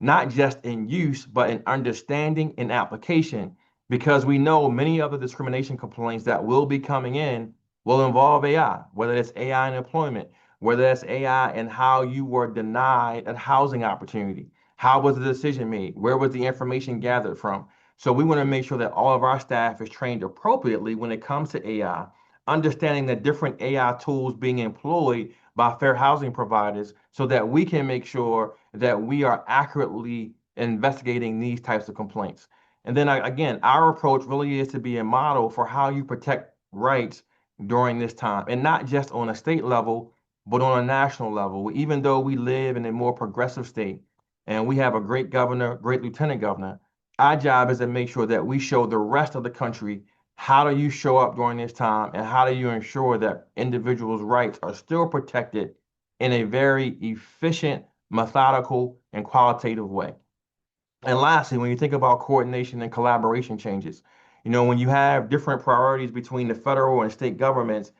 Not just in use, but in understanding and application, because we know many of the discrimination complaints that will be coming in will involve AI, whether it's AI in employment, whether it's AI and how you were denied a housing opportunity. How was the decision made? Where was the information gathered from? So we want to make sure that all of our staff is trained appropriately when it comes to AI, understanding the different AI tools being employed by fair housing providers so that we can make sure that we are accurately investigating these types of complaints. And then again, our approach really is to be a model for how you protect rights during this time, and not just on a state level, but on a national level. Even though we live in a more progressive state and we have a great governor, great lieutenant governor, our job is to make sure that we show the rest of the country how do you show up during this time and how do you ensure that individuals' rights are still protected in a very efficient, methodical, and qualitative way. And lastly, when you think about coordination and collaboration changes, when you have different priorities between the federal and state governments,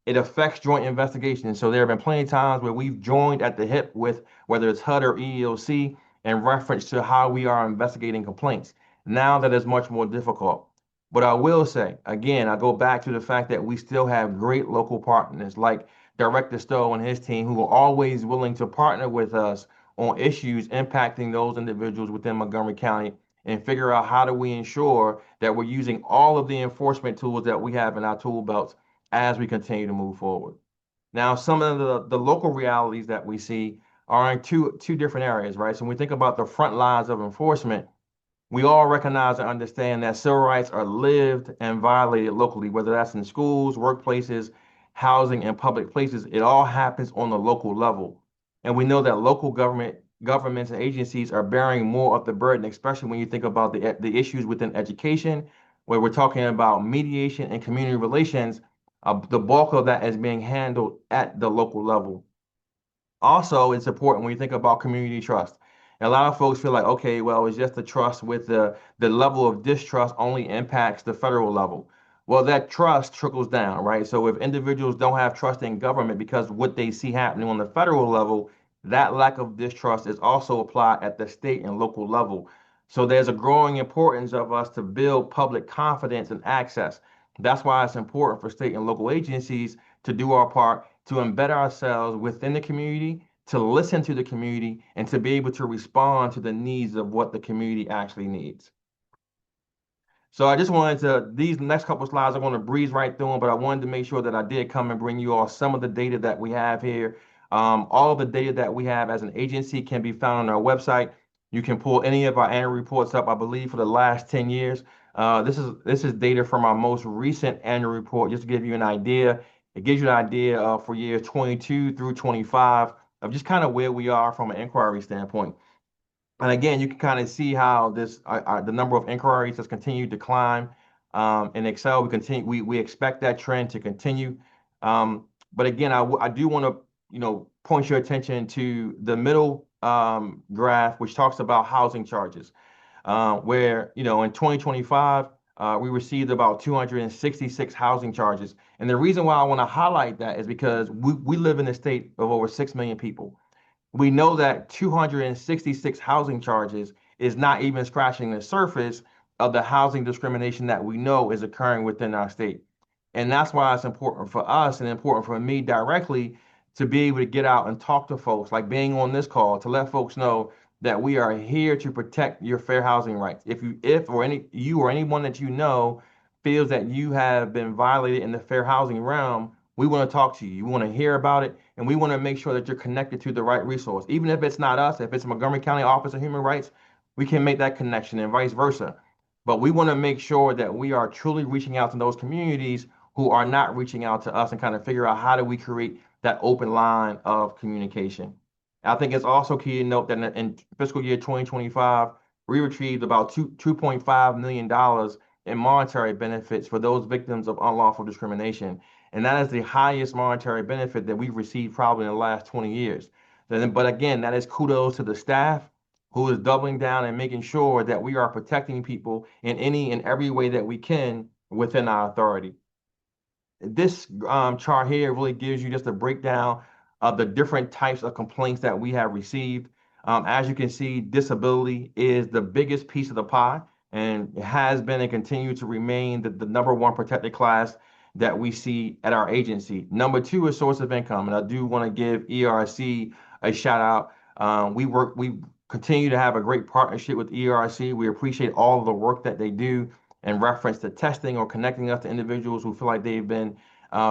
it affects joint investigations. So there have been plenty of times where we've joined at the hip with whether it's HUD or EEOC in reference to how we are investigating complaints. Now that is much more difficult. But I will say, again, I go back to the fact that we still have great local partners like Director Stowe and his team who are always willing to partner with us on issues impacting those individuals within Montgomery County and figure out how do we ensure that we're using all of the enforcement tools that we have in our tool belts as we continue to move forward. Now, some of the local realities that we see are in two different areas, right? So when we think about the front lines of enforcement, we all recognize and understand that civil rights are lived and violated locally, whether that's in schools, workplaces, housing, and public places. It all happens on the local level. And we know that local governments and agencies are bearing more of the burden, especially when you think about the issues within education, where we're talking about mediation and community relations. The bulk of that is being handled at the local level. Also, it's important when you think about community trust. And a lot of folks feel like, okay, well, it's just the trust with the level of distrust only impacts the federal level. Well, that trust trickles down, right? So if individuals don't have trust in government because what they see happening on the federal level, that lack of distrust is also applied at the state and local level. So there's a growing importance of us to build public confidence and access. That's why it's important for state and local agencies to do our part to embed ourselves within the community, to listen to the community, and to be able to respond to the needs of what the community actually needs. So I just wanted to, these next couple of slides, I'm going to breeze right through them, but I wanted to make sure that I did come and bring you all some of the data that we have here. All of the data that we have as an agency can be found on our website. You can pull any of our annual reports up, I believe, for the last 10 years. This is data from our most recent annual report, just to give you an idea. It gives you an idea for years 22 through 25 of just kind of where we are from an inquiry standpoint. And again, you can kind of see how this the number of inquiries has continued to climb. In Excel, we expect that trend to continue. But again, I do want to point your attention to the middle graph, which talks about housing charges, where, in 2025, we received about 266 housing charges. And the reason why I want to highlight that is because we live in a state of over 6 million people. We know that 266 housing charges is not even scratching the surface of the housing discrimination that we know is occurring within our state. And that's why it's important for us and important for me directly to be able to get out and talk to folks, like being on this call, to let folks know that we are here to protect your fair housing rights. You or anyone that you know feels that you have been violated in the fair housing realm, we want to talk to you. We want to hear about it, and we want to make sure that you're connected to the right resource. Even if it's not us, if it's Montgomery County Office of Human Rights, we can make that connection and vice versa. But we want to make sure that we are truly reaching out to those communities who are not reaching out to us and kind of figure out how do we create that open line of communication. I think it's also key to note that in fiscal year 2025, we retrieved about $2.5 million in monetary benefits for those victims of unlawful discrimination. And that is the highest monetary benefit that we've received probably in the last 20 years. But again, that is kudos to the staff who is doubling down and making sure that we are protecting people in any and every way that we can within our authority. This chart here really gives you just a breakdown of the different types of complaints that we have received. As you can see, disability is the biggest piece of the pie, and it has been and continue to remain the number one protected class that we see at our agency. Number two is source of income, and I do want to give ERC a shout out. We continue to have a great partnership with ERC. We appreciate all of the work that they do in reference to testing or connecting us to individuals who feel like they've been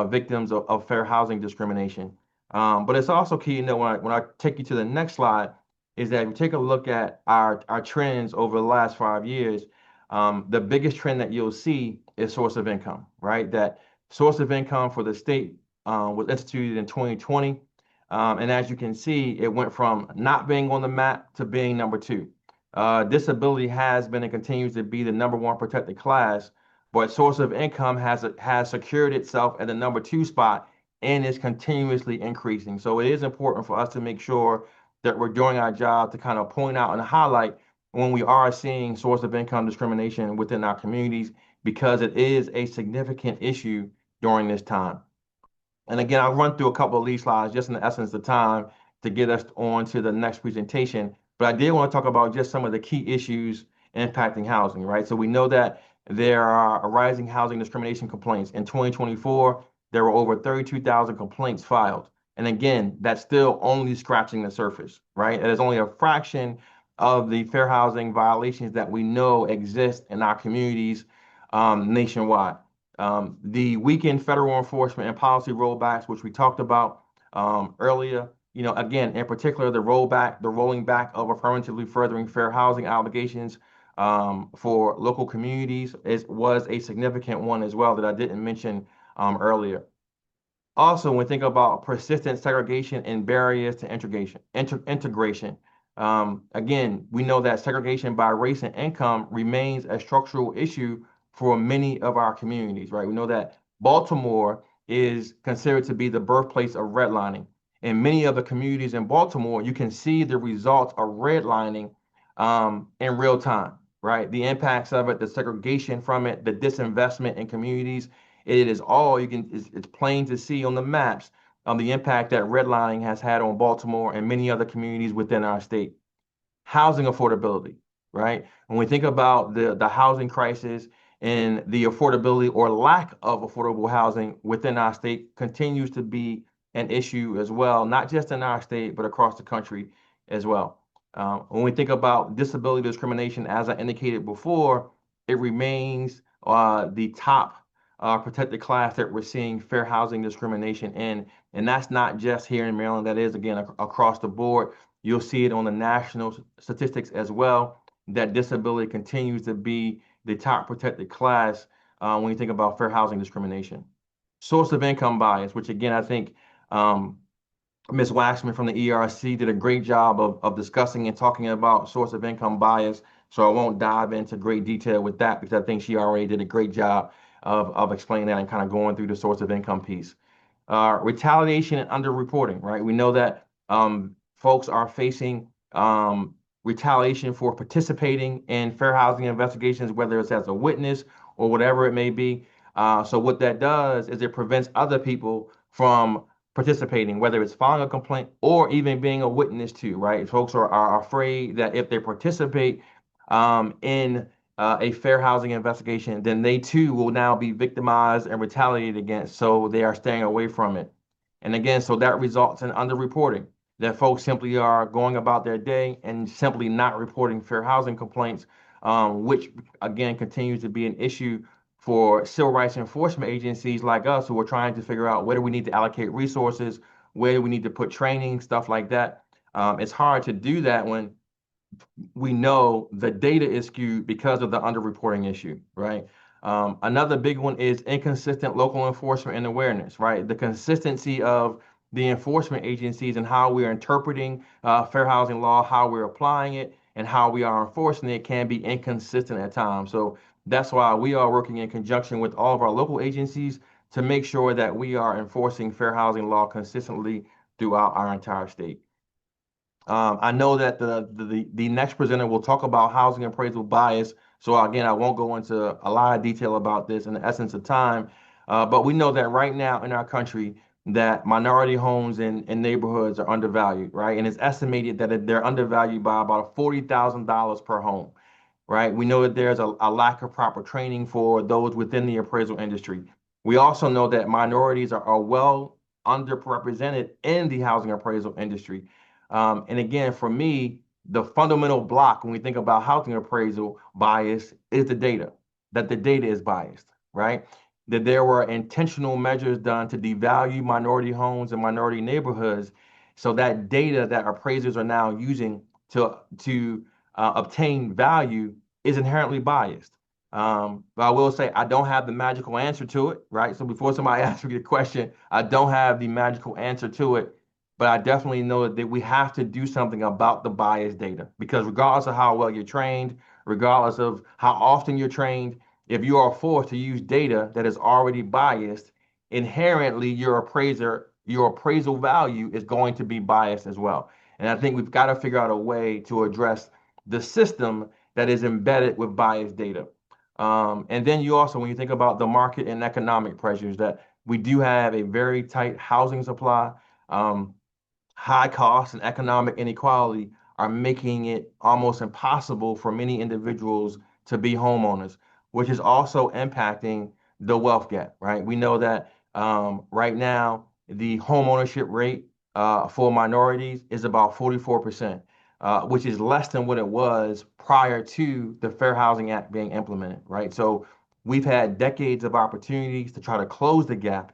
victims of fair housing discrimination. But it's also key to know when I take you to the next slide is that if you take a look at our trends over the last 5 years, the biggest trend that you'll see is source of income, right? That source of income for the state was instituted in 2020. And as you can see, it went from not being on the map to being number two. Disability has been and continues to be the number one protected class, but source of income has secured itself at the number two spot and is continuously increasing. So it is important for us to make sure that we're doing our job to kind of point out and highlight when we are seeing source of income discrimination within our communities, because it is a significant issue during this time. And again, I'll run through a couple of these slides just in the essence of time to get us on to the next presentation. But I did want to talk about just some of the key issues impacting housing, right? So we know that there are rising housing discrimination complaints. In 2024, there were over 32,000 complaints filed. And again, that's still only scratching the surface, right? It is only a fraction of the fair housing violations that we know exist in our communities nationwide. The weakened federal enforcement and policy rollbacks, which we talked about earlier, again, in particular, the rolling back of affirmatively furthering fair housing obligations for local communities was a significant one as well that I didn't mention earlier. Also, when we think about persistent segregation and barriers to integration, again, we know that segregation by race and income remains a structural issue for many of our communities, right? We know that Baltimore is considered to be the birthplace of redlining. In many of the communities in Baltimore, you can see the results of redlining in real time, right? The impacts of it, the segregation from it, the disinvestment in communities. It is all it's plain to see on the maps the impact that redlining has had on Baltimore and many other communities within our state. Housing affordability, right? When we think about the housing crisis and the affordability or lack of affordable housing within our state continues to be an issue as well, not just in our state, but across the country as well. When we think about disability discrimination, as I indicated before, it remains the top protected class that we're seeing fair housing discrimination in. And that's not just here in Maryland, that is, again, across the board. You'll see it on the national statistics as well, that disability continues to be the top protected class when you think about fair housing discrimination. Source of income bias, which again, I think Ms. Waxman from the ERC did a great job of discussing and talking about source of income bias. So I won't dive into great detail with that because I think she already did a great job of explaining that and kind of going through the source of income piece. Retaliation and underreporting, right? We know that folks are facing retaliation for participating in fair housing investigations, whether it's as a witness or whatever it may be. So what that does is it prevents other people from participating, whether it's filing a complaint or even being a witness to, right? Folks are afraid that if they participate in a fair housing investigation, then they too will now be victimized and retaliated against. So they are staying away from it. And again, so that results in underreporting, that folks simply are going about their day and simply not reporting fair housing complaints, which again continues to be an issue for civil rights enforcement agencies like us who are trying to figure out where do we need to allocate resources, where do we need to put training, stuff like that. It's hard to do that when we know the data is skewed because of the underreporting issue, right? Another big one is inconsistent local enforcement and awareness, right? The consistency of the enforcement agencies and how we are interpreting fair housing law, how we're applying it, and how we are enforcing it can be inconsistent at times. So that's why we are working in conjunction with all of our local agencies to make sure that we are enforcing fair housing law consistently throughout our entire state. I know that the next presenter will talk about housing appraisal bias. So again, I won't go into a lot of detail about this in the essence of time, but we know that right now in our country that minority homes and neighborhoods are undervalued, right? And it's estimated that they're undervalued by about $40,000 per home, right? We know that there's a lack of proper training for those within the appraisal industry. We also know that minorities are well underrepresented in the housing appraisal industry. And again, for me, the fundamental block when we think about housing appraisal bias is the data, that the data is biased, right? That there were intentional measures done to devalue minority homes and minority neighborhoods. So that data that appraisers are now using to obtain value is inherently biased. But I will say I don't have the magical answer to it, right? So before somebody asks me the question, I don't have the magical answer to it. But I definitely know that we have to do something about the bias data because regardless of how well you're trained, regardless of how often you're trained, if you are forced to use data that is already biased, inherently your appraisal value is going to be biased as well. And I think we've got to figure out a way to address the system that is embedded with biased data. And then you also, when you think about the market and economic pressures, that we do have a very tight housing supply. High costs and economic inequality are making it almost impossible for many individuals to be homeowners, which is also impacting the wealth gap, right? We know that right now, the home ownership rate for minorities is about 44%, which is less than what it was prior to the Fair Housing Act being implemented, right? So we've had decades of opportunities to try to close the gap.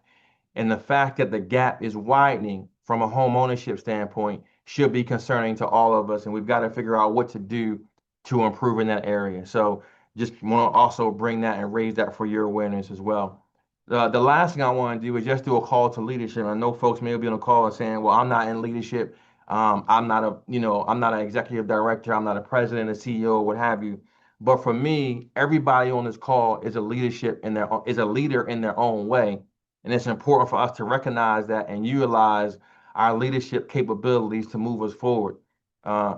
And the fact that the gap is widening from a home ownership standpoint should be concerning to all of us. And we've got to figure out what to do to improve in that area. So just want to also bring that and raise that for your awareness as well. The last thing I want to do is just do a call to leadership. I know folks may be on a call and saying, well, I'm not in leadership. I'm not an executive director. I'm not a president, a CEO, what have you. But for me, everybody on this call is a leader in their own way. And it's important for us to recognize that and utilize our leadership capabilities to move us forward.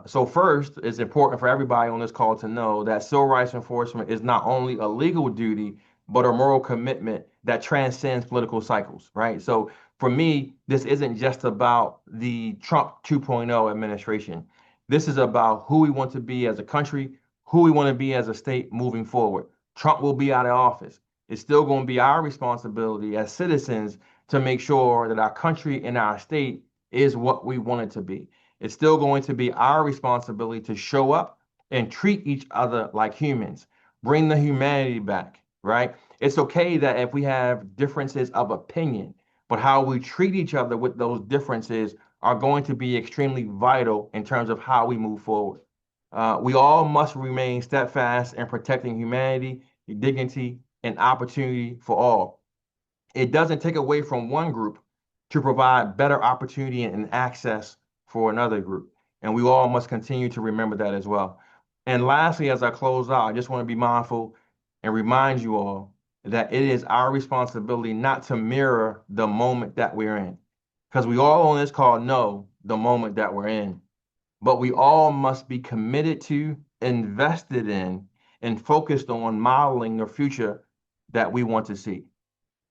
So first, it's important for everybody on this call to know that civil rights enforcement is not only a legal duty, but a moral commitment that transcends political cycles, right? So for me, this isn't just about the Trump 2.0 administration. This is about who we want to be as a country, who we want to be as a state moving forward. Trump will be out of office. It's still going to be our responsibility as citizens to make sure that our country and our state is what we want it to be. It's still going to be our responsibility to show up and treat each other like humans, bring the humanity back, right? It's okay that if we have differences of opinion, but how we treat each other with those differences are going to be extremely vital in terms of how we move forward. We all must remain steadfast in protecting humanity, dignity, and opportunity for all. It doesn't take away from one group to provide better opportunity and access for another group. And we all must continue to remember that as well. And lastly, as I close out, I just want to be mindful and remind you all that it is our responsibility not to mirror the moment that we're in. Because we all on this call know the moment that we're in. but we all must be committed to, invested in, and focused on modeling the future that we want to see.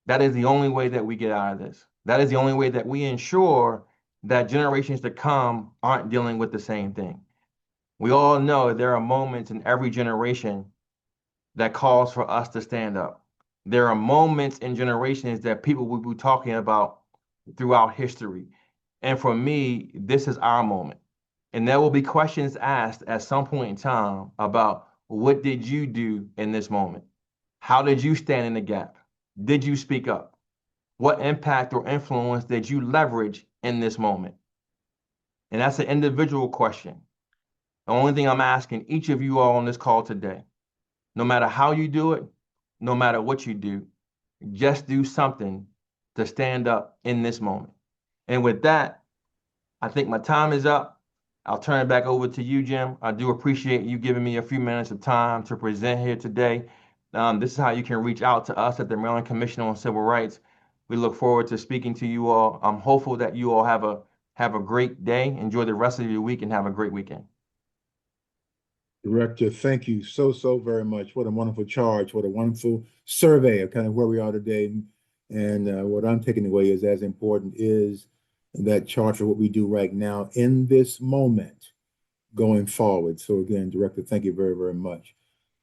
That is the only way that we get out of this. That is the only way that we ensure that generations to come aren't dealing with the same thing. We all know there are moments in every generation that calls for us to stand up. There are moments in generations that people will be talking about throughout history. And for me, this is our moment. And there will be questions asked at some point in time about what did you do in this moment? How did you stand in the gap? Did you speak up? What impact or influence did you leverage in this moment? And that's an individual question. The only thing I'm asking each of you all on this call today, no matter how you do it, no matter what you do, just do something to stand up in this moment. And with that, I think my time is up. I'll turn it back over to you, Jim. I do appreciate you giving me a few minutes of time to present here today. This is how you can reach out to us at the Maryland Commission on Civil Rights. We look forward to speaking to you all. I'm hopeful that you all have a great day. Enjoy the rest of your week and have a great weekend. Director, thank you so very much. What a wonderful charge. What a wonderful survey of kind of where we are today. And what I'm taking away is as important is that charge for what we do right now in this moment going forward. So again, Director, thank you very much.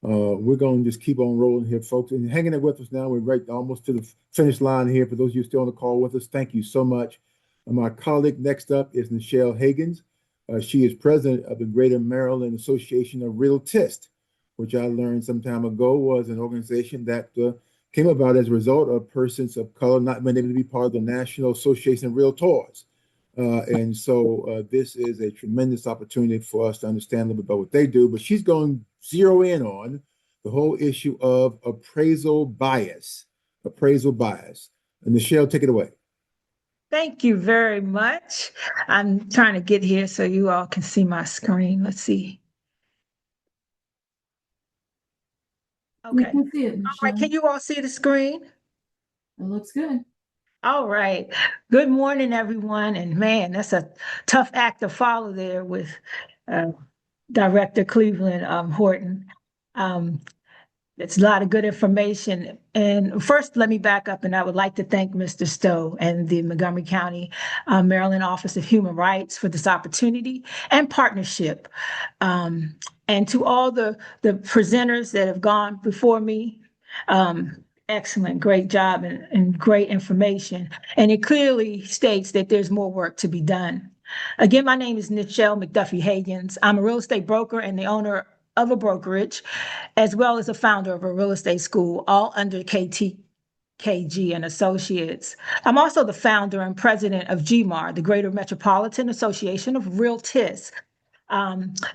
We're going to just keep on rolling here, folks, and hanging it with us now. We're right almost to the finish line here. For those of you still on the call with us, thank you so much. My colleague next up is Nichelle Higgins. She is president of the Greater Maryland Association of Realtists, which I learned some time ago was an organization that came about as a result of persons of color not being able to be part of the National Association of Realtors. And so this is a tremendous opportunity for us to understand a little bit about what they do, but she's going to zero in on the whole issue of appraisal bias. And Nichelle, take it away. Thank you very much. I'm trying to get here so you all can see my screen. Let's see. We Okay. can see it, All right. Michelle. Can you all see the screen? It looks good. All right. Good morning, everyone. And man, that's a tough act to follow there with Director Cleveland Horton. It's a lot of good information. And first, let me back up, and I would like to thank Mr. Stowe and the Montgomery County, Maryland Office of Human Rights for this opportunity and partnership. And to all the presenters that have gone before me, excellent, great job and great information. And it clearly states that there's more work to be done. Again, my name is Nichelle McDuffie Higgins. I'm a real estate broker and the owner of a brokerage, as well as a founder of a real estate school, all under KTKG and Associates. I'm also the founder and president of GMAR, the Greater Metropolitan Association of Realtists.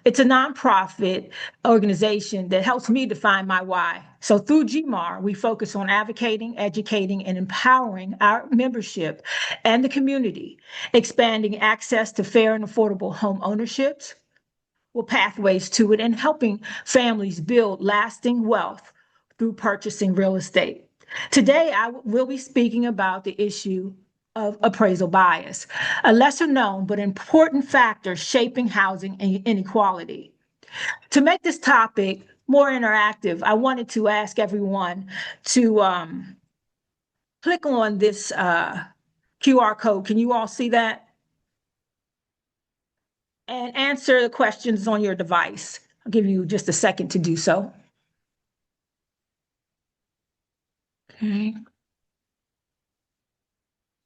It's a nonprofit organization that helps me define my why. So through GMAR, we focus on advocating, educating, and empowering our membership and the community, expanding access to fair and affordable home ownerships, pathways to it, and helping families build lasting wealth through purchasing real estate. Today, I will be speaking about the issue of appraisal bias, a lesser known but important factor shaping housing inequality. To make this topic more interactive, I wanted to ask everyone to click on this QR code. Can you all see that? And answer the questions on your device. I'll give you just a second to do so. Okay.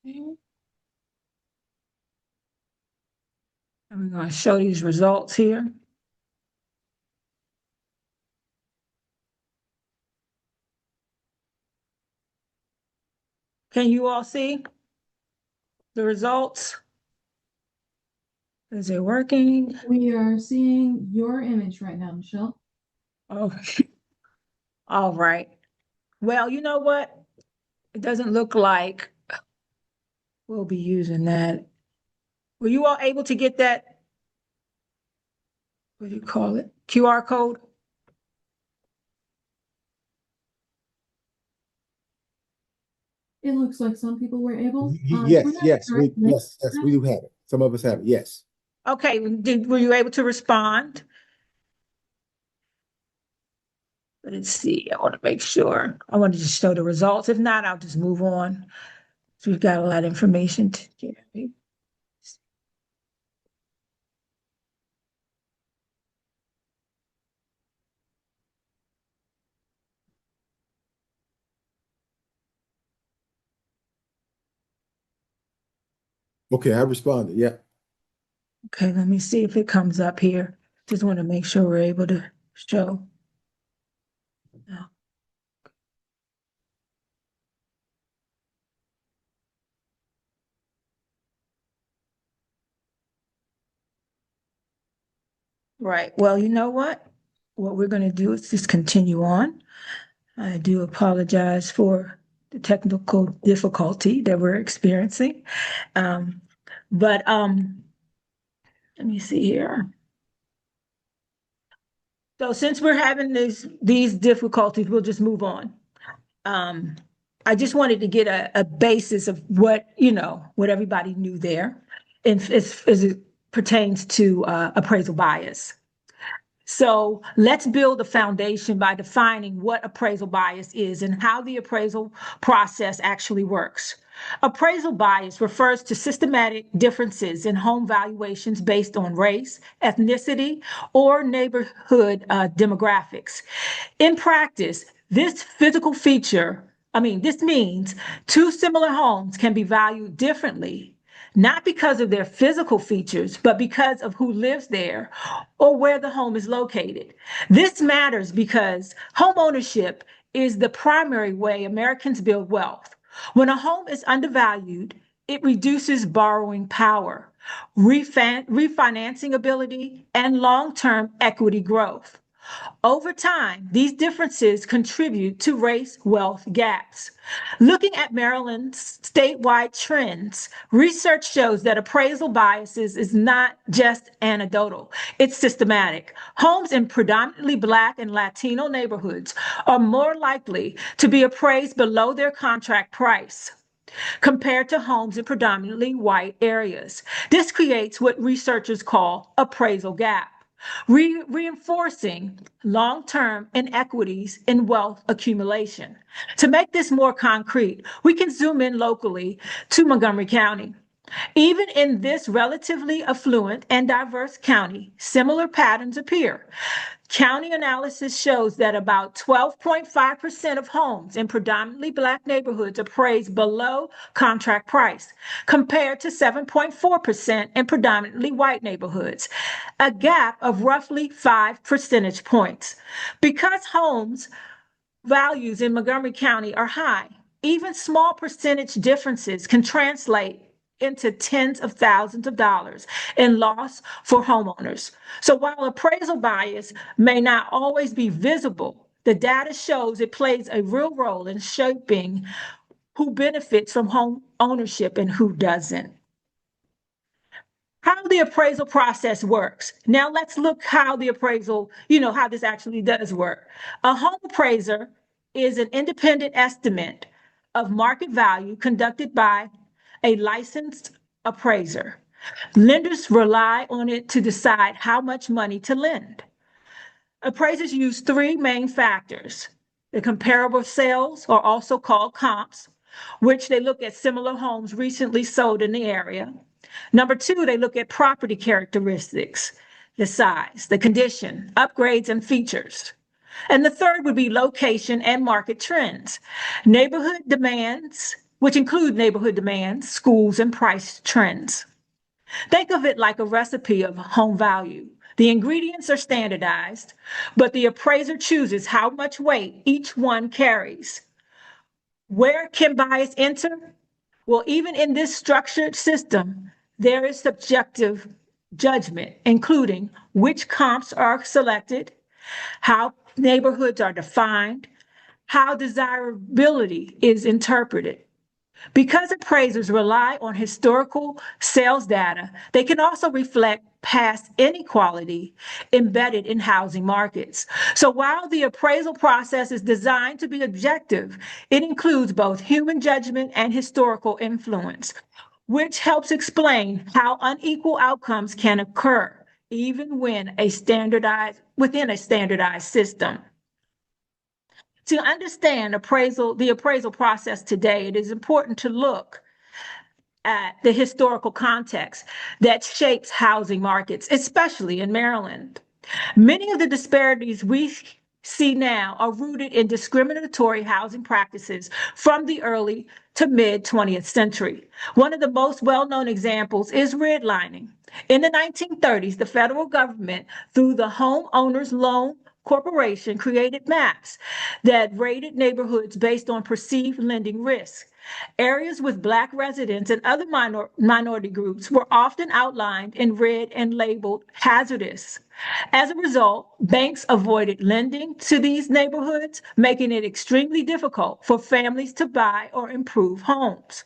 And we're going to show these results here. Can you all see the results? Is it working? We are seeing your image right now, Michelle. Oh, all right. Well, you know what? It doesn't look like we'll be using that. Were you all able to get that? What do you call it? QR code? It looks like some people were able. Yes, we do have it. Some of us have it, yes. Okay, were you able to respond? Let's see, I want to make sure. I want to just show the results. If not, I'll just move on. So we've got a lot of information to get. Okay, I responded. Yeah. Okay, let me see if it comes up here. Just want to make sure we're able to show. Yeah. Right. Well, you know what? What we're going to do is just continue on. I do apologize for the technical difficulty that we're experiencing. But let me see here. So since we're having these difficulties, we'll just move on. I just wanted to get a basis of what, what everybody knew there, and as it pertains to appraisal bias. So let's build a foundation by defining what appraisal bias is and how the appraisal process actually works. Appraisal bias refers to systematic differences in home valuations based on race, ethnicity, or neighborhood demographics. In practice, this means two similar homes can be valued differently, not because of their physical features, but because of who lives there or where the home is located. This matters because home ownership is the primary way Americans build wealth. When a home is undervalued, it reduces borrowing power, refinancing ability, and long-term equity growth. Over time, these differences contribute to race wealth gaps. Looking at Maryland's statewide trends, research shows that appraisal biases is not just anecdotal, it's systematic. Homes in predominantly Black and Latino neighborhoods are more likely to be appraised below their contract price compared to homes in predominantly white areas. This creates what researchers call appraisal gap, reinforcing long-term inequities in wealth accumulation. To make this more concrete, we can zoom in locally to Montgomery County. Even in this relatively affluent and diverse county, similar patterns appear. County analysis shows that about 12.5% of homes in predominantly Black neighborhoods appraised below contract price, compared to 7.4% in predominantly white neighborhoods, a gap of roughly 5 percentage points. Because homes values in Montgomery County are high, even small percentage differences can translate into tens of thousands of dollars in loss for homeowners. So while appraisal bias may not always be visible, the data shows it plays a real role in shaping who benefits from home ownership and who doesn't. How the appraisal process works. Now let's look how the appraisal, how this actually does work. A home appraiser is an independent estimate of market value conducted by a licensed appraiser. Lenders rely on it to decide how much money to lend. Appraisers use three main factors: the comparable sales, or also called comps, which they look at similar homes recently sold in the area. Number two, they look at property characteristics, the size, the condition, upgrades, and features. And the third would be location and market trends, neighborhood demands, which include neighborhood demands, schools, and price trends. Think of it like a recipe of home value. The ingredients are standardized, but the appraiser chooses how much weight each one carries. Where can bias enter? Well, even in this structured system, there is subjective judgment, including which comps are selected, how neighborhoods are defined, how desirability is interpreted. Because appraisers rely on historical sales data, they can also reflect past inequality embedded in housing markets. So while the appraisal process is designed to be objective, it includes both human judgment and historical influence. which helps explain how unequal outcomes can occur even within a standardized system. To understand the appraisal process today, it is important to look at the historical context that shapes housing markets, especially in Maryland. Many of the disparities we see now are rooted in discriminatory housing practices from the early to mid 20th century. One of the most well-known examples is redlining. In the 1930s, the federal government, through the Homeowners Loan Corporation, created maps that rated neighborhoods based on perceived lending risk. Areas with Black residents and other minority groups were often outlined in red and labeled hazardous. As a result, banks avoided lending to these neighborhoods, making it extremely difficult for families to buy or improve homes.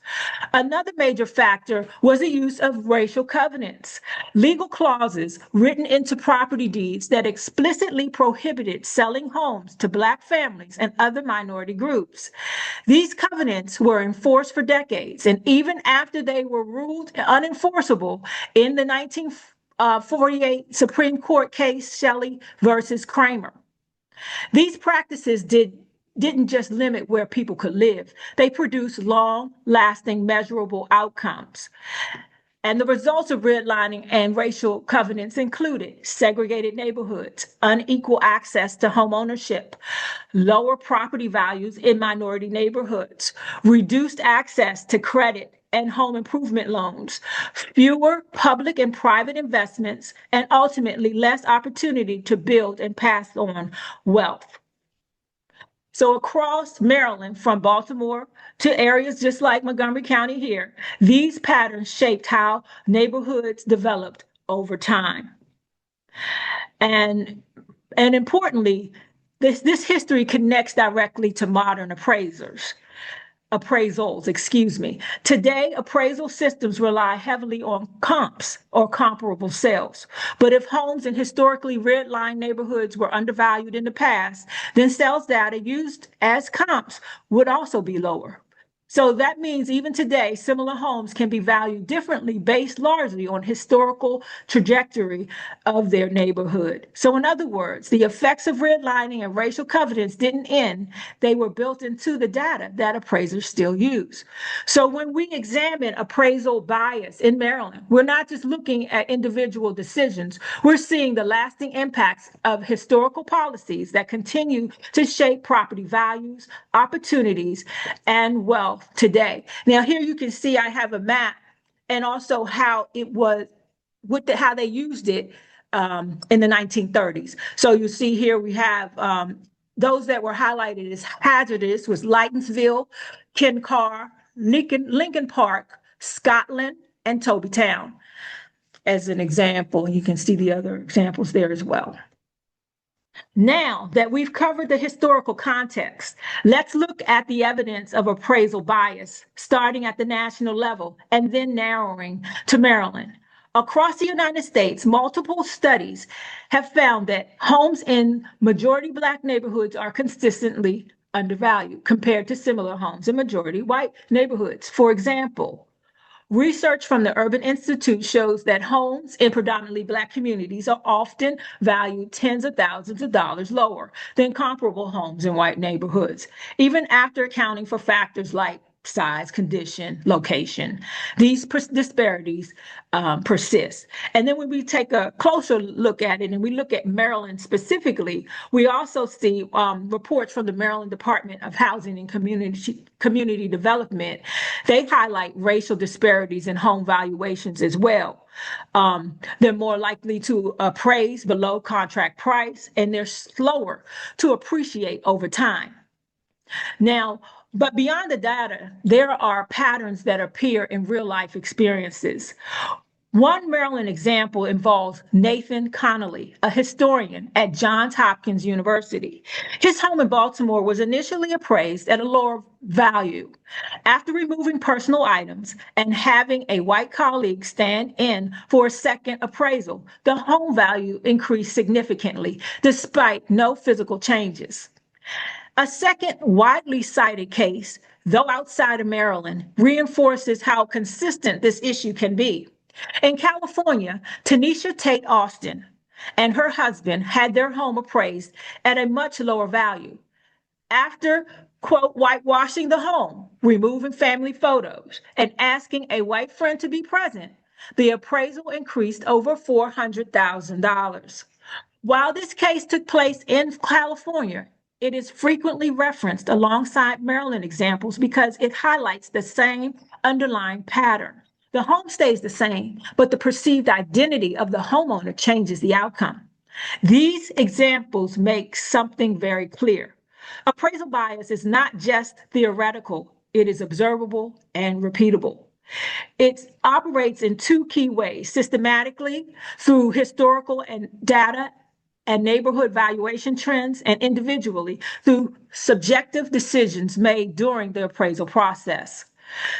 Another major factor was the use of racial covenants, legal clauses written into property deeds that explicitly prohibited selling homes to Black families and other minority groups. These covenants were enforced for decades, and even after they were ruled unenforceable in the 1948 Supreme Court case Shelley versus Kramer. These practices didn't just limit where people could live, they produced long-lasting, measurable outcomes. And the results of redlining and racial covenants included segregated neighborhoods, unequal access to home ownership, lower property values in minority neighborhoods, reduced access to credit and home improvement loans, fewer public and private investments, and ultimately less opportunity to build and pass on wealth. So across Maryland, from Baltimore to areas just like Montgomery County here, these patterns shaped how neighborhoods developed over time. And importantly, this history connects directly to modern appraisals. Today, appraisal systems rely heavily on comps or comparable sales. But if homes in historically redlined neighborhoods were undervalued in the past, then sales data used as comps would also be lower. So that means even today, similar homes can be valued differently based largely on historical trajectory of their neighborhood. So in other words, the effects of redlining and racial covenants didn't end. They were built into the data that appraisers still use. So when we examine appraisal bias in Maryland, we're not just looking at individual decisions. We're seeing the lasting impacts of historical policies that continue to shape property values, opportunities, and wealth today. Now here you can see I have a map and also how it was how they used it in the 1930s. So you see here we have those that were highlighted as hazardous was Lightonsville, Kencar, Lincoln Park, Scotland, and Tobytown as an example. You can see the other examples there as well. Now that we've covered the historical context, let's look at the evidence of appraisal bias, starting at the national level and then narrowing to Maryland. Across the United States, multiple studies have found that homes in majority Black neighborhoods are consistently undervalued compared to similar homes in majority white neighborhoods. For example, research from the Urban Institute shows that homes in predominantly Black communities are often valued tens of thousands of dollars lower than comparable homes in white neighborhoods, even after accounting for factors like size, condition, location. These disparities persist. And then when we take a closer look at it and we look at Maryland specifically, we also see reports from the Maryland Department of Housing and Community Development. They highlight racial disparities in home valuations as well. They're more likely to appraise below contract price, and they're slower to appreciate over time. Now, but beyond the data, there are patterns that appear in real life experiences. One Maryland example involves Nathan Connolly, a historian at Johns Hopkins University. His home in Baltimore was initially appraised at a lower value. After removing personal items and having a white colleague stand in for a second appraisal, the home value increased significantly despite no physical changes. A second widely cited case though outside of Maryland, reinforces how consistent this issue can be. In California, Tanisha Tate Austin and her husband had their home appraised at a much lower value. After, quote, whitewashing the home, removing family photos, and asking a white friend to be present, the appraisal increased over $400,000. While this case took place in California, it is frequently referenced alongside Maryland examples because it highlights the same underlying pattern. The home stays the same, but the perceived identity of the homeowner changes the outcome. These examples make something very clear. Appraisal bias is not just theoretical, it is observable and repeatable. It operates in two key ways: systematically through historical and data and neighborhood valuation trends, and individually through subjective decisions made during the appraisal process.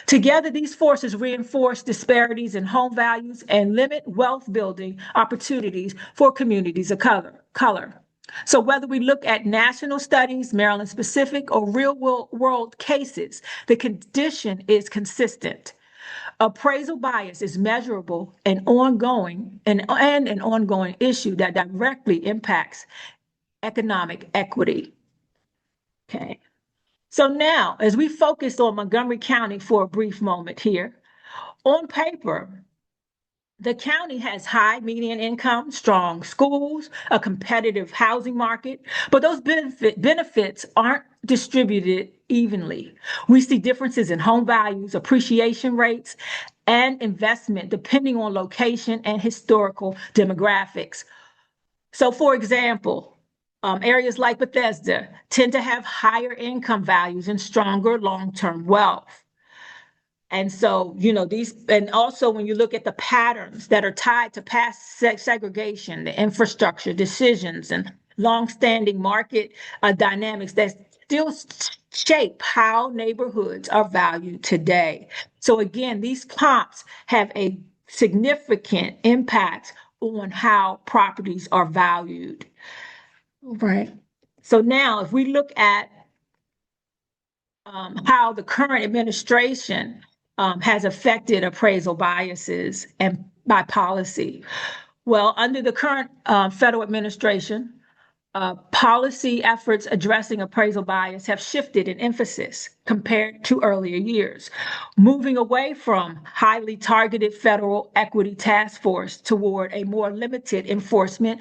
Together, these forces reinforce disparities in home values and limit wealth building opportunities for communities of color. So whether we look at national studies, Maryland specific, or real world cases, the condition is consistent. Appraisal bias is measurable and ongoing, and an ongoing issue that directly impacts economic equity. Okay. So now, as we focus on Montgomery County for a brief moment here, on paper, the county has high median income, strong schools, a competitive housing market, but those benefits aren't distributed evenly. We see differences in home values, appreciation rates, and investment depending on location and historical demographics. So, for example, areas like Bethesda tend to have higher income values and stronger long-term wealth. And so, and also when you look at the patterns that are tied to past segregation, the infrastructure decisions, and longstanding market dynamics that still shape how neighborhoods are valued today. So again, these comps have a significant impact on how properties are valued. Right. So now, if we look at how the current administration has affected appraisal biases and by policy. Well, under the current federal administration, policy efforts addressing appraisal bias have shifted in emphasis compared to earlier years, moving away from highly targeted federal equity task force toward a more limited enforcement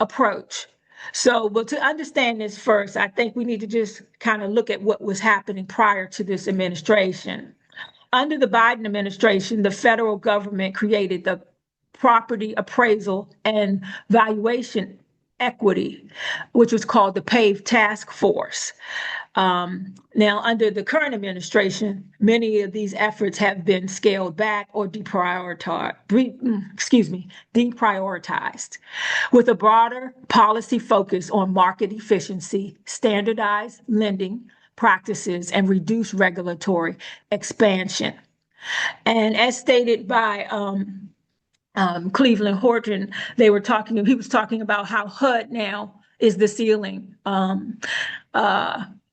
approach. So, but to understand this first, I think we need to just kind of look at what was happening prior to this administration. Under the Biden administration, the federal government created the Property Appraisal and Valuation Equity, which was called the PAVE Task Force. Now, under the current administration, many of these efforts have been scaled back or deprioritized, with a broader policy focus on market efficiency, standardized lending practices, and reduced regulatory expansion. And as stated by Cleveland Horton, he was talking about how HUD now is the ceiling,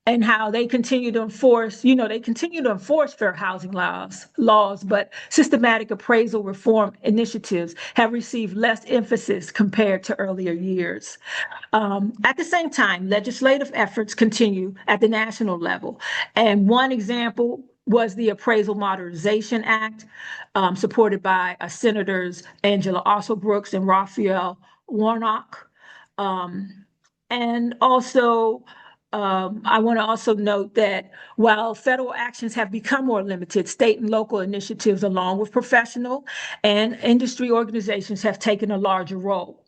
and how they continue to enforce, fair housing laws, but systematic appraisal reform initiatives have received less emphasis compared to earlier years. At the same time, legislative efforts continue at the national level. And one example was the Appraisal Modernization Act, supported by Senators Angela Alsobrooks and Raphael Warnock. And also, I want to also note that while federal actions have become more limited, state and local initiatives, along with professional and industry organizations, have taken a larger role.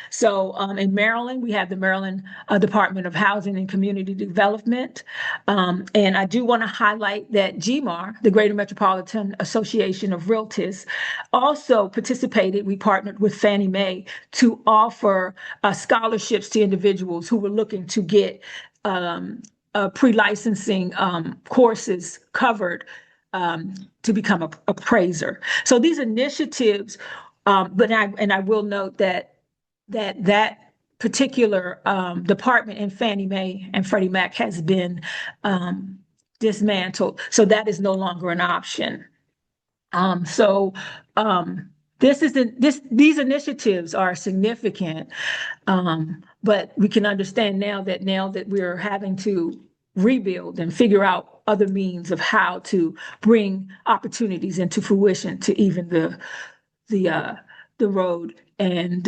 So in Maryland, we have the Maryland Department of Housing and Community Development. And I do want to highlight that GMAR, the Greater Metropolitan Association of Realtors, also participated. We partnered with Fannie Mae to offer scholarships to individuals who were looking to get pre-licensing courses covered to become an appraiser. So these initiatives, but I will note that particular department in Fannie Mae and Freddie Mac has been dismantled. So that is no longer an option. So these initiatives are significant, but we can understand now that we're having to rebuild and figure out other means of how to bring opportunities into fruition to even the road, and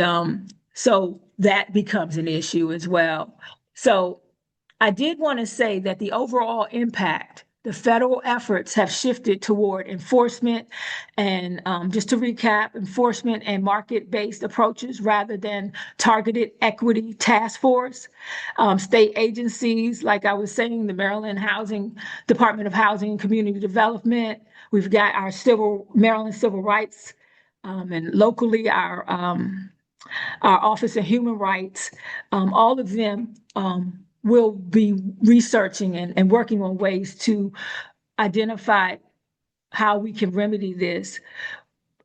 so that becomes an issue as well. So I did want to say that the overall impact, the federal efforts have shifted toward enforcement and just to recap, enforcement and market-based approaches rather than targeted equity task force. State agencies, like I was saying, the Maryland Department of Housing and Community Development. We've got our Maryland Civil Rights, and locally our Office of Human Rights. All of them will be researching and working on ways to identify how we can remedy this.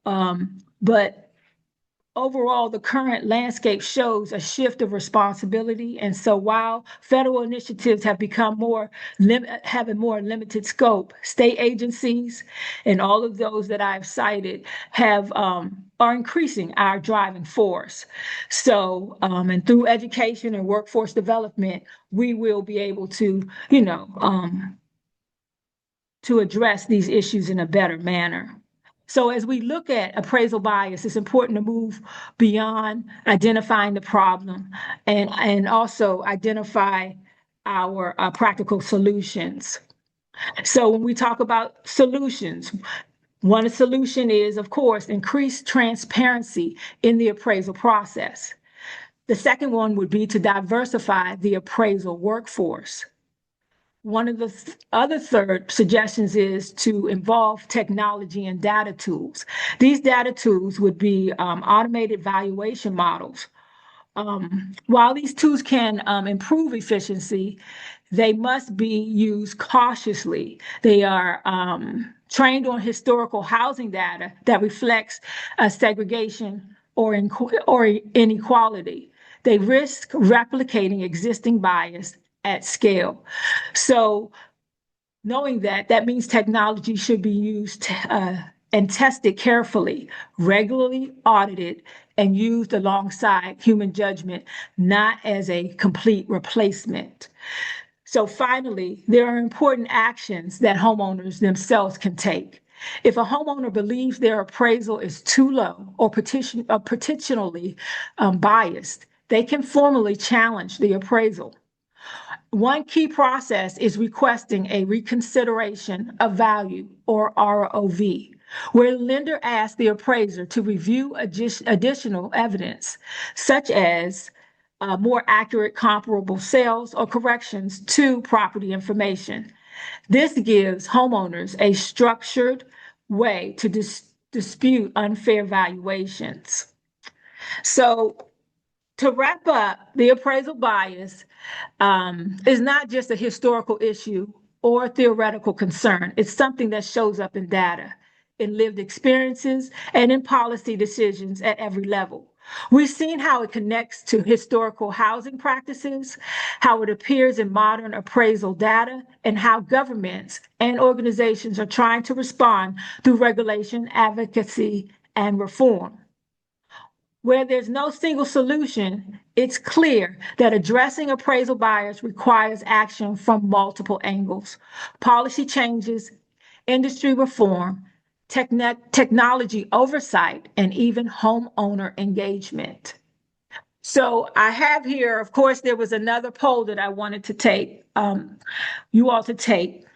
But overall, the current landscape shows a shift of responsibility. And so while federal initiatives have become have a more limited scope, state agencies and all of those that I've cited are increasing our driving force. So, and through education and workforce development, we will be able to, to address these issues in a better manner. So as we look at appraisal bias, it's important to move beyond identifying the problem and also identify our practical solutions. So when we talk about solutions, one solution is, of course, increased transparency in the appraisal process. The second one would be to diversify the appraisal workforce. One of the other third suggestions is to involve technology and data tools. These data tools would be automated valuation models. While these tools can improve efficiency, they must be used cautiously. They are trained on historical housing data that reflects segregation or inequality. They risk replicating existing bias at scale. So knowing that means technology should be used and tested carefully, regularly audited, and used alongside human judgment, not as a complete replacement. So finally, there are important actions that homeowners themselves can take. If a homeowner believes their appraisal is too low or potentially biased, they can formally challenge the appraisal. One key process is requesting a reconsideration of value, or ROV, where the lender asks the appraiser to review additional evidence, such as more accurate comparable sales or corrections to property information. This gives homeowners a structured way to dispute unfair valuations. So to wrap up, the appraisal bias is not just a historical issue or a theoretical concern. It's something that shows up in data, in lived experiences, and in policy decisions at every level. We've seen how it connects to historical housing practices, how it appears in modern appraisal data, and how governments and organizations are trying to respond through regulation, advocacy, and reform. Where there's no single solution, it's clear that addressing appraisal bias requires action from multiple angles: policy changes, industry reform, technology oversight, and even homeowner engagement. So I have here, of course, there was another poll that I wanted to take, you all to take.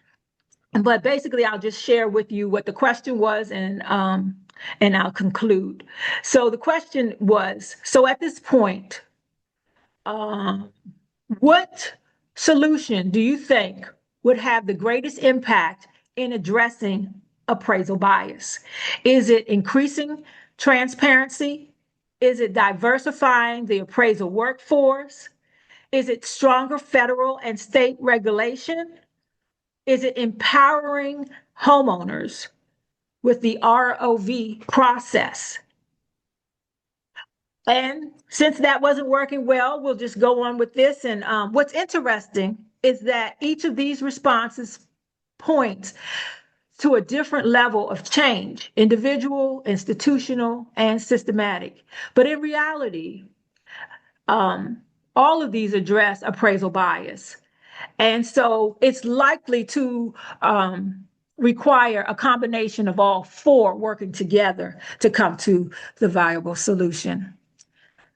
But basically, I'll just share with you what the question was, and I'll conclude. So the question was, so at this point, what solution do you think would have the greatest impact in addressing appraisal bias? Is it increasing transparency? Is it diversifying the appraisal workforce? Is it stronger federal and state regulation? Is it empowering homeowners with the ROV process? And since that wasn't working well, we'll just go on with this. And what's interesting is that each of these responses points to a different level of change, individual, institutional, and systematic. But in reality, all of these address appraisal bias. And so it's likely to require a combination of all four working together to come to the viable solution.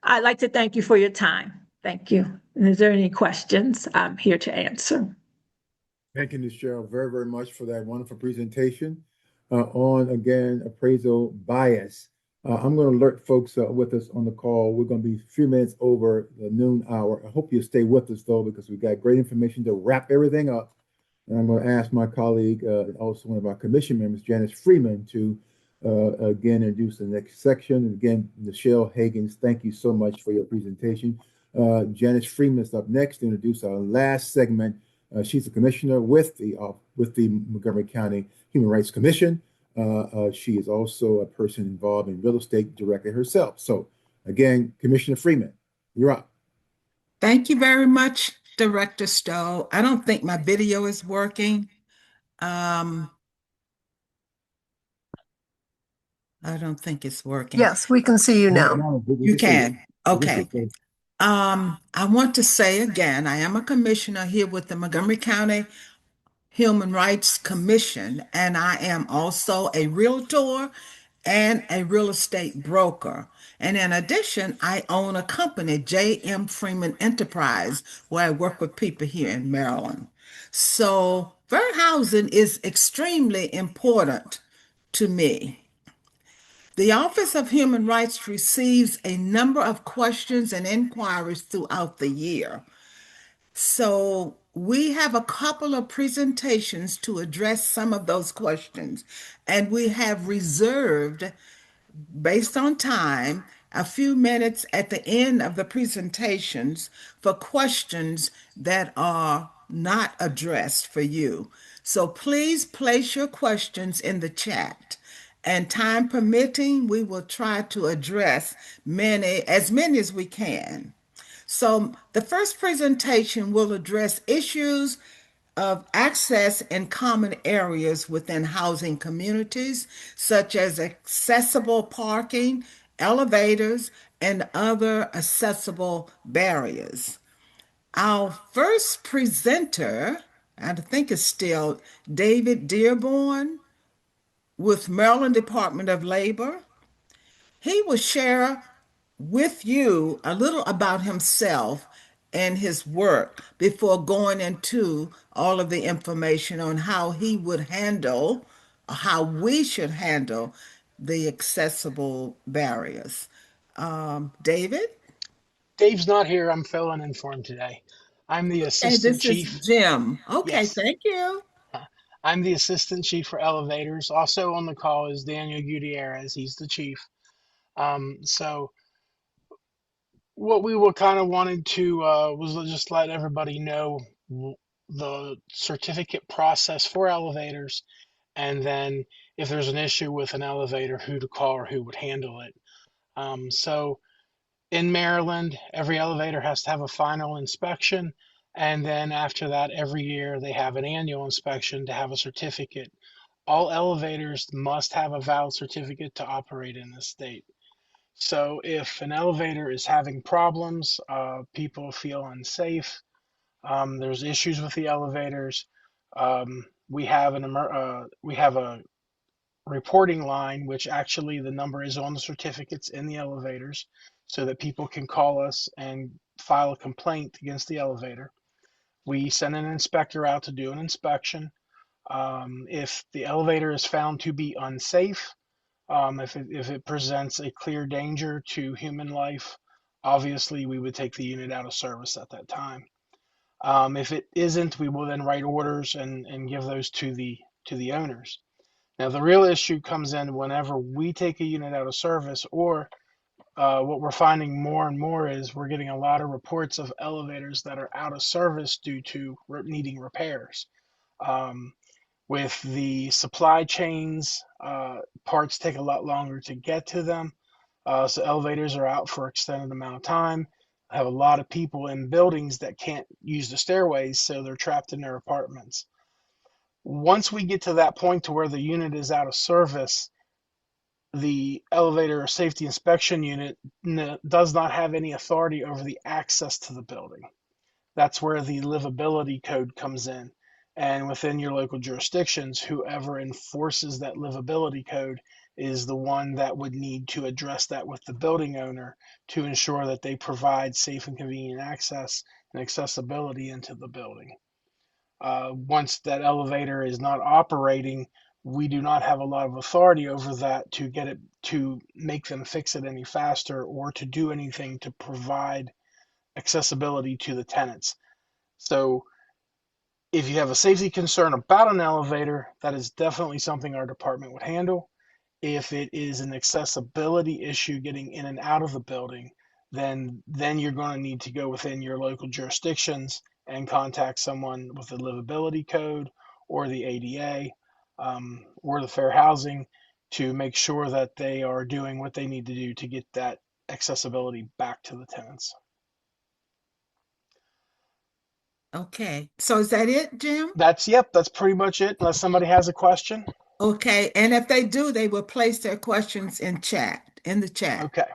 I'd like to thank you for your time. Thank you. And is there any questions? I'm here to answer. Thank you, Ms. Cheryl, very, very much for that wonderful presentation on, again, appraisal bias. I'm going to alert folks with us on the call. We're going to be a few minutes over the noon hour. I hope you'll stay with us, though, because we've got great information to wrap everything up. And I'm going to ask my colleague, also one of our commission members, Janice Freeman, to again introduce the next section. And again, Michelle Higgins, thank you so much for your presentation. Janice Freeman is up next to introduce our last segment. She's a commissioner with the Montgomery County Human Rights Commission. She is also a person involved in real estate directly herself. So again, Commissioner Freeman, you're up. Thank you very much, Director Stowe. I don't think my video is working. I don't think it's working. Yes, we can see you now. You can. Okay. I want to say again, I am a commissioner here with the Montgomery County Human Rights Commission, and I am also a realtor and a real estate broker. And in addition, I own a company, J.M. Freeman Enterprise, where I work with people here in Maryland. So fair housing is extremely important to me. The Office of Human Rights receives a number of questions and inquiries throughout the year. So we have a couple of presentations to address some of those questions, and we have reserved, based on time, a few minutes at the end of the presentations for questions that are not addressed for you. So please place your questions in the chat. And time permitting, we will try to address as many as we can. So the first presentation will address issues of access in common areas within housing communities, such as accessible parking, elevators, and other accessible barriers. Our first presenter, I think is still David Dearborn, with Maryland Department of Labor. He will share with you a little about himself and his work before going into all of the information on how he would handle, how we should handle the accessible barriers. David? Dave's not here. I'm filling in for him today. I'm the assistant chief. This is Jim. Okay, Yes. thank you. I'm the assistant chief for elevators. Also on the call is Daniel Gutierrez. He's the chief. So what we were kind of wanted to was just let everybody know the certificate process for elevators, and then if there's an issue with an elevator, who to call or who would handle it. So in Maryland, every elevator has to have a final inspection. And then after that, every year they have an annual inspection to have a certificate. All elevators must have a valid certificate to operate in this state. So if an elevator is having problems, people feel unsafe, there's issues with the elevators, we have a reporting line, which actually the number is on the certificates in the elevators, so that people can call us and file a complaint against the elevator. We send an inspector out to do an inspection. If the elevator is found to be unsafe, if it presents a clear danger to human life, obviously we would take the unit out of service at that time. If it isn't, we will then write orders and give those to the owners. Now, the real issue comes in whenever we take a unit out of service, or what we're finding more and more is we're getting a lot of reports of elevators that are out of service due to needing repairs. With the supply chains, parts take a lot longer to get to them. So elevators are out for extended amount of time. I have a lot of people in buildings that can't use the stairways, so they're trapped in their apartments. Once we get to that point to where the unit is out of service, the elevator safety inspection unit does not have any authority over the access to the building. That's where the livability code comes in. And within your local jurisdictions, whoever enforces that livability code is the one that would need to address that with the building owner to ensure that they provide safe and convenient access and accessibility into the building. Once that elevator is not operating, we do not have a lot of authority over that to get it to make them fix it any faster or to do anything to provide accessibility to the tenants. So if you have a safety concern about an elevator, that is definitely something our department would handle. If it is an accessibility issue getting in and out of the building, then you're going to need to go within your local jurisdictions and contact someone with the livability code or the ADA or the fair housing to make sure that they are doing what they need to do to get that accessibility back to the tenants. Okay, so is that it, Jim? That's pretty much it, unless somebody has a question. Okay, and if they do, they will place their questions in the chat. Okay.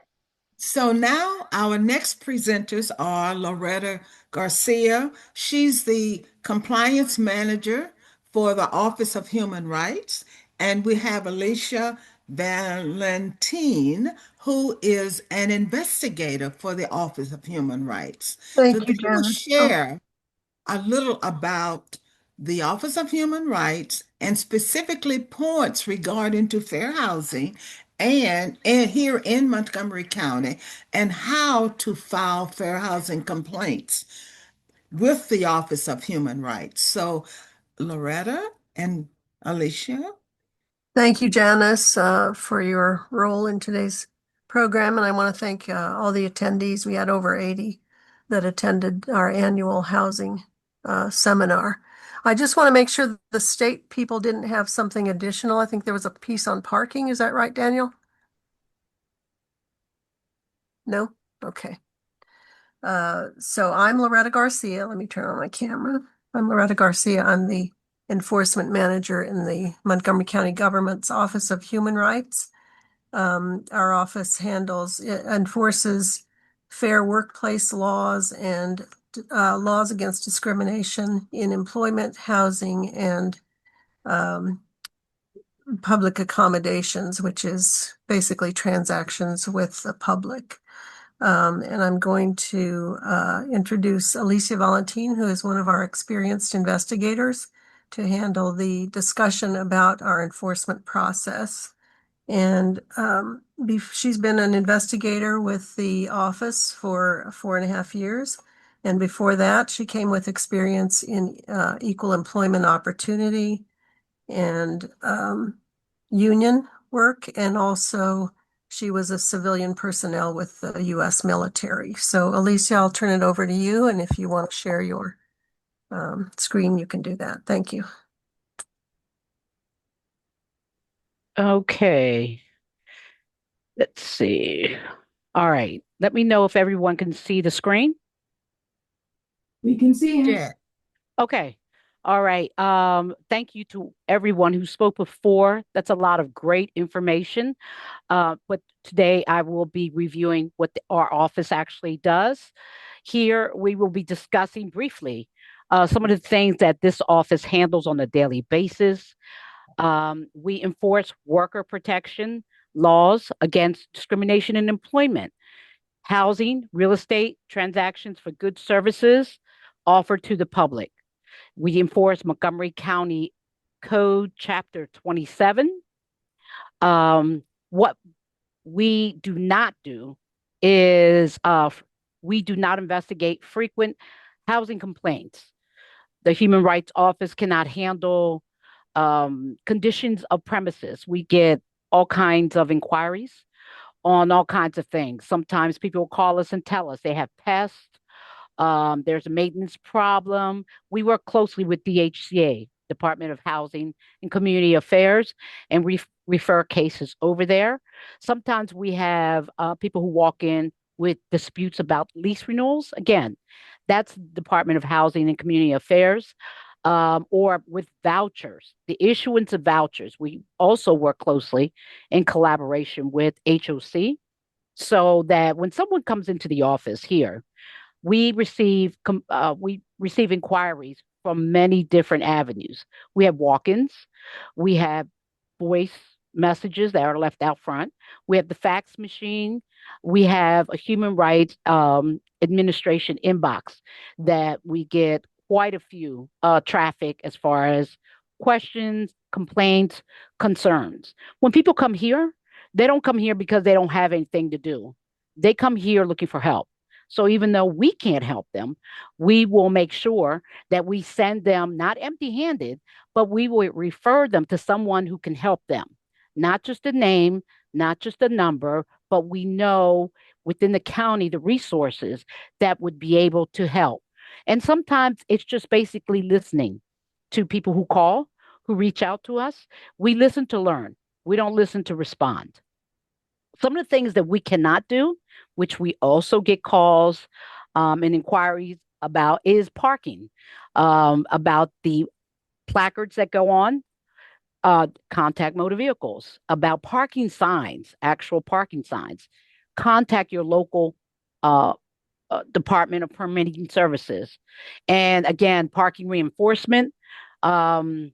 So now our next presenters are Loretta Garcia. She's the compliance manager for the Office of Human Rights. And we have Alicia Valentine, who is an investigator for the Office of Human Rights. Thank So you, they will Janice. share a little about the Office of Human Rights and specifically points regarding to fair housing and here in Montgomery County and how to file fair housing complaints with the Office of Human Rights. So Loretta and Alicia. Thank you, Janice, for your role in today's program. And I want to thank all the attendees. We had over 80 that attended our annual housing seminar. I just want to make sure that the state people didn't have something additional. I think there was a piece on parking. Is that right, Daniel? No? Okay. So I'm Loretta Garcia. Let me turn on my camera. I'm Loretta Garcia. I'm the enforcement manager in the Montgomery County Government's Office of Human Rights. Our office enforces fair workplace laws and laws against discrimination in employment, housing, and public accommodations, which is basically transactions with the public. And I'm going to introduce Alicia Valentine, who is one of our experienced investigators, to handle the discussion about our enforcement process. And she's been an investigator with the office for 4.5 years. And before that, she came with experience in equal employment opportunity and union work. And also she was a civilian personnel with the U.S. military. So Alicia, I'll turn it over to you. And if you want to share your screen, you can do that. Thank you. Okay. Let's see. All right. Let me know if everyone can see the screen. We can see him. Yeah. Okay. All right. Thank you to everyone who spoke before. That's a lot of great information. But today I will be reviewing what our office actually does. Here we will be discussing briefly some of the things that this office handles on a daily basis. We enforce worker protection laws against discrimination in employment, housing, real estate, transactions for goods, services offered to the public. We enforce Montgomery County Code Chapter 27. What we do not do is we do not investigate frequent housing complaints. The Human Rights Office cannot handle conditions of premises. We get all kinds of inquiries on all kinds of things. Sometimes people will call us and tell us they have pests. There's a maintenance problem. We work closely with DHCA, Department of Housing and Community Affairs, and refer cases over there. Sometimes we have people who walk in with disputes about lease renewals. Again, that's Department of Housing and Community Affairs. or with vouchers, the issuance of vouchers. We also work closely in collaboration with HOC so that when someone comes into the office here, we receive inquiries from many different avenues. We have walk-ins, we have voice messages that are left out front, we have the fax machine, we have a human rights administration inbox that we get quite a few traffic as far as questions, complaints, concerns. When people come here, they don't come here because they don't have anything to do. They come here looking for help. So even though we can't help them, we will make sure that we send them not empty handed, but we will refer them to someone who can help them. Not just a name, not just a number, but we know within the county the resources that would be able to help. And sometimes it's just basically listening to people who call, who reach out to us. We listen to learn, we don't listen to respond. Some of the things that we cannot do, which we also get calls and inquiries about, is parking, about the placards that go on, contact motor vehicles, about parking signs, actual parking signs. Contact your local Department of Permitting Services. And again, parking reinforcement. Again,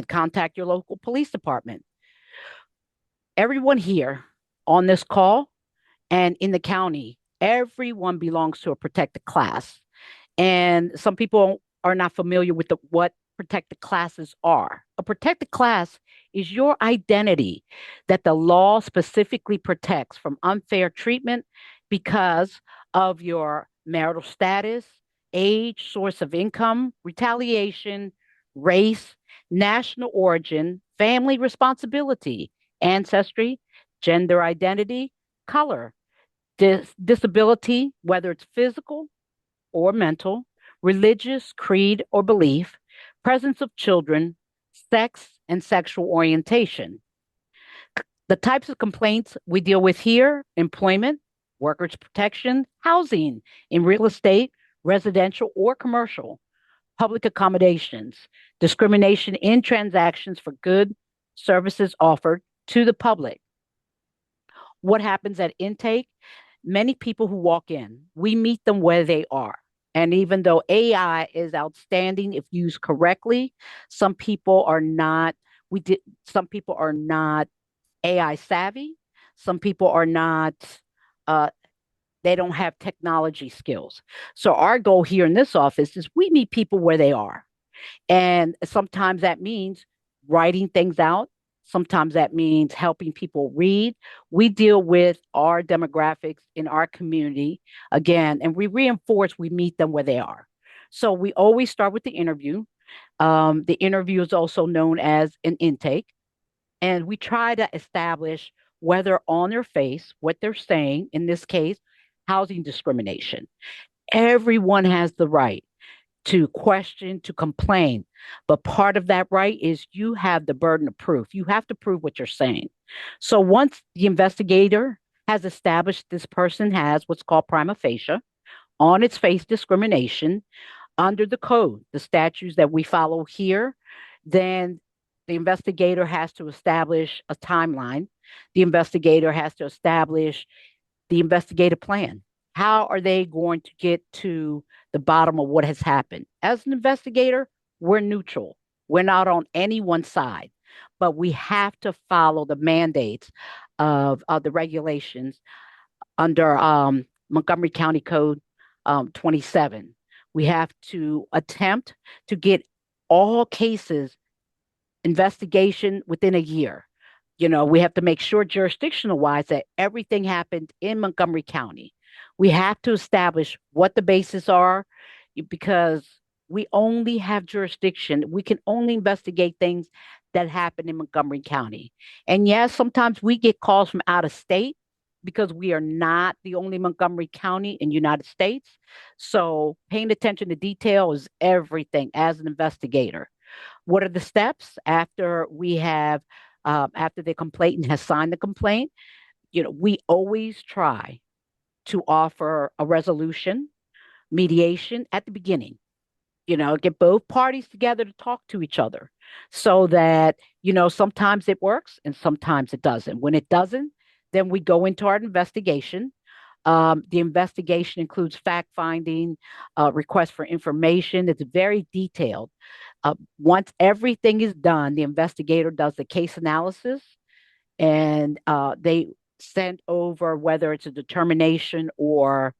contact your local police department. Everyone here on this call and in the county, everyone belongs to a protected class. And some people are not familiar with what protected classes are. A protected class is your identity that the law specifically protects from unfair treatment because of your marital status, age, source of income, retaliation, race, national origin, family responsibility, ancestry, gender identity, color, disability, whether it's physical or mental, religious, creed, or belief, presence of children, sex, and sexual orientation. The types of complaints we deal with here: employment, workers' protection, housing, in real estate, residential or commercial, public accommodations, discrimination in transactions for goods, services offered to the public. What happens at intake? Many people who walk in, we meet them where they are. And even though AI is outstanding if used correctly, some people are not, some people are not AI savvy. Some people are not, they don't have technology skills. So our goal here in this office is we meet people where they are. And sometimes that means writing things out. Sometimes that means helping people read. We deal with our demographics in our community again, and we reinforce we meet them where they are. So we always start with the interview. The interview is also known as an intake. And we try to establish whether on their face, what they're saying, in this case, housing discrimination. Everyone has the right to question, to complain. But part of that right is you have the burden of proof. You have to prove what you're saying. So once the investigator has established this person has what's called prima facie, on its face discrimination under the code, the statutes that we follow here, then the investigator has to establish a timeline. The investigator has to establish the investigative plan. How are they going to get to the bottom of what has happened? As an investigator, we're neutral. We're not on anyone's side, but we have to follow the mandates of the regulations under Montgomery County Code 27. We have to attempt to get all cases investigation within a year. You know, we have to make sure jurisdictional wise that everything happened in Montgomery County. We have to establish what the bases are because we only have jurisdiction. We can only investigate things that happen in Montgomery County. And yes, sometimes we get calls from out of state because we are not the only Montgomery County in the United States. So paying attention to detail is everything as an investigator. What are the steps after we have, after the complainant has signed the complaint? You know, we always try to offer a resolution, mediation at the beginning. get both parties together to talk to each other so that, sometimes it works and sometimes it doesn't. When it doesn't, then we go into our investigation. The investigation includes fact finding, requests for information. It's very detailed. Once everything is done, the investigator does the case analysis and they send over whether it's a determination or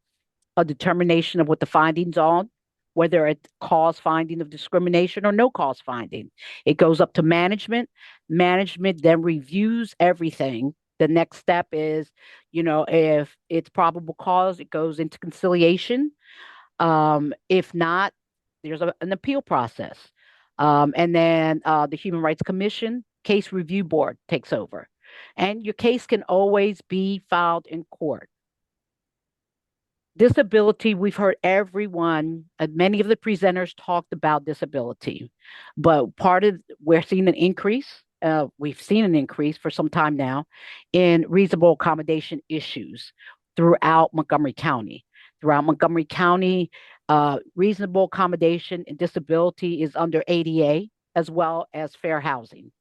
a determination of what the findings are, whether it's cause finding of discrimination or no cause finding. It goes up to management. Management then reviews everything. The next step is, if it's probable cause, it goes into conciliation. If not, there's an appeal process. And then the Human Rights Commission Case Review Board takes over. And your case can always be filed in court. Disability, we've heard everyone, many of the presenters talked about disability, but we're seeing an increase. We've seen an increase for some time now in reasonable accommodation issues throughout Montgomery County. Throughout Montgomery County, reasonable accommodation and disability is under ADA as well as fair housing.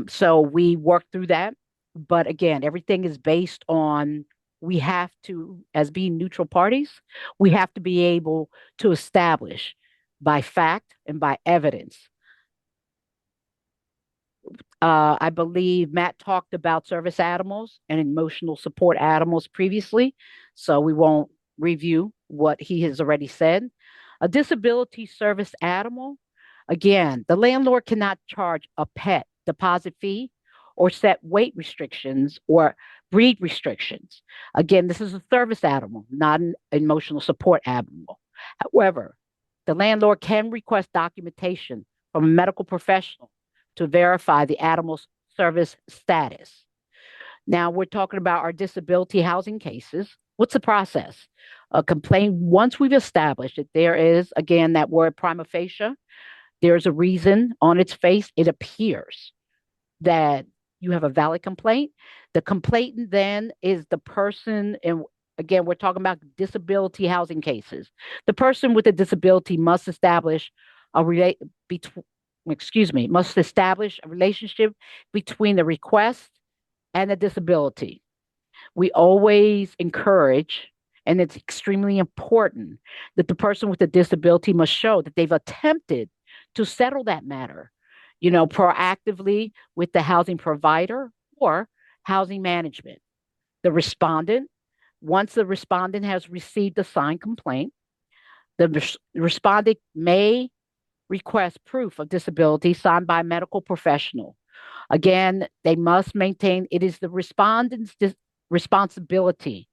So we work through that. But again, everything is based on, we have to, as being neutral parties, we have to be able to establish by fact and by evidence. I believe Matt talked about service animals and emotional support animals previously, so we won't review what he has already said. A disability service animal, again, the landlord cannot charge a pet deposit fee or set weight restrictions or breed restrictions. Again, this is a service animal, not an emotional support animal. However, the landlord can request documentation from a medical professional to verify the animal's service status. Now we're talking about our disability housing cases. What's the process? A complaint, once we've established that there is, again, that word prima facie, there's a reason on its face, it appears that you have a valid complaint. The complainant then is the person, and again, we're talking about disability housing cases. The person with a disability must establish must establish a relationship between the request and the disability. We always encourage, and it's extremely important, that the person with the disability must show that they've attempted to settle that matter, proactively with the housing provider or housing management. The respondent, once the respondent has received a signed complaint, the respondent may request proof of disability signed by a medical professional. Again, they must maintain, it is the respondent's responsibility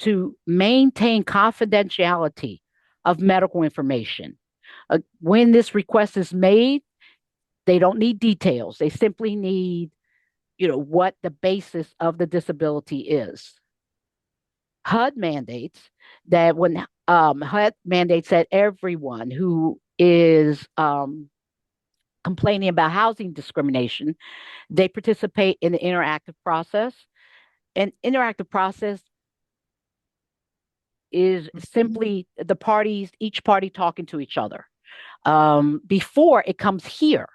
to maintain confidentiality of medical information. When this request is made, they don't need details. They simply need, what the basis of the disability is. HUD mandates that HUD mandates that everyone who is complaining about housing discrimination, they participate in the interactive process. An interactive process is simply each party talking to each other before it comes here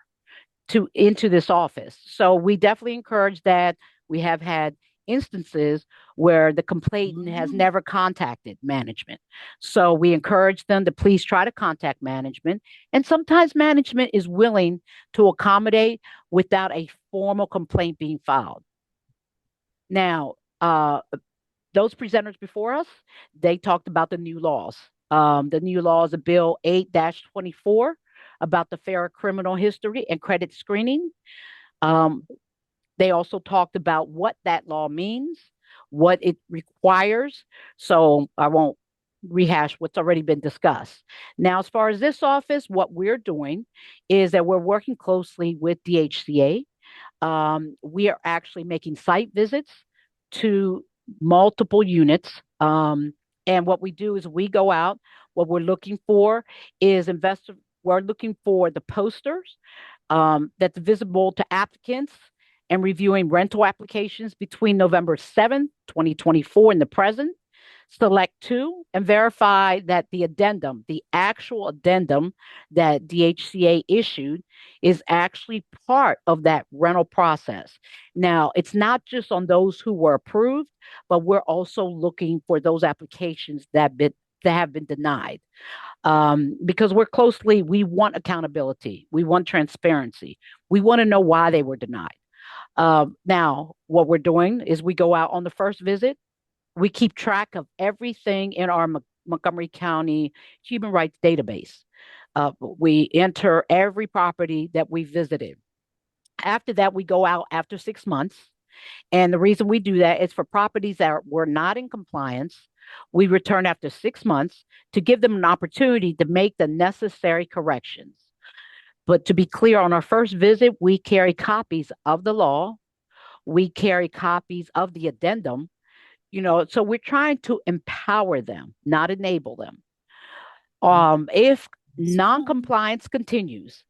into this office. So we definitely encourage that. We have had instances where the complainant has never contacted management. So we encourage them to please try to contact management. And sometimes management is willing to accommodate without a formal complaint being filed. Now, those presenters before us, they talked about the new laws. The new laws of Bill 8-24 about the fair criminal history and credit screening. They also talked about what that law means, what it requires. So I won't rehash what's already been discussed. Now, as far as this office, what we're doing is that we're working closely with DHCA. We are actually making site visits to multiple units. And what we do is we go out. What we're looking for is we're looking for the posters that's visible to applicants and reviewing rental applications between November 7th, 2024 and the present. Select two and verify that the addendum, the actual addendum that DHCA issued, is actually part of that rental process. Now, it's not just on those who were approved, but we're also looking for those applications that have been denied. Because we want accountability, we want transparency, we want to know why they were denied. Now, what we're doing is we go out on the first visit. We keep track of everything in our Montgomery County Human Rights Database. We enter every property that we visited. After that, we go out after 6 months. And the reason we do that is for properties that were not in compliance, we return after 6 months to give them an opportunity to make the necessary corrections. But to be clear, on our first visit, we carry copies of the law. We carry copies of the addendum. So we're trying to empower them, not enable them. If non-compliance continues,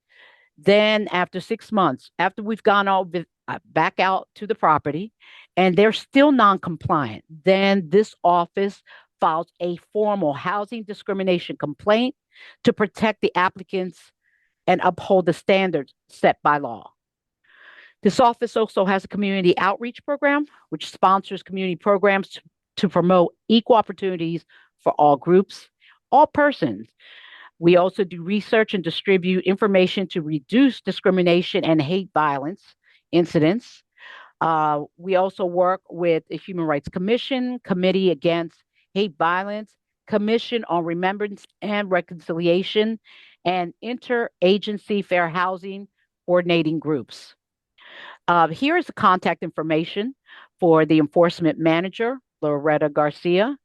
then after 6 months, after we've gone all back out to the property and they're still non-compliant, then this office files a formal housing discrimination complaint to protect the applicants and uphold the standards set by law. This office also has a community outreach program, which sponsors community programs to promote equal opportunities for all groups, all persons. We also do research and distribute information to reduce discrimination and hate violence incidents. We also work with the Human Rights Commission, Committee Against Hate Violence, Commission on Remembrance and Reconciliation, and Interagency Fair Housing Coordinating Groups. Here is the contact information for the enforcement manager, Loretta Garcia.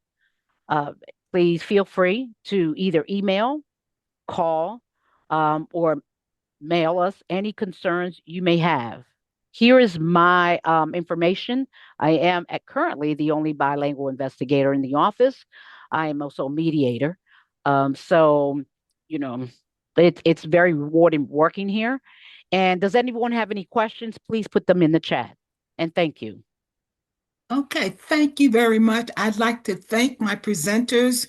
Please feel free to either email, call, or mail us any concerns you may have. Here is my information. I am currently the only bilingual investigator in the office. I am also a mediator. It's very rewarding working here. And does anyone have any questions? Please put them in the chat. And thank you. Okay, thank you very much. I'd like to thank my presenters,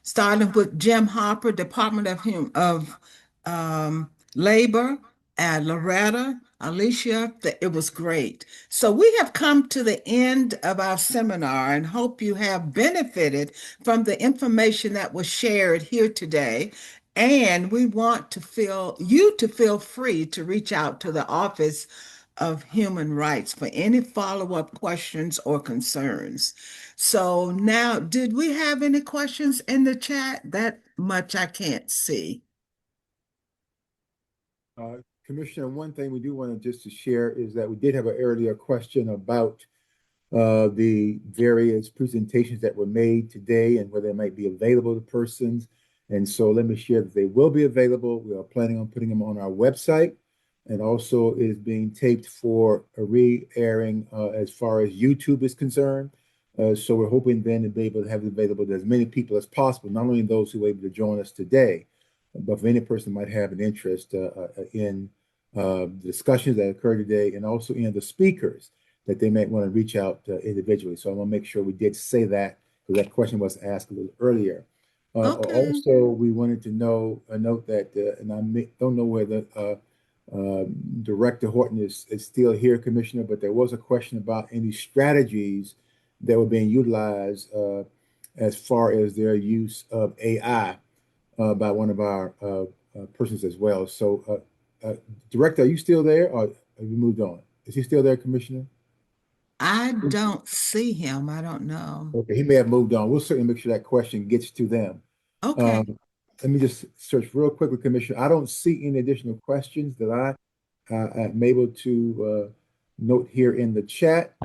starting with Jim Harper, Department of Labor, and Loretta, Alicia. It was great. So we have come to the end of our seminar and hope you have benefited from the information that was shared here today. And we want to feel free to reach out to the Office of Human Rights for any follow-up questions or concerns. So now, did we have any questions in the chat? That much I can't see. Commissioner, one thing we do want to share is that we did have an earlier question about the various presentations that were made today and whether they might be available to persons. And so let me share that they will be available. We are planning on putting them on our website, and also it is being taped for a re-airing as far as YouTube is concerned. So we're hoping then to be able to have it available to as many people as possible, not only those who were able to join us today, but for any person who might have an interest in the discussions that occurred today, and also in the speakers that they might want to reach out individually. So I want to make sure we did say that, because that question was asked a little earlier. Okay. Also, we wanted to note that, and I don't know whether Director Horton is still here, Commissioner, but there was a question about any strategies that were being utilized as far as their use of AI by one of our persons as well. So, Director, are you still there, or have you moved on? Is he still there, Commissioner? I don't see him. I don't know. Okay, he may have moved on. We'll certainly make sure that question gets to them. Okay. Let me just search real quickly, Commissioner. I don't see any additional questions that I am able to note here in the chat.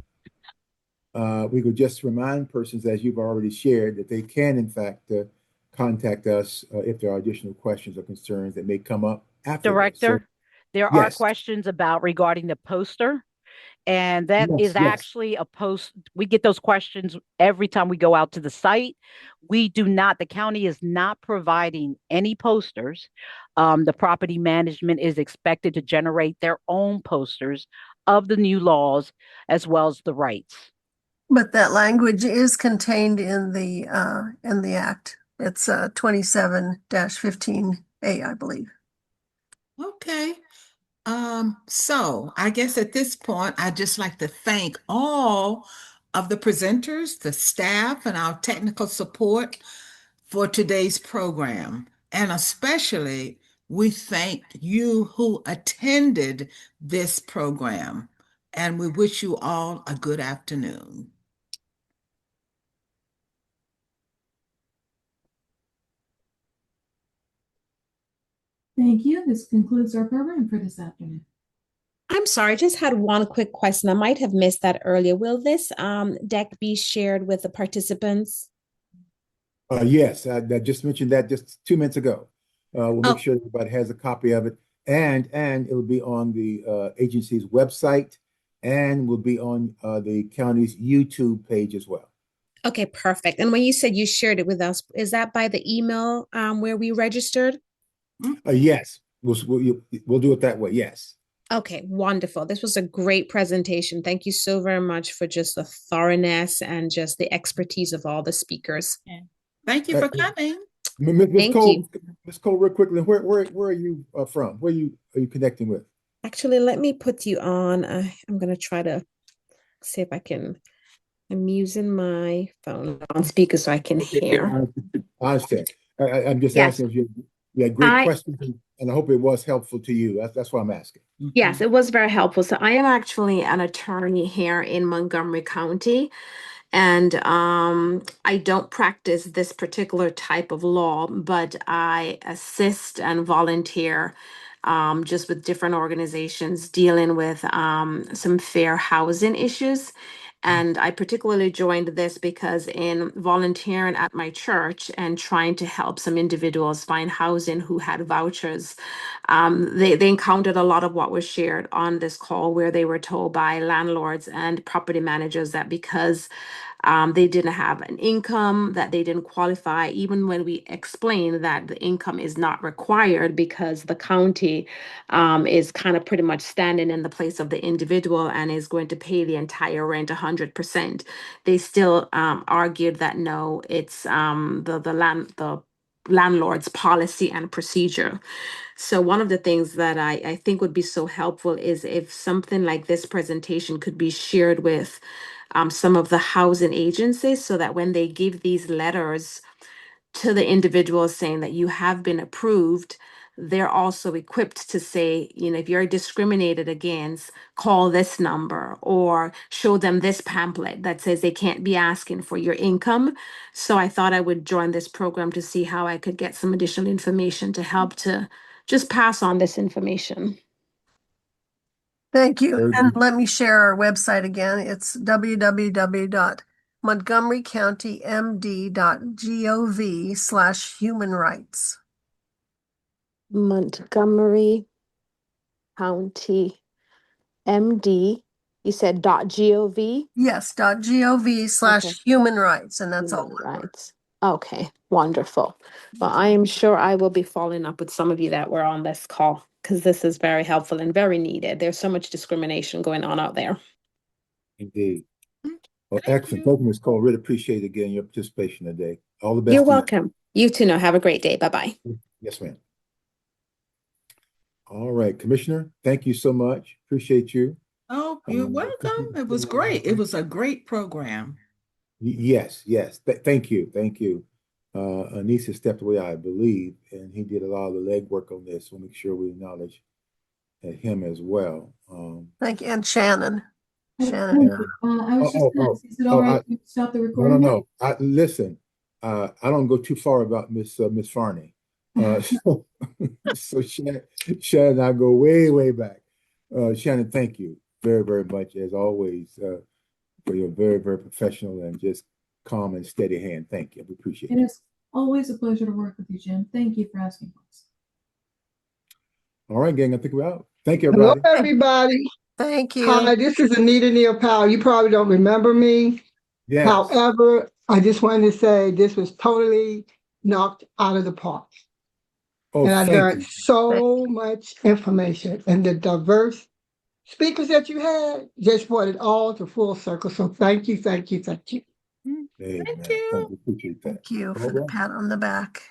We could just remind persons, as you've already shared, that they can, in fact, contact us if there are additional questions or concerns that may come up after. Director, there are yes. questions regarding the poster. And that Yes, is yes. actually a post. We get those questions every time we go out to the site. The county is not providing any posters. The property management is expected to generate their own posters of the new laws as well as the rights. But that language is contained in the act. It's 27-15A, I believe. Okay. So I guess at this point, I'd just like to thank all of the presenters, the staff, and our technical support for today's program. And especially, we thank you who attended this program. And we wish you all a good afternoon. Thank you. This concludes our program for this afternoon. I'm sorry, I just had one quick question. I might have missed that earlier. Will this deck be shared with the participants? Yes, I just mentioned that just 2 minutes ago. We'll Oh. make sure everybody has a copy of it, and it'll be on the agency's website, and will be on the county's YouTube page as well. Okay, perfect. And when you said you shared it with us, is that by the email where we registered? Yes, we'll do it that way. Yes. Okay, wonderful. This was a great presentation. Thank you so very much for just the thoroughness and just the expertise of all the speakers. Thank you for coming. Ms. Thank Cole, you. Ms. Cole, real quickly, where are you from? Where are you connecting with? Actually, let me put you on. I'm going to try to see if I can. I'm using my phone on speaker so I can hear. I understand. I'm just Yes. asking if you had great questions, and I hope it was helpful to you. That's why I'm asking. Yes, it was very helpful. So I am actually an attorney here in Montgomery County, and I don't practice this particular type of law, but I assist and volunteer just with different organizations dealing with some fair housing issues. And I particularly joined this because in volunteering at my church and trying to help some individuals find housing who had vouchers, they encountered a lot of what was shared on this call, where they were told by landlords and property managers that because they didn't have an income, that they didn't qualify, even when we explained that the income is not required because the county is kind of pretty much standing in the place of the individual and is going to pay the entire rent 100%. They still argued that no, it's the landlord's policy and procedure. So one of the things that I think would be so helpful is if something like this presentation could be shared with some of the housing agencies so that when they give these letters to the individuals saying that you have been approved, they're also equipped to say, you know, if you're discriminated against, call this number or show them this pamphlet that says they can't be asking for your income. So I thought I would join this program to see how I could get some additional information to help to just pass on this information. Thank you. And let me share our website again. It's www.montgomerycountymd.gov/human rights. Montgomery County MD, you said .gov? Yes, .gov/human rights, and that's all. Rights. Okay, wonderful. Well, I am sure I will be following up with some of you that were on this call because this is very helpful and very needed. There's so much discrimination going on out there. Indeed. Well, excellent. Thank you, Ms. Cole. Really appreciate again your participation today. All the best. You're to you. welcome. You too now. Have a great day. Bye-bye. Yes, ma'am. All right, Commissioner, thank you so much. Appreciate you. Oh, you're welcome. It was great. It was a great program. Yes. Thank you. Anissa stepped away, I believe, and he did a lot of the legwork on this. We'll make sure we acknowledge him as well. Thank you. And Shannon. I was just gonna, is it all right to stop the recording? No. Listen, I don't go too far about Miss Farney. So Shannon and I go way back. Shannon, thank you very, very much as always for your very, very professional and just calm and steady hand. Thank you. We appreciate it. It is always a pleasure to work with you, Jim. Thank you for asking us. All right, gang, I think we're out. Thank you, everybody. Hello, everybody. Thank you. Hi, this is Anita Neal Powell. You probably don't remember me. Yes. However, I just wanted to say this was totally knocked out of the park. Oh, and I thank learned you. so much information and the diverse speakers that you had just brought it all to full circle. So thank you, thank you, thank you. Thank you. Appreciate that. Thank you for the pat on the back.